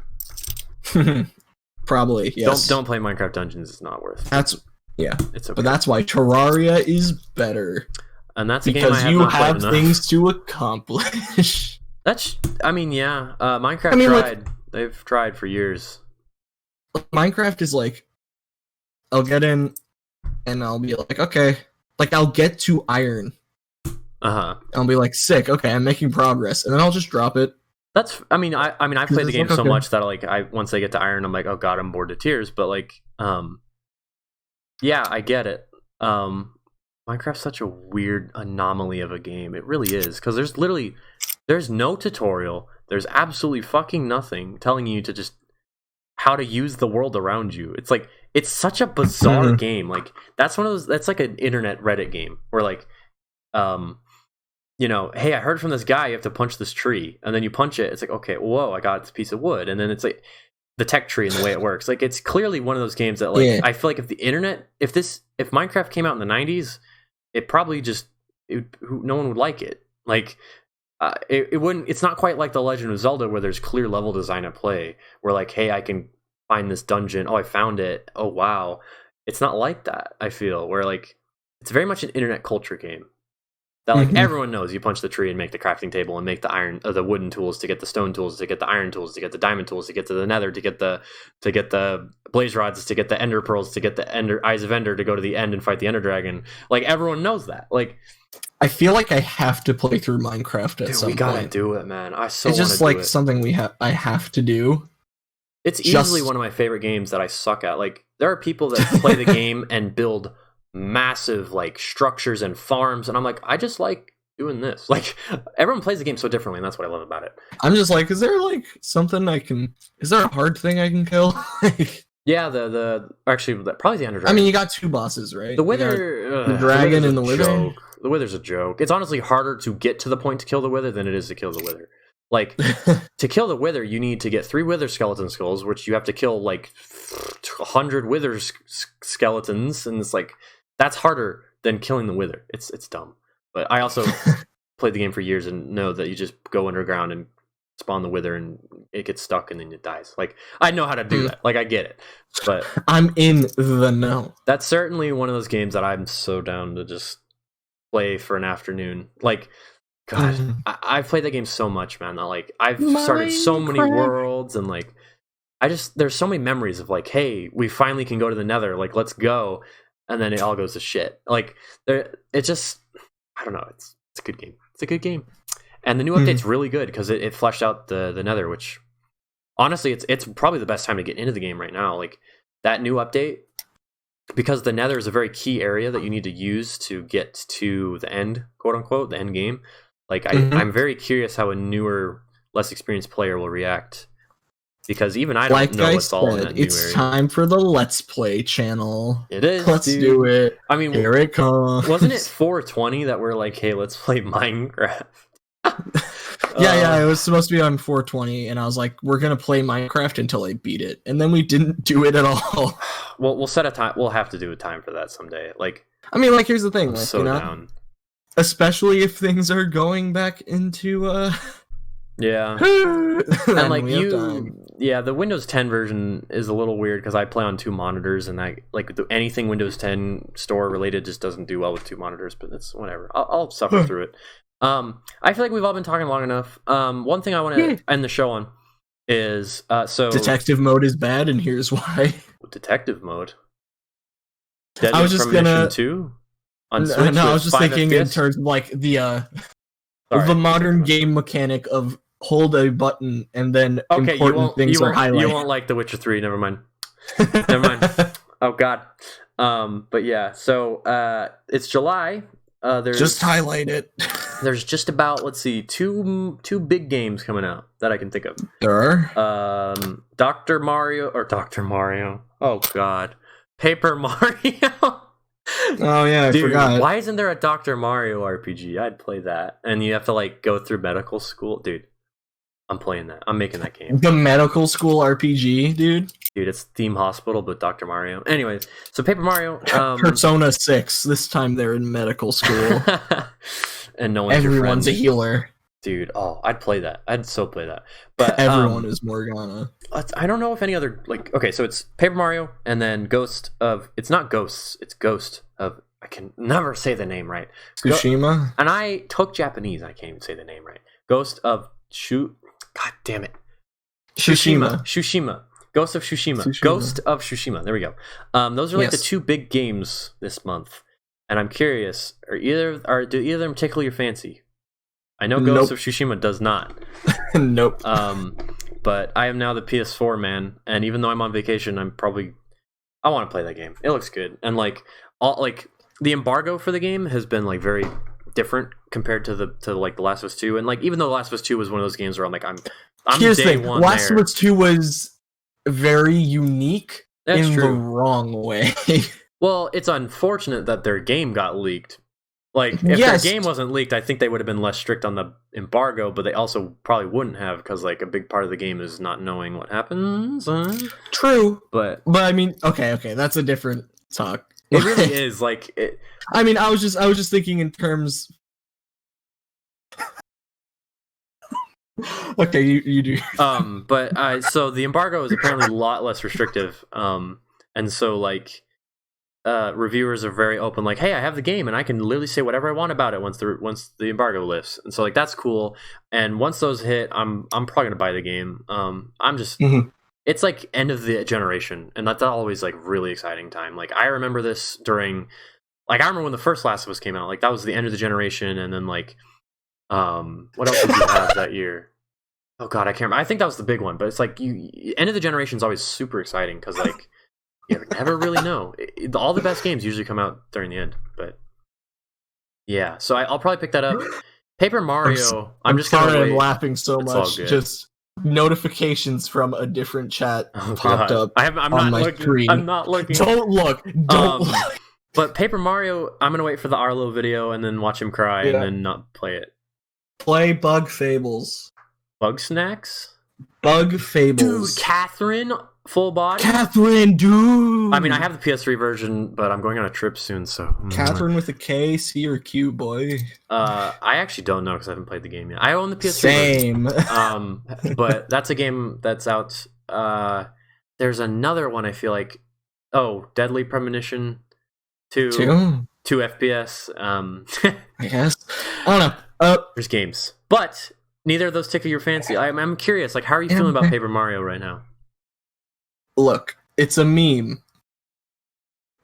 [SPEAKER 2] Probably, yes.
[SPEAKER 1] Don't play Minecraft Dungeons. It's not worth.
[SPEAKER 2] It's okay. But that's why Terraria is better.
[SPEAKER 1] And that's a game I have not played enough.
[SPEAKER 2] Because you have things to accomplish.
[SPEAKER 1] Minecraft tried. Like, they've tried for years.
[SPEAKER 2] Minecraft is like, I'll get in, and I'll be like, okay, like I'll get to iron. I'll be like, sick. Okay, I'm making progress, and then I'll just drop it.
[SPEAKER 1] I've played the game so much that like once I get to iron, I'm like, oh god, I'm bored to tears. But like, I get it. Minecraft's such a weird anomaly of a game. It really is, because there's no tutorial. There's absolutely fucking nothing telling you to just how to use the world around you. It's like it's such a bizarre game. Like that's one of those. That's like an internet Reddit game where like, hey, I heard from this guy you have to punch this tree, and then you punch it. It's like, okay, whoa, I got this piece of wood, and then it's like the tech tree and the way it works. Like it's clearly one of those games that like I feel like if Minecraft came out in the 90s, it probably no one would like it. Like it wouldn't. It's not quite like The Legend of Zelda where there's clear level design at play. Where like, hey, I can find this dungeon. Oh, I found it. Oh wow. It's not like that. I feel where like it's very much an internet culture game. That like everyone knows you punch the tree and make the crafting table and make the iron or the wooden tools to get the stone tools to get the iron tools to get the diamond tools to get to the nether to get the blaze rods to get the ender pearls to get the ender eyes of ender to go to the end and fight the ender dragon. Like everyone knows that. Like
[SPEAKER 2] I feel like I have to play through Minecraft at some point. We gotta
[SPEAKER 1] do it, man. It's
[SPEAKER 2] just like something I have to do.
[SPEAKER 1] It's easily one of my favorite games that I suck at. Like there are people that play the game and build massive like structures and farms, and I'm like, I just like doing this. Like everyone plays the game so differently, and that's what I love about it.
[SPEAKER 2] I'm just like, is there like something is there a hard thing I can kill?
[SPEAKER 1] Yeah, probably the Ender Dragon.
[SPEAKER 2] I mean, you got 2 bosses, right?
[SPEAKER 1] The Wither,
[SPEAKER 2] the dragon and the Wither.
[SPEAKER 1] Joke. The Wither's a joke. It's honestly harder to get to the point to kill the Wither than it is to kill the Wither. Like to kill the Wither, you need to get 3 Wither skeleton skulls, which you have to kill like 100 Wither skeletons, and it's like that's harder than killing the Wither. It's dumb. But I also played the game for years and know that you just go underground and spawn the Wither and it gets stuck and then it dies. Like I know how to do that. Like I get it. But
[SPEAKER 2] I'm in the know.
[SPEAKER 1] That's certainly one of those games that I'm so down to just play for an afternoon. Like God, I've played that game so much, man. Like I've started so many worlds, and like there's so many memories of like, hey, we finally can go to the Nether. Like, let's go, and then it all goes to shit. Like it just, I don't know. It's a good game. It's a good game, and the new update's really good because it fleshed out the Nether, which honestly, it's probably the best time to get into the game right now. Like that new update. Because the Nether is a very key area that you need to use to get to the end, quote unquote, the end game. Like I'm very curious how a newer, less experienced player will react, because even I don't know what's all in that new area.
[SPEAKER 2] It's time for the Let's Play channel.
[SPEAKER 1] It is.
[SPEAKER 2] Let's do it.
[SPEAKER 1] I mean,
[SPEAKER 2] here it comes.
[SPEAKER 1] Wasn't it 420 that we're like, hey, let's play Minecraft?
[SPEAKER 2] Yeah, it was supposed to be on 420, and I was like, we're gonna play Minecraft until I beat it, and then we didn't do it at all.
[SPEAKER 1] Well, we'll set a time. We'll have to do a time for that someday. Like,
[SPEAKER 2] I mean, like, here's the thing, like,
[SPEAKER 1] so
[SPEAKER 2] you know,
[SPEAKER 1] down.
[SPEAKER 2] Especially if things are going back into
[SPEAKER 1] yeah, and like the Windows 10 version is a little weird because I play on 2 monitors, and I like anything Windows 10 store related just doesn't do well with 2 monitors. But it's whatever. I'll suffer through it. I feel like we've all been talking long enough. One thing I want to end the show on is so
[SPEAKER 2] detective mode is bad, and here's why.
[SPEAKER 1] Detective mode.
[SPEAKER 2] I was just gonna
[SPEAKER 1] 2
[SPEAKER 2] on Switch. No, I was just thinking FPS? In terms of like the modern game mechanic of hold a button and then important things are highlighted.
[SPEAKER 1] You won't like The Witcher 3. Never mind. Never mind. Oh God. But yeah. So it's July. There's
[SPEAKER 2] just highlight it.
[SPEAKER 1] There's just about, let's see, two big games coming out that I can think of.
[SPEAKER 2] There are
[SPEAKER 1] Dr. Mario. Oh God, Paper Mario.
[SPEAKER 2] Oh yeah, I forgot.
[SPEAKER 1] Why isn't there a Dr. Mario RPG? I'd play that, and you have to like go through medical school, dude. I'm playing that. I'm making that game.
[SPEAKER 2] The medical school RPG, dude.
[SPEAKER 1] Dude, it's Theme Hospital, but Dr. Mario. Anyways, so Paper Mario.
[SPEAKER 2] Persona 6. This time they're in medical school.
[SPEAKER 1] And no one's
[SPEAKER 2] everyone's a healer.
[SPEAKER 1] Dude, oh, I'd play that. I'd so play that. But
[SPEAKER 2] everyone is Morgana.
[SPEAKER 1] I don't know if any other, like, okay, so it's Paper Mario and then Ghost of, it's not Ghosts, it's Ghost of, I can never say the name right.
[SPEAKER 2] Tsushima?
[SPEAKER 1] And I took Japanese, and I can't even say the name right. Ghost of God damn it. Tsushima. Ghost of Tsushima. Ghost of Tsushima. There we go. Those are like the 2 big games this month. And I'm curious, do either of them tickle your fancy? I know Ghost of Tsushima does not.
[SPEAKER 2] Nope.
[SPEAKER 1] But I am now the PS4 man, and even though I'm on vacation, I want to play that game. It looks good. And like the embargo for the game has been like very different compared to like The Last of Us 2. And like even though The Last of Us 2 was one of those games where I'm like I'm
[SPEAKER 2] Here's
[SPEAKER 1] day one
[SPEAKER 2] Last of Us 2 was very unique.
[SPEAKER 1] That's
[SPEAKER 2] in
[SPEAKER 1] true.
[SPEAKER 2] The wrong way.
[SPEAKER 1] Well, it's unfortunate that their game got leaked. Like, if their game wasn't leaked, I think they would have been less strict on the embargo, but they also probably wouldn't have, because, like, a big part of the game is not knowing what happens.
[SPEAKER 2] True.
[SPEAKER 1] But
[SPEAKER 2] I mean, okay, that's a different talk.
[SPEAKER 1] It really is, like...
[SPEAKER 2] I mean, I was just thinking in terms... Okay, you do.
[SPEAKER 1] But, so the embargo is apparently a lot less restrictive, and so, like... reviewers are very open, like, hey, I have the game and I can literally say whatever I want about it once the embargo lifts, and so like that's cool. And once those hit, I'm probably gonna buy the game. I'm just it's like end of the generation, and that's always like really exciting time. Like I remember this during, like I remember when the first Last of Us came out, like that was the end of the generation. And then like what else did you have that year? Oh God, I can't remember. I think that was the big one, but it's like end of the generation is always super exciting because like you never really know. All the best games usually come out during the end, but yeah. So I'll probably pick that up. Paper Mario. I'm just sorry.
[SPEAKER 2] I'm laughing so much. Just notifications from a different chat popped up.
[SPEAKER 1] I'm not screen. I'm not looking.
[SPEAKER 2] Don't look. Don't look.
[SPEAKER 1] But Paper Mario, I'm gonna wait for the Arlo video and then watch him cry and then not play it.
[SPEAKER 2] Play Bug Fables.
[SPEAKER 1] Bug Snacks.
[SPEAKER 2] Bug Fables.
[SPEAKER 1] Dude, Catherine. Full body?
[SPEAKER 2] Catherine, dude!
[SPEAKER 1] I mean, I have the PS3 version, but I'm going on a trip soon, so...
[SPEAKER 2] Catherine with a K, C, or Q, boy?
[SPEAKER 1] I actually don't know, because I haven't played the game yet. I own the PS3
[SPEAKER 2] Same.
[SPEAKER 1] version. But that's a game that's out. There's another one, I feel like... Oh, Deadly Premonition 2 FPS.
[SPEAKER 2] I guess. I don't know.
[SPEAKER 1] There's games, but neither of those tickle your fancy. I'm curious. Like, how are you feeling about Paper Mario right now?
[SPEAKER 2] Look, it's a meme.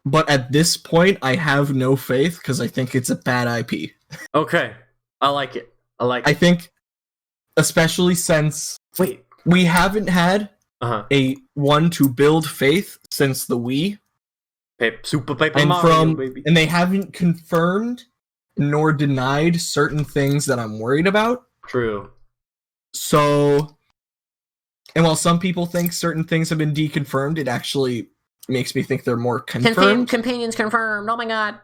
[SPEAKER 2] But at this point, I have no faith because I think it's a bad IP.
[SPEAKER 1] Okay. I like it.
[SPEAKER 2] I think, especially since we haven't had a one to build faith since the Wii.
[SPEAKER 1] Super Paper Mario, baby.
[SPEAKER 2] And they haven't confirmed nor denied certain things that I'm worried about.
[SPEAKER 1] True.
[SPEAKER 2] So, and while some people think certain things have been deconfirmed, it actually makes me think they're more confirmed.
[SPEAKER 1] Companions confirmed. Oh my god.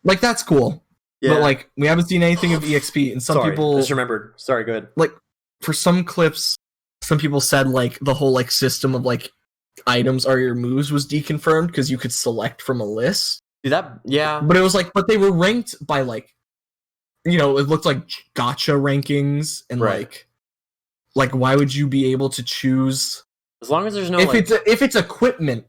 [SPEAKER 2] Like, that's cool. Yeah. But, like, we haven't seen anything of EXP, and some people...
[SPEAKER 1] I just remembered. Sorry, go ahead.
[SPEAKER 2] Like, for some clips, some people said, like, the whole, like, system of, like, items are your moves was deconfirmed because you could select from a list.
[SPEAKER 1] Yeah.
[SPEAKER 2] But it was, like, but they were ranked by, like, you know, it looked like gacha rankings, and, like, why would you be able to choose...
[SPEAKER 1] As long as there's no,
[SPEAKER 2] if it's equipment,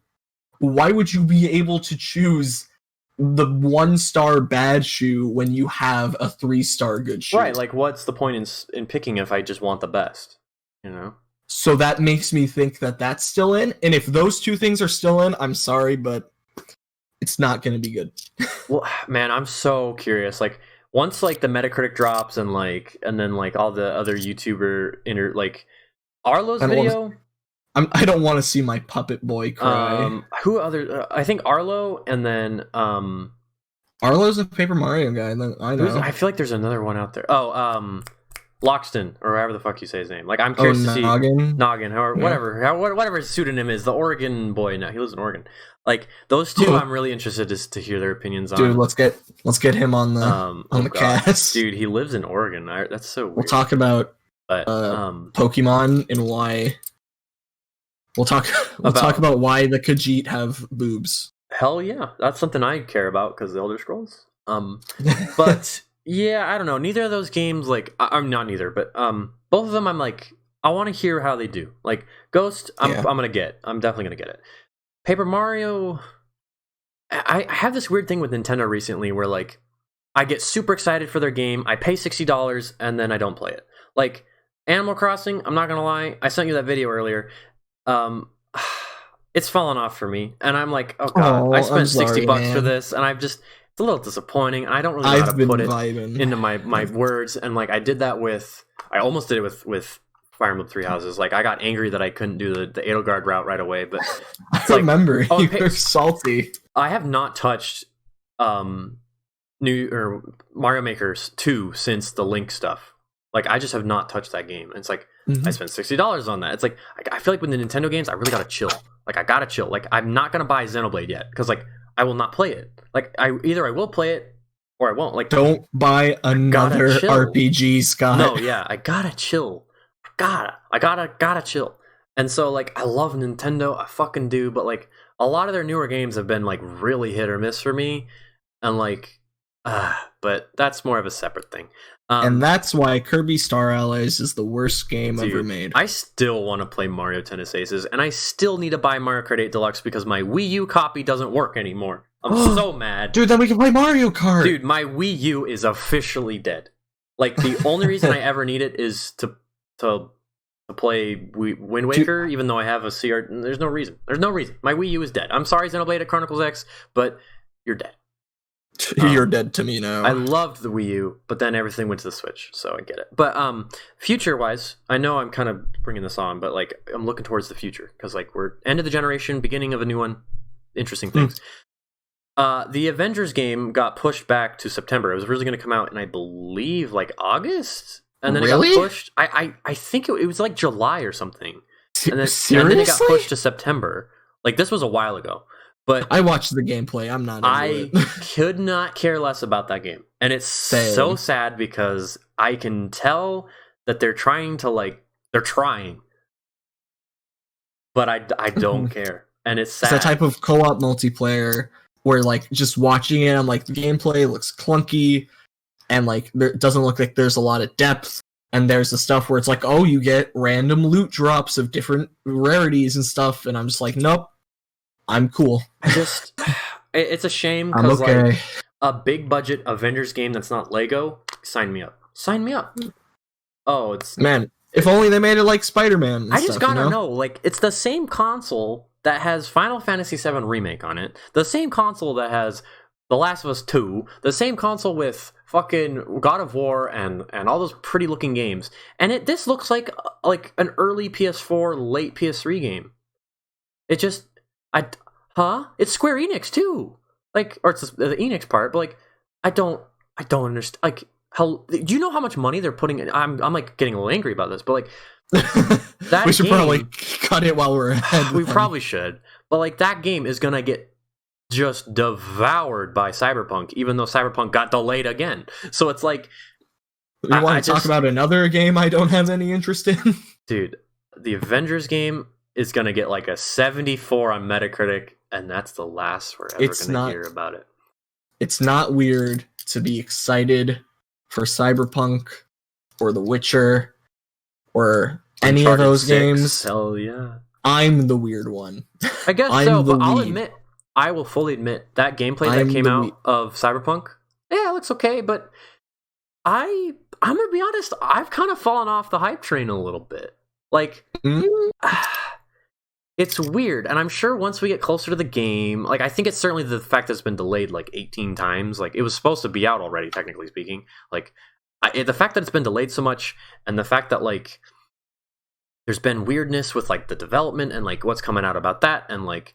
[SPEAKER 2] why would you be able to choose the 1-star bad shoe when you have a 3-star good shoe?
[SPEAKER 1] Right, like, what's the point in picking if I just want the best, you know?
[SPEAKER 2] So that makes me think that that's still in, and if those two things are still in, I'm sorry, but it's not going to be good.
[SPEAKER 1] Well, man, I'm so curious. Like, once, like, the Metacritic drops and then, like, all the other YouTuber, like, Arlo's video...
[SPEAKER 2] I don't want to see my puppet boy cry.
[SPEAKER 1] Who other? I think Arlo, and then
[SPEAKER 2] Arlo's a Paper Mario guy. I know.
[SPEAKER 1] I feel like there's another one out there. Oh, Loxton, or however the fuck you say his name. Like, I'm curious to see Noggin, or whatever his pseudonym is. The Oregon boy. Now he lives in Oregon. Like, those two, I'm really interested to hear their opinions on.
[SPEAKER 2] Dude, let's get him on the cast.
[SPEAKER 1] Dude, he lives in Oregon. That's so weird.
[SPEAKER 2] We'll talk about Pokemon and why. We'll talk about why the Khajiit have boobs.
[SPEAKER 1] Hell yeah, that's something I care about because the Elder Scrolls. But yeah, I don't know. Neither of those games, like, I'm not neither, but both of them, I'm like, I want to hear how they do. Like, Ghost, I'm definitely gonna get it. Paper Mario, I have this weird thing with Nintendo recently where, like, I get super excited for their game, I pay $60 and then I don't play it. Like Animal Crossing, I'm not gonna lie, I sent you that video earlier. It's fallen off for me, and I'm like, oh god, I spent $60 for this, and it's a little disappointing, and I don't really know how to put it into my words, and like, I almost did it with Fire Emblem Three Houses. Like, I got angry that I couldn't do the Edelgard route right away, but
[SPEAKER 2] I remember you were salty.
[SPEAKER 1] I have not touched Mario Maker 2 since the Link stuff. Like, I just have not touched that game. And it's like, I spent $60 on that. It's like, I feel like with the Nintendo games, I really gotta chill. Like, I gotta chill. Like, I'm not gonna buy Xenoblade yet, because, like, I will not play it. Like, either I will play it, or I won't. Like,
[SPEAKER 2] don't buy another RPG, Scott.
[SPEAKER 1] No, yeah, I gotta chill. I gotta chill. And so, like, I love Nintendo, I fucking do, but, like, a lot of their newer games have been, like, really hit or miss for me. And, like, but that's more of a separate thing.
[SPEAKER 2] And that's why Kirby Star Allies is the worst game ever made.
[SPEAKER 1] I still want to play Mario Tennis Aces, and I still need to buy Mario Kart 8 Deluxe because my Wii U copy doesn't work anymore. I'm so mad.
[SPEAKER 2] Dude, then we can play Mario Kart!
[SPEAKER 1] Dude, my Wii U is officially dead. Like, the only reason I ever need it is to play Wind Waker, even though I have a CR. There's no reason. My Wii U is dead. I'm sorry, Xenoblade Chronicles X, but you're dead.
[SPEAKER 2] You're dead to me now.
[SPEAKER 1] I loved the Wii U, but then everything went to the Switch, so I get it. But future-wise, I know I'm kind of bringing this on, but, like, I'm looking towards the future because, like, we're end of the generation, beginning of a new one. Interesting things. The Avengers game got pushed back to September. It was originally going to come out in, I believe, like, August, and then it got pushed. I think it was like July or something, and then it got pushed to September. Like, this was a while ago. But
[SPEAKER 2] I watched the gameplay. I'm not.
[SPEAKER 1] I could not care less about that game, and it's so sad because I can tell that they're trying, but I don't care, and it's sad.
[SPEAKER 2] It's a type of co-op multiplayer where, like, just watching it, I'm like, the gameplay looks clunky, and, like, it doesn't look like there's a lot of depth. And there's the stuff where it's like, oh, you get random loot drops of different rarities and stuff, and I'm just like, nope. I'm cool.
[SPEAKER 1] It's a shame because, like, a big budget Avengers game that's not Lego, sign me up. sign me up. Oh, it's
[SPEAKER 2] man. If only they made it like Spider-Man.
[SPEAKER 1] I just gotta know, like, it's the same console that has Final Fantasy VII Remake on it, the same console that has The Last of Us 2, the same console with fucking God of War and all those pretty looking games, and this looks like an early PS4, late PS3 game. It just, it's Square Enix too, like, or it's the Enix part, but like, I don't understand, like. How do you know how much money they're putting in? I'm like getting a little angry about this, but like that
[SPEAKER 2] we should probably cut it while we're ahead.
[SPEAKER 1] We probably should, but like that game is gonna get just devoured by Cyberpunk, even though Cyberpunk got delayed again. So it's like,
[SPEAKER 2] you want to talk about another game I don't have any interest in,
[SPEAKER 1] dude? The Avengers game is gonna get like a 74 on Metacritic, and that's the last we're ever gonna hear about it.
[SPEAKER 2] It's not weird to be excited for Cyberpunk or The Witcher or any of those games.
[SPEAKER 1] Hell yeah.
[SPEAKER 2] I'm the weird one.
[SPEAKER 1] I guess so, but I will fully admit that gameplay that came out of Cyberpunk, yeah, it looks okay, but I'm gonna be honest, I've kind of fallen off the hype train a little bit. Like, it's weird, and I'm sure once we get closer to the game, like, I think it's certainly the fact that it's been delayed like 18 times. Like, it was supposed to be out already, technically speaking. Like, the fact that it's been delayed so much, and the fact that like there's been weirdness with like the development and like what's coming out about that, and like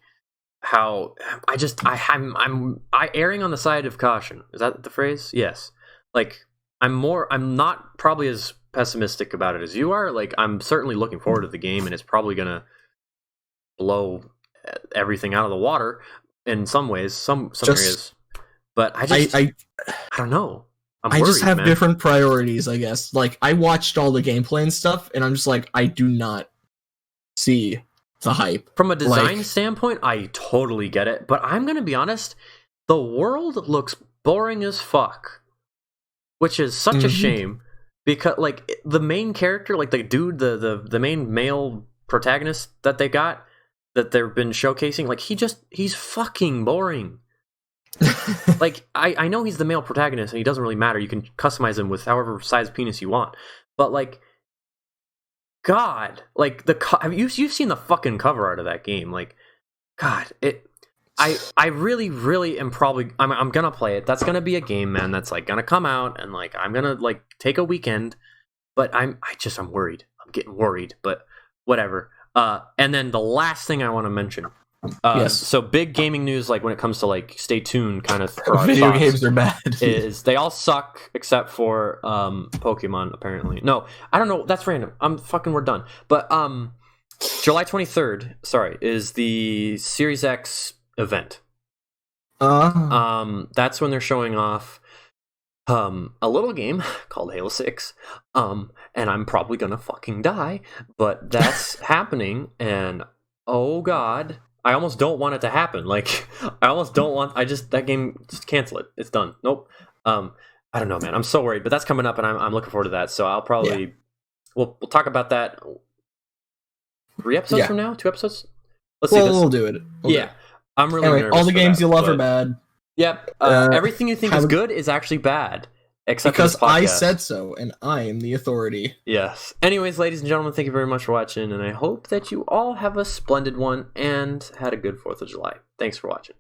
[SPEAKER 1] how I'm erring on the side of caution. Is that the phrase? Yes. Like, I'm not probably as pessimistic about it as you are. Like, I'm certainly looking forward to the game, and it's probably gonna blow everything out of the water in some ways, some areas. But I don't know. I
[SPEAKER 2] just have different priorities, I guess. Like, I watched all the gameplay and stuff, and I'm just like, I do not see the hype.
[SPEAKER 1] From a design standpoint, I totally get it. But I'm gonna be honest, the world looks boring as fuck, which is such a shame, because like the main character, like the dude, the main male protagonist that they got, that they've been showcasing, like he's fucking boring. Like, I know he's the male protagonist and he doesn't really matter. You can customize him with however size penis you want, but like, God, like you've seen the fucking cover art of that game. Like, God, I really am probably I'm gonna play it. That's gonna be a game, man. That's like gonna come out, and like I'm gonna like take a weekend, but I'm worried. I'm getting worried, but whatever. And then the last thing I want to mention.
[SPEAKER 2] Yes.
[SPEAKER 1] So big gaming news, like when it comes to like stay tuned kind of
[SPEAKER 2] video games are bad.
[SPEAKER 1] Is they all suck except for Pokemon, apparently. No, I don't know. That's random. We're done. But July 23rd, is the Series X event. That's when they're showing off a little game called Halo 6. And I'm probably gonna fucking die, but that's happening, and oh god, I almost don't want it to happen. Like, that game, just cancel it. It's done. Nope. I don't know, man. I'm so worried, but that's coming up, and I'm looking forward to that. So I'll probably we'll talk about that 3 episodes from now, 2 episodes. Let's see.
[SPEAKER 2] We'll do it.
[SPEAKER 1] I'm really nervous.
[SPEAKER 2] All the games you love are bad.
[SPEAKER 1] Yep. Everything you think is good is actually bad. Except
[SPEAKER 2] because I said so, and I am the authority.
[SPEAKER 1] Yes. Anyways, ladies and gentlemen, thank you very much for watching, and I hope that you all have a splendid one and had a good 4th of July. Thanks for watching.